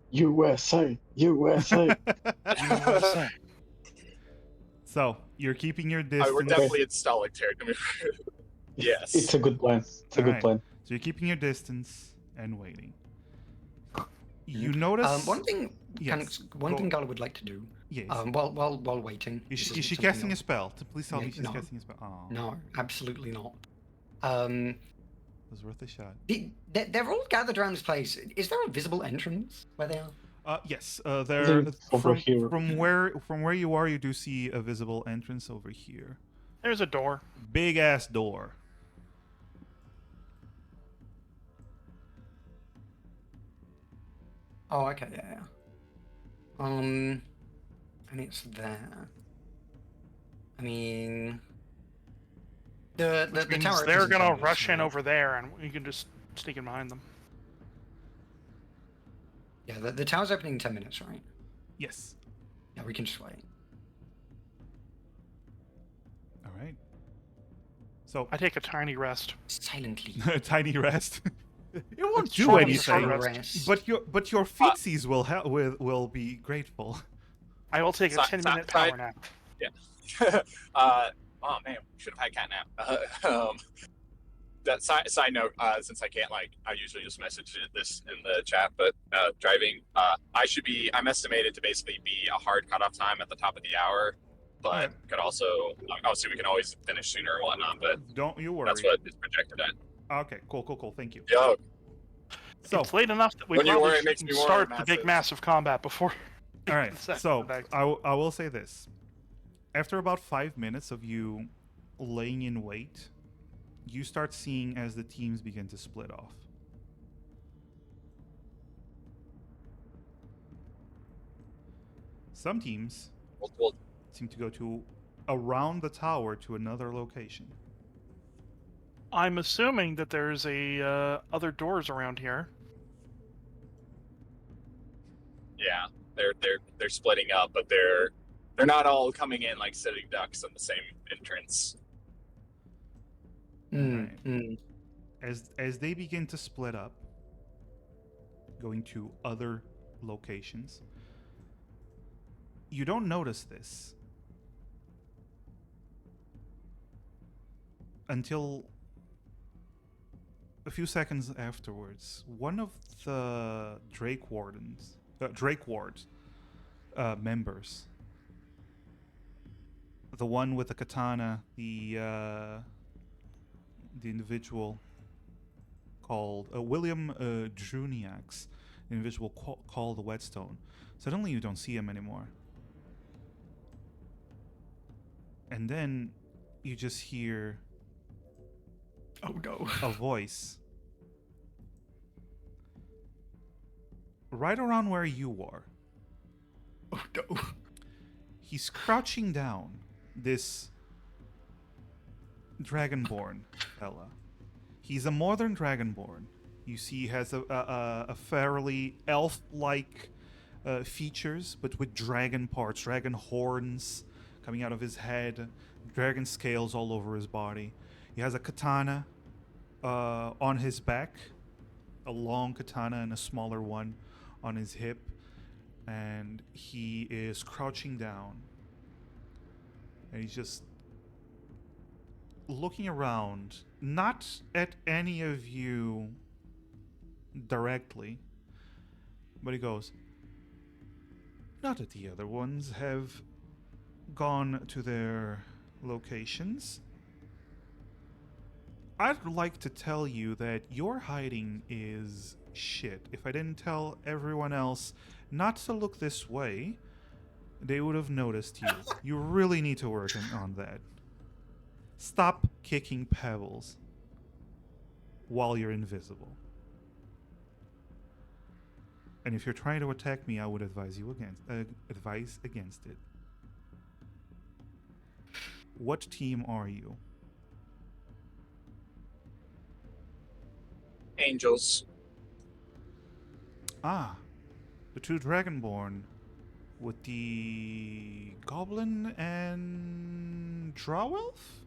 USA. So you're keeping your We're distance. definitely in stalling territory. Yes. It's a good plan. It's a good Alright. plan. So you're keeping your distance and waiting. You notice One thing, Yes. thing Gala would like to do. Yes. While waiting. Is this she isn't casting something a spell? Please tell me Yeah, she's no. casting a spell. Oh, No, absolutely not. it was worth a shot. They're all gathered around this place. Is there a visible entrance where they are? Yes. There. Over here. From where you are, you do see a visible entrance over here. There's a door. Big ass door. Oh, okay, yeah. And it's there. I mean, the Which means tower they're opens in 10 gonna minutes, rush in right? over there, and we can just sneak in behind them. Yeah, the tower's opening in 10 minutes, right? Yes. Yeah, we can just wait. All right. So I take a tiny rest. Silently. a tiny rest. It won't It's do short, it's a short anything. rest. But your feetsies will be grateful. I will take a 10-minute power nap. Yeah. Oh man, we should have had cat nap. That side note, since I can't I usually just message this in the chat, but driving, I'm estimated to basically be a hard cutoff time at the top of the hour, but Alright. could also, obviously we can always finish sooner or whatnot, but Don't you worry. that's what it's projected at. Okay, cool. Thank you. Yo, So, It's late enough that we When you probably worry, it makes shouldn't me worry, start the big massive. massive combat before. all right. So Back. I will say this: after about 5 minutes of you laying in wait, you start seeing as the teams begin to split off. Some teams well, seem to go to around the tower to another location. I'm assuming that there's other doors around here. yeah, they're splitting up, but they're not all coming in like sitting ducks in the same entrance. Right. As they begin to split up, going to other locations, you don't notice this until a few seconds afterwards. One of the Drake Ward members, the one with the katana, the individual called William Druniax, the individual called the Whetstone. Suddenly you don't see him anymore. And then you just hear Oh no. a voice right around where you are. Oh no. He's crouching down, this Dragonborn fella. He's a modern Dragonborn. You see he has a fairly elf-like features, but with dragon parts, dragon horns coming out of his head, dragon scales all over his body. He has a katana on his back, a long katana and a smaller one on his hip, and he is crouching down. And he's just looking around, not at any of you directly, but he goes, "Not that the other ones have gone to their locations. I'd like to tell you that your hiding is shit. If I didn't tell everyone else not to look this way, they would have noticed you. You really need to work on that. Stop kicking pebbles while you're invisible. And if you're trying to attack me, I would advise against it. What team are you?" Angels. Ah, the two Dragonborn with the Goblin and Drow Elf?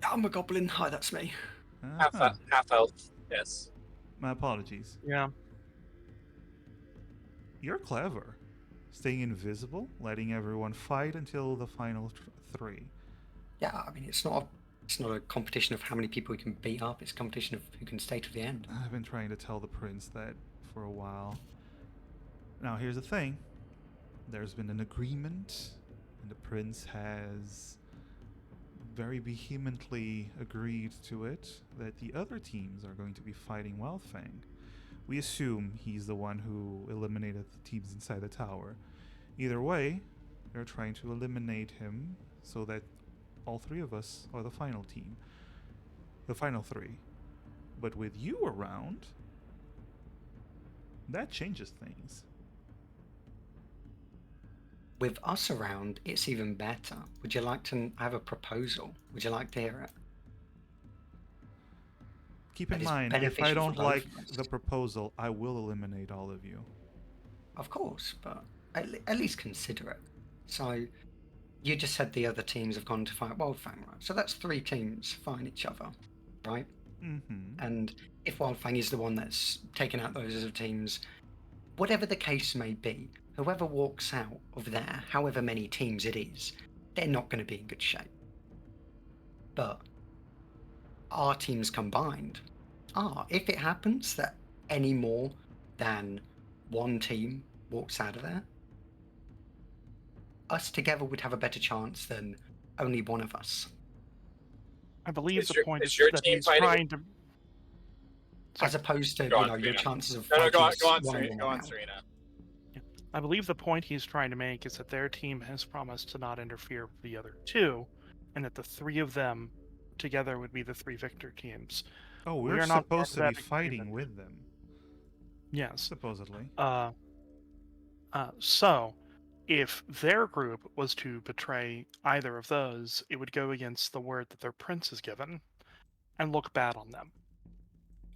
I'm a goblin. Hi, that's me. Half elf. Yes. My apologies. Yeah. You're clever. Staying invisible, letting everyone fight until the final three. Yeah, I mean it's not a competition of how many people we can beat up. It's a competition of who can stay to the end. I've been trying to tell the prince that for a while. Now, here's the thing. There's been an agreement, and the prince has very vehemently agreed to it, that the other teams are going to be fighting Wildfang. We assume he's the one who eliminated the teams inside the tower. Either way, they're trying to eliminate him so that all three of us are the final team. The final three. But with you around, That changes things. With us around, it's even better. Would you like to have a proposal? Would you like to hear it? Keep in That is mind, if I beneficial for don't both like of us. the proposal, I will eliminate all of you. Of course, but at least consider it. So, you just said the other teams have gone to fight Wildfang, right? So that's 3 teams fighting each other, right? Mm-hmm. And if Wildfang is the one that's taken out those other teams, whatever the case may be, whoever walks out of there, however many teams it is, they're not going to be in good shape. But our teams combined, if it happens that any more than one team walks out of there, us together would have a better chance than only one of us. I believe the point is your that team he's fighting? trying to. As opposed to, Go on, your Serena. chances of No, fighting go on, one-on-one Serena. Go on, now. Serena. I believe the point he's trying to make is that their team has promised to not interfere with the other 2, and that the 3 of them together would be the 3 victor teams. Oh, We we're are not supposed to part be of that fighting agreement. with them, Yes. supposedly. So, if their group was to betray either of those, it would go against the word that their prince has given, and look bad on them.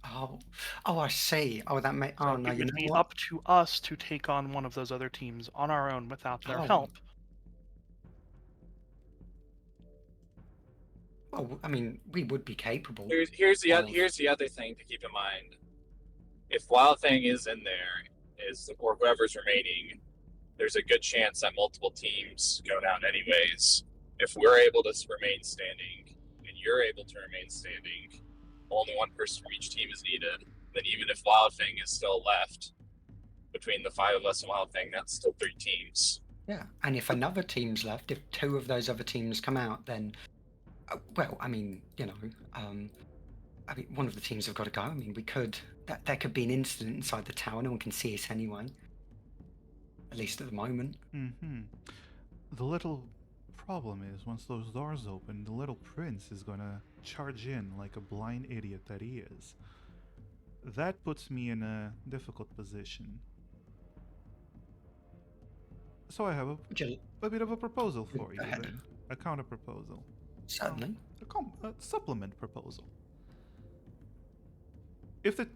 Oh, I see. Oh, that may. So Oh no, it you would know be what? up to us to take on one of those other teams on our own without their Oh. help. Well, I mean, we would be capable. Here's the other thing to keep in mind. If Wild Thing is in there, or whoever's remaining, there's a good chance that multiple teams go down anyways. If we're able to remain standing, and you're able to remain standing, only one person from each team is needed. Then even if Wild Thing is still left, between the 5 of us and Wild Thing, that's still 3 teams. Yeah, and if another team's left, if 2 of those other teams come out, then, well, I mean, one of the teams have got to go. I mean, there could be an incident inside the tower. No one can see us anyway. At least at the moment. Mm-hmm. The little problem is, once those doors open, the little prince is gonna charge in like a blind idiot that he is. That puts me in a difficult position. So I have a bit of a proposal for you then. A counter proposal. Certainly. A supplement proposal. If the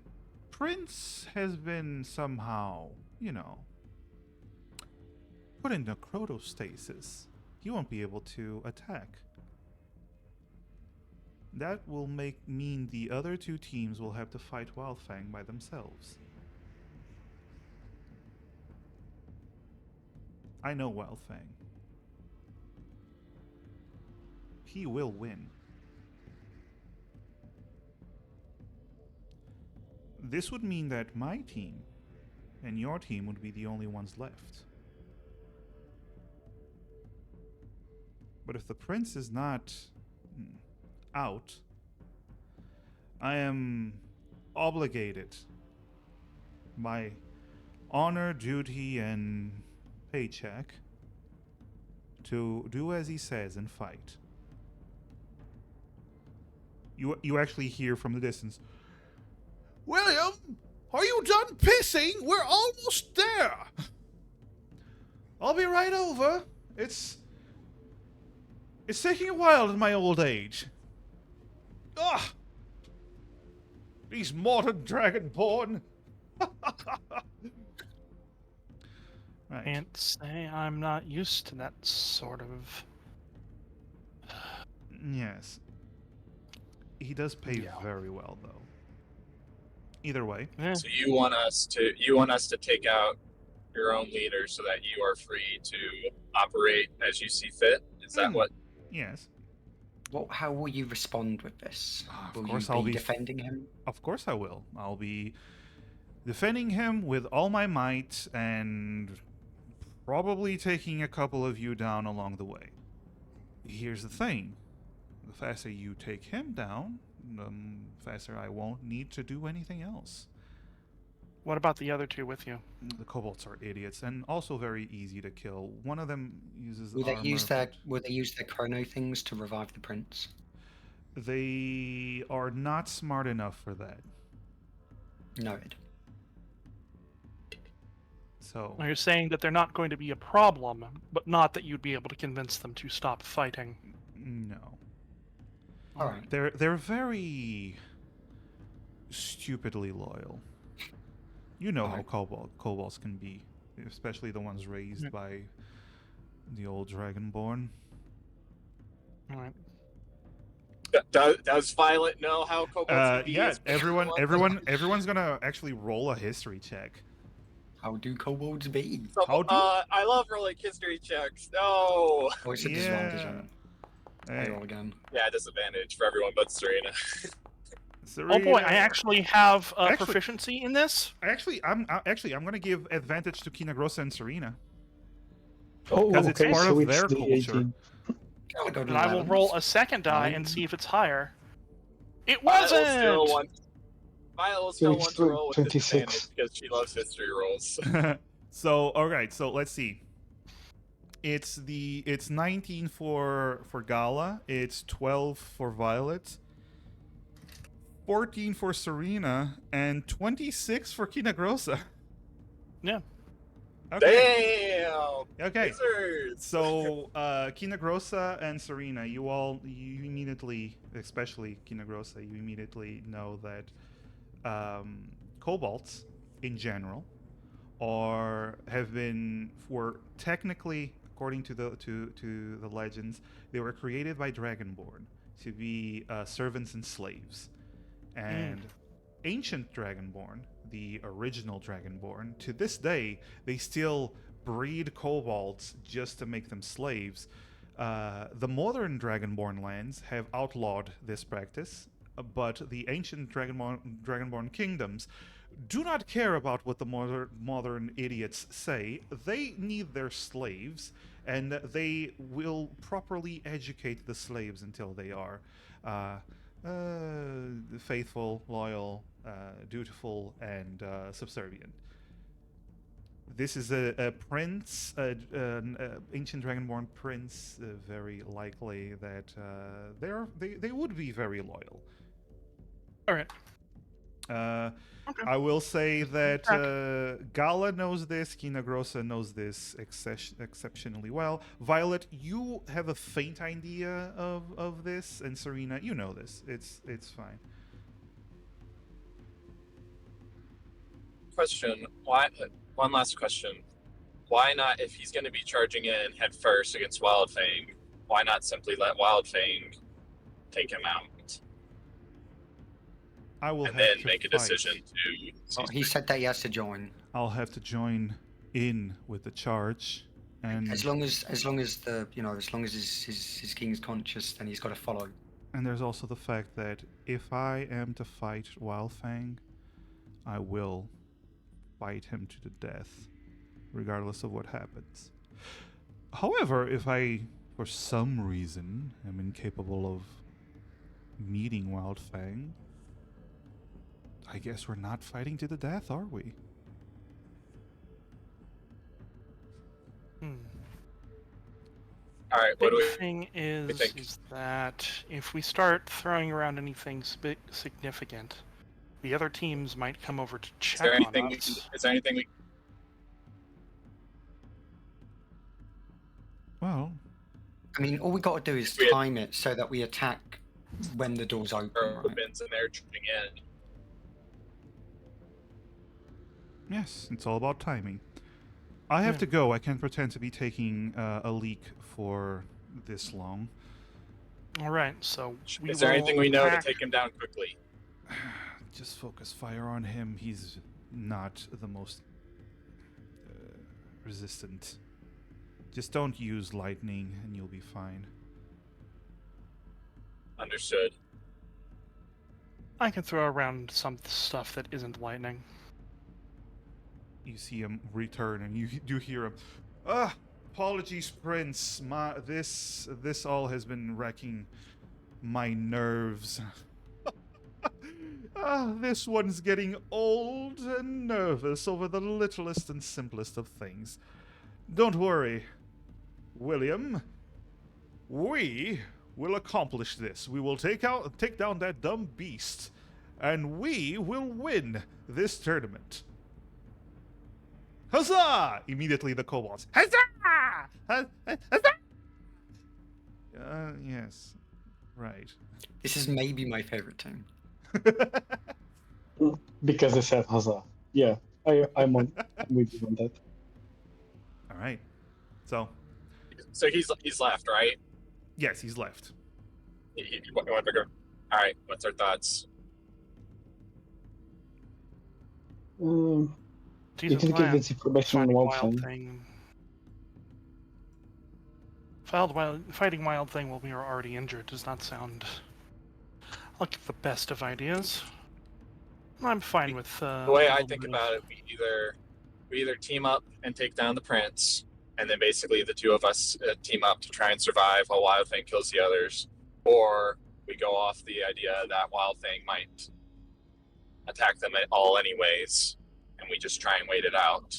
prince has been somehow, put in necrotostasis, he won't be able to attack. That will mean the other 2 teams will have to fight Wildfang by themselves. I know Wildfang. He will win. This would mean that my team and your team would be the only ones left. But if the prince is not out, I am obligated by honor, duty, and paycheck to do as he says and fight. You actually hear from the distance, "William, are you done pissing? We're almost there. I'll be right over. It's taking a while in my old age. Ugh! These modern dragonborn." Right. Can't say I'm not used to that sort of. Yes. He does pay very well, though. Either way. Eh, So you want us to take out your own leader so that you are free to operate as you see fit? Is that what? Yes. Well, how will you respond with this? Of Will course you I'll be be defending him? Of course I will. I'll be defending him with all my might and probably taking a couple of you down along the way. Here's the thing. The faster you take him down, the faster I won't need to do anything else. What about the other 2 with you? The kobolds are idiots and also very easy to kill. One of them uses Will they armor. will they use their chrono things to revive the prince? They are not smart enough for that. Noted. So Now you're saying that they're not going to be a problem, but not that you'd be able to convince them to stop fighting. no, All right. they're very stupidly loyal. You know how Alright. kobolds can be, especially the ones raised Yeah. by the old Dragonborn. All right. Does Violet know how kobolds can be? Yeah, especially the ones- everyone's gonna actually roll a history check. How do kobolds be? So, How do- I love rolling history checks. No. Oh, it's a disadvantage Yeah. on it. Hey, I roll again. Yeah, disadvantage for everyone but Serena. Oh boy, I Serena- actually have Actually- proficiency in this. I'm gonna give advantage to Kinagrosa and Serena. Oh, 'Cause it's okay, part so of it's their the culture. 18. Gala got an And I will 11. roll a second die and Nine. see if it's higher. It Violet will wasn't. still want. Violet will still it's want to roll with 26. disadvantage because she loves history rolls. So all right, so let's see. It's 19 for Gala. It's 12 for Violet. 14 for Serena and 26 for Kinagrosa. Yeah. Okay. Damn. Okay. Wizards. So, Kinagrosa and Serena, you immediately, especially Kinagrosa, you immediately know that kobolds, in general, were technically, according to the legends, they were created by Dragonborn to be servants and slaves, and ancient Dragonborn, the original Dragonborn, to this day, they still breed kobolds just to make them slaves. The modern Dragonborn lands have outlawed this practice, but the ancient Dragonborn kingdoms do not care about what the modern idiots say. They need their slaves, and they will properly educate the slaves until they are faithful, loyal, dutiful, and subservient. This is a prince, an ancient Dragonborn prince. Very likely that they would be very loyal. All right. Okay. I will say that Gala knows this, Kinagrosa knows this exceptionally well. Violet, you have a faint idea of this, and Serena, you know this. It's fine. Question. Why? One last question. Why not, if he's going to be charging in head first against Wildfang, why not simply let Wildfang take him out? I will And have then to make a fight. decision to. Oh, he said that he has to join. I'll have to join in with the charge, and As long as the as long as his king's conscious, then he's got to follow. and there's also the fact that if I am to fight Wildfang, I will fight him to the death, regardless of what happens. However, if I, for some reason, am incapable of meeting Wildfang, I guess we're not fighting to the death, are we? All right. What Big do we? thing think? is that if we start throwing around anything significant, the other teams might come over to Is check there on anything? us. Is there anything we? Well, I mean, all we got to do is We- time it so that we attack when the door's open. Or Right? opens and they're tripping in. yes, it's all about timing. I have Yeah. to go. I can't pretend to be taking a leak for this long. All right, so we Is there will anything we know to attack- take him down quickly? Just focus fire on him. He's not the most resistant. Just don't use lightning and you'll be fine. Understood. I can throw around some stuff that isn't lightning. You see him return and you do hear him. Apologies, Prince. This all has been wrecking my nerves. This one's getting old and nervous over the littlest and simplest of things. Don't worry, William. We will accomplish this. We will take down that dumb beast, and we will win this tournament. Huzzah! Immediately the kobolds. Huzzah! Huzzah! Yes. Right. This is maybe my favorite team. Because they said huzzah. Yeah, I'm with you on that. All right. So, So he's left, right? yes, he's left. All right. What's our thoughts? You Decent can give plan. this information on Fighting Wild Wild Thing. Thing. Fighting Wild Thing while we are already injured does not sound like the best of ideas. I'm fine with. The way I think about it, we either team up and take down the prince, and then basically the two of us team up to try and survive while Wild Thing kills the others, or we go off the idea that Wild Thing might attack them all anyways, and we just try and wait it out.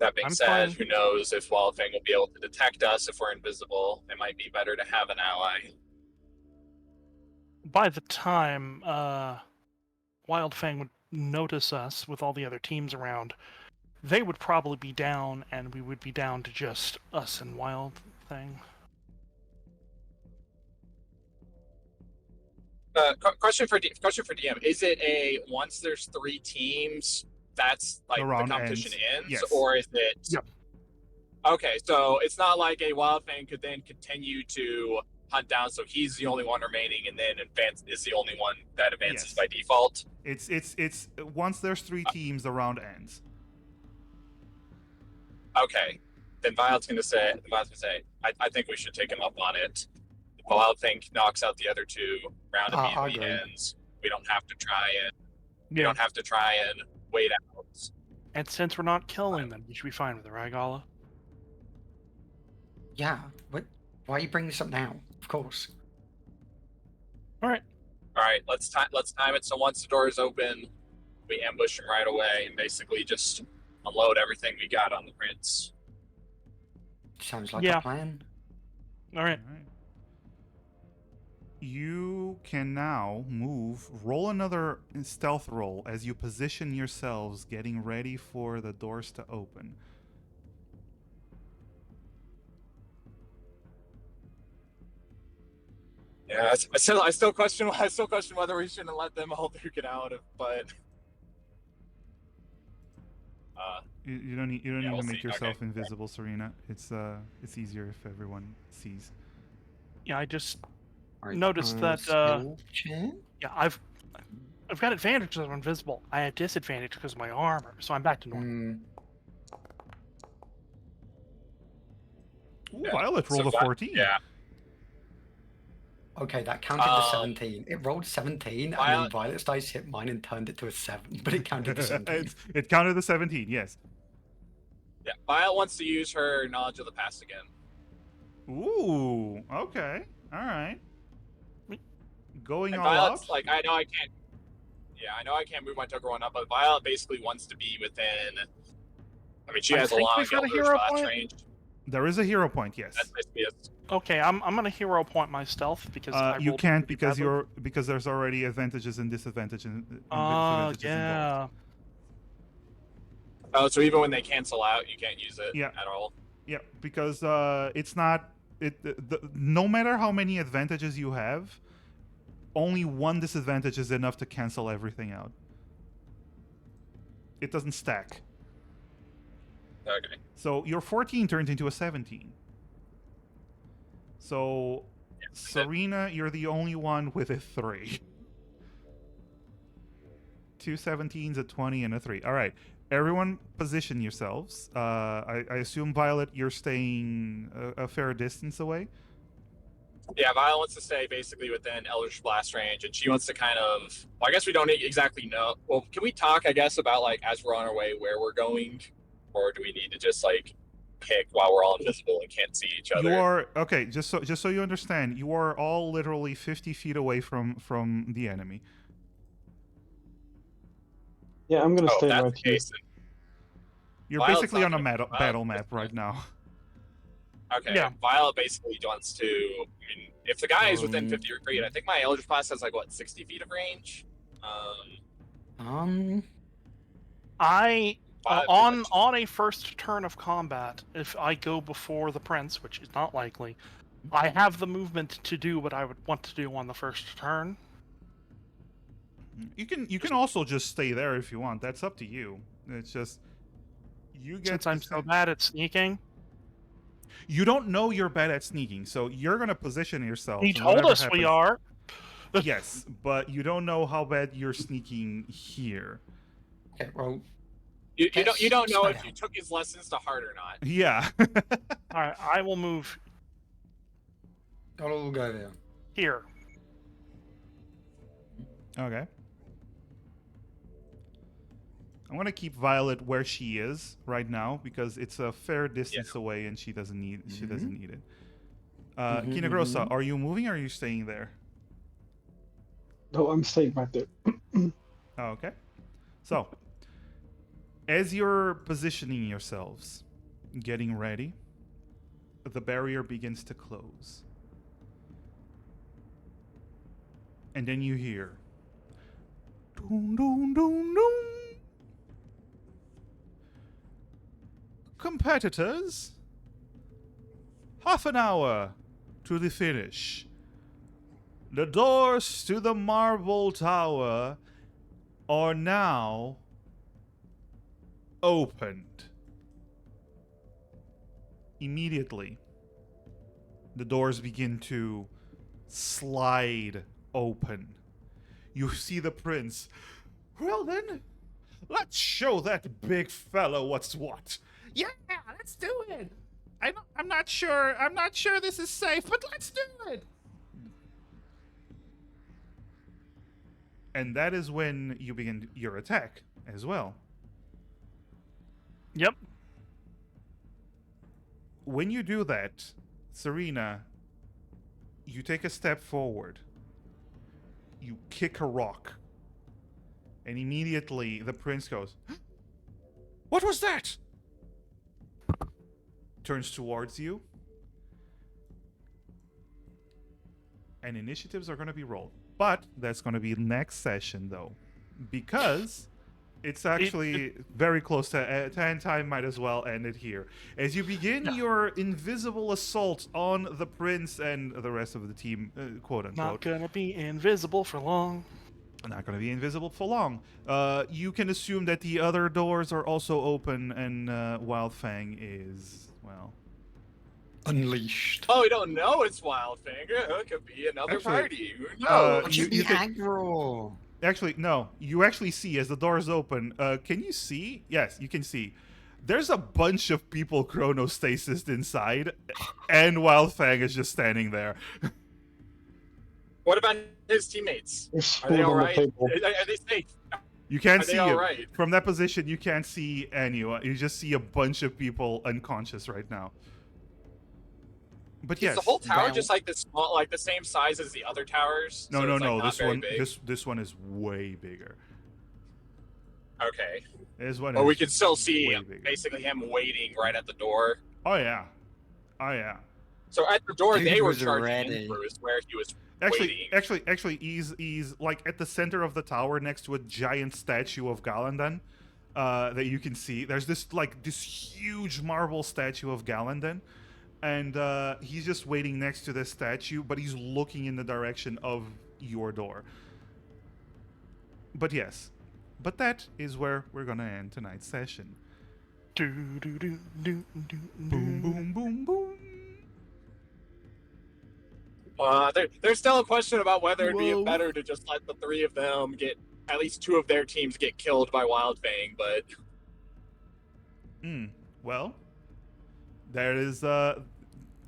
That being I'm said, fine. who knows if Wild Thing will be able to detect us if we're invisible. It might be better to have an ally. By the time Wild Fang would notice us with all the other teams around, they would probably be down, and we would be down to just us and Wild Thing. Question for DM: Is it a once there's 3 teams, that's like The the round competition ends. ends, Yes. or is it? Yep. Okay, so it's not like a Wild Thing could then continue to hunt down, so he's the only one remaining, and then Advance is the only one that advances Yes. by default. It's once there's 3 teams, the round ends. Okay, then Violet's gonna say, I think we should take him up on it. If Wild Thing knocks out the other 2, round I immediately agree. ends. We don't have to try and Yeah. wait out. And since we're not killing them, you should be fine with it, right, Gala? Yeah. What? Why are you bringing this up now? Of course. All right, let's time it so once the door is open, we ambush him right away and basically just unload everything we got on the prince. Sounds like Yeah. a plan. All right. All right. You can now move. Roll another stealth roll as you position yourselves, getting ready for the doors to open. Yeah, I still question whether we shouldn't let them all duke it out, but You don't need Yeah, to we'll make see. yourself Okay. invisible, Serena. It's easier if everyone sees. Yeah, I just Alright, noticed that. skill check? Yeah, I've got advantage because I'm invisible. I had disadvantage because of my armor, so I'm back to normal. Hmm. Ooh, Yeah, Violet rolled so a 14. yeah, Okay, that counted to Um, 17. It rolled 17, and Violet- then Violet's dice hit mine and turned it to a 7, but it counted to 17. It counted the 17. Yes. yeah. Violet wants to use her knowledge of the past again. Ooh. Okay. All right. Going And all Violet's out. like, I know I can't move my token one up, but Violet basically wants to be within. I mean, she I has a think long we've got a Eldritch hero Blast point. range. There is a hero point. Yes. That's basically it. Okay, I'm gonna hero point my stealth because I You rolled can't pretty because badly. because there's already advantages and disadvantages. Disadvantages involved. Yeah. Oh, so even when they cancel out, you can't use it Yeah. at all. Yeah, because it's not no matter how many advantages you have, only one disadvantage is enough to cancel everything out. It doesn't stack. Okay. So your 14 turns into a 17. So Serena, you're the only one with a 3. 2 17s, a 20, and a 3. All right. Everyone position yourselves. I assume, Violet, you're staying a fair distance away. Yeah, Violet wants to stay basically within Eldritch Blast range, and she wants to kind of. Well, I guess we don't exactly know. Well, can we talk, I guess, about like as we're on our way where we're going, or do we need to just like pick while we're all invisible and can't see each other? You are okay. Just so you understand, you are all literally 50 feet away from the enemy. Yeah, I'm gonna Oh, stay that's right the here. case. You're Violet's basically not on a gonna- battle Violet's map not right now. Okay. Yeah. Violet basically wants to. I mean, if the guy is within 50 feet, I think my Eldritch Blast has like what 60 feet of range. I Violet on a first turn of combat, if I go before the prince, which is not likely, I have the movement to do what I would want to do on the first turn. You can also just stay there if you want. That's up to you. It's just you get. Since to I'm so say- bad at sneaking, You don't know you're bad at sneaking, so you're gonna position yourself. he and told whatever us we happens- are. Yes, but you don't know how bad you're sneaking here. Okay, well, You Let's don't know spread if you out. took his lessons to heart or not. Yeah. All right, I will move Gala will go there. here. Okay. I'm gonna keep Violet where she is right now because it's a fair distance away and she doesn't need it. Kinagrosa, are you moving or are you staying there? No, I'm staying right there. Okay. So, as you're positioning yourselves, getting ready, the barrier begins to close. And then you hear doom, doom, doom, doom. Competitors, half an hour to the finish. The doors to the marble tower are now opened. Immediately, the doors begin to slide open. You see the prince. Well then, let's show that big fellow what's what. Yeah, let's do it. I'm not sure this is safe, but let's do it. And that is when you begin your attack as well. Yep. When you do that, Serena, you take a step forward. You kick a rock. And immediately the prince goes, "What was that?" Turns towards you. And initiatives are going to be rolled. But that's going to be next session, though. Because it's actually very close to end time, might as well end it here. As you begin your invisible assault on the prince and the rest of the team, quote unquote. Not gonna be invisible for long. Not going to be invisible for long. You can assume that the other doors are also open and Wildfang is, well... Unleashed. Oh, we don't know it's Wildfinger. It could be another Actually, party. Who knows? Which you- is you the think- aggro. Actually, no. You actually see as the doors open. Can you see? Yes, you can see. There's a bunch of people chronostasis inside, and Wildfang is just standing there. What about his teammates? There's Are food they on all the right? table. Are they safe? You can't Are see they all it. right? From that position, you can't see anyone. You just see a bunch of people unconscious right now. But yes. Is the whole tower Well- just like this small, like the same size as the other towers? No, So no, it's, like, no. not This very one, big? this one is way bigger. Okay. This one But is we can still see way bigger. basically him waiting right at the door. Oh yeah, oh yeah. So at the door Dude they were was charging ready. in through is where he was Actually, waiting. he's like at the center of the tower next to a giant statue of Galandan that you can see. There's this huge marble statue of Galandan, and he's just waiting next to this statue, but he's looking in the direction of your door. But yes, but that is where we're gonna end tonight's session. Do, do, do, do, do, Boom, do. boom, boom, boom. There's still a question about whether it'd be Whoa. better to just let the three of them get at least two of their teams get killed by Wildfang, but Well, there is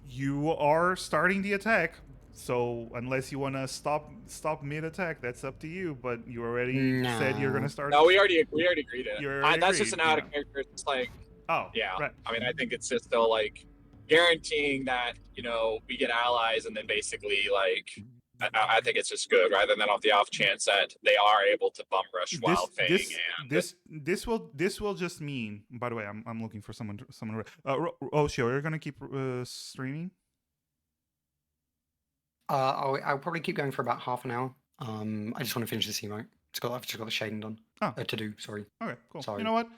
you are starting the attack. So unless you want to stop mid attack, that's up to you. But you already said you're gonna start. no, we already agreed You it. already That's just agreed, an out of yeah. character. It's like, Oh, yeah. right. I mean, I think it's just still like guaranteeing that we get allies, and then basically like I think it's just good, rather than off the off chance that they are able to bum rush Wild Fang. This will just mean. By the way, I'm looking for someone. Oshio, you're gonna keep streaming. I'll probably keep going for about half an hour. I just want to finish this emote. I've just got the shading done. To do. Sorry. Okay, cool. Sorry. You know what?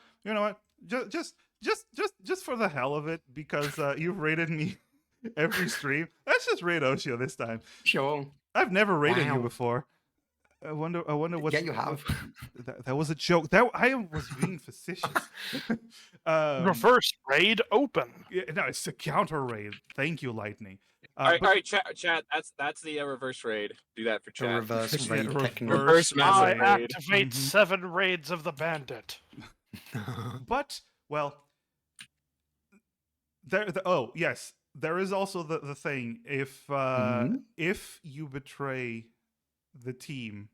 Just for the hell of it, because you've rated me every stream. Let's just raid Oshio this time. Sure. I've never rated you Wow. before. I wonder what. Yeah, you have. That was a joke. That I was being facetious. Reverse raid open. Yeah, no, it's a counter raid. Thank you, Lightning. All right, chat. That's the reverse raid. Do that for A chat. reverse raid. Reverse I massive raid. activate 7 raids of the bandit. But well, yes, there is also the thing. If you betray the team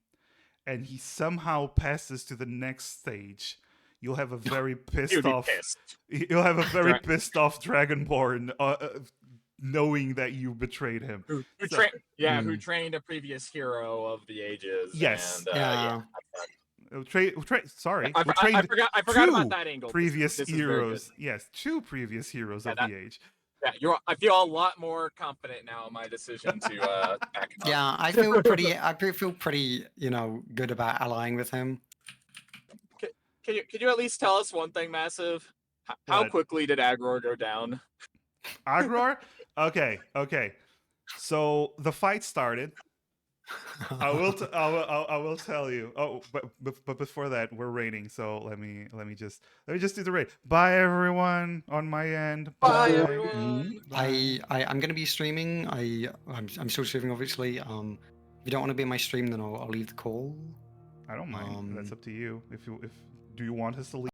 and he somehow passes to the next stage, you'll have a very pissed off. You'll have a very pissed off Dragonborn, knowing that you betrayed him. Who trained a previous hero of the ages. Yes. And, Sorry, I forgot about that angle. Previous this heroes. Yes, 2 previous heroes of the age. Yeah, I feel a lot more confident now in my decision to back him up. Yeah, I feel pretty. I feel pretty. Good about allying with him. Can you at least tell us one thing, Massive? How quickly did Agror go down? Agror? Okay. So the fight started. I will tell you. Oh, but before that, we're raiding. So let me just do the raid. Bye everyone on my end. Bye everyone. I'm gonna be streaming. I'm still streaming, obviously. If you don't want to be in my stream, then I'll leave the call. I don't mind. That's up to you. If do you want us to leave?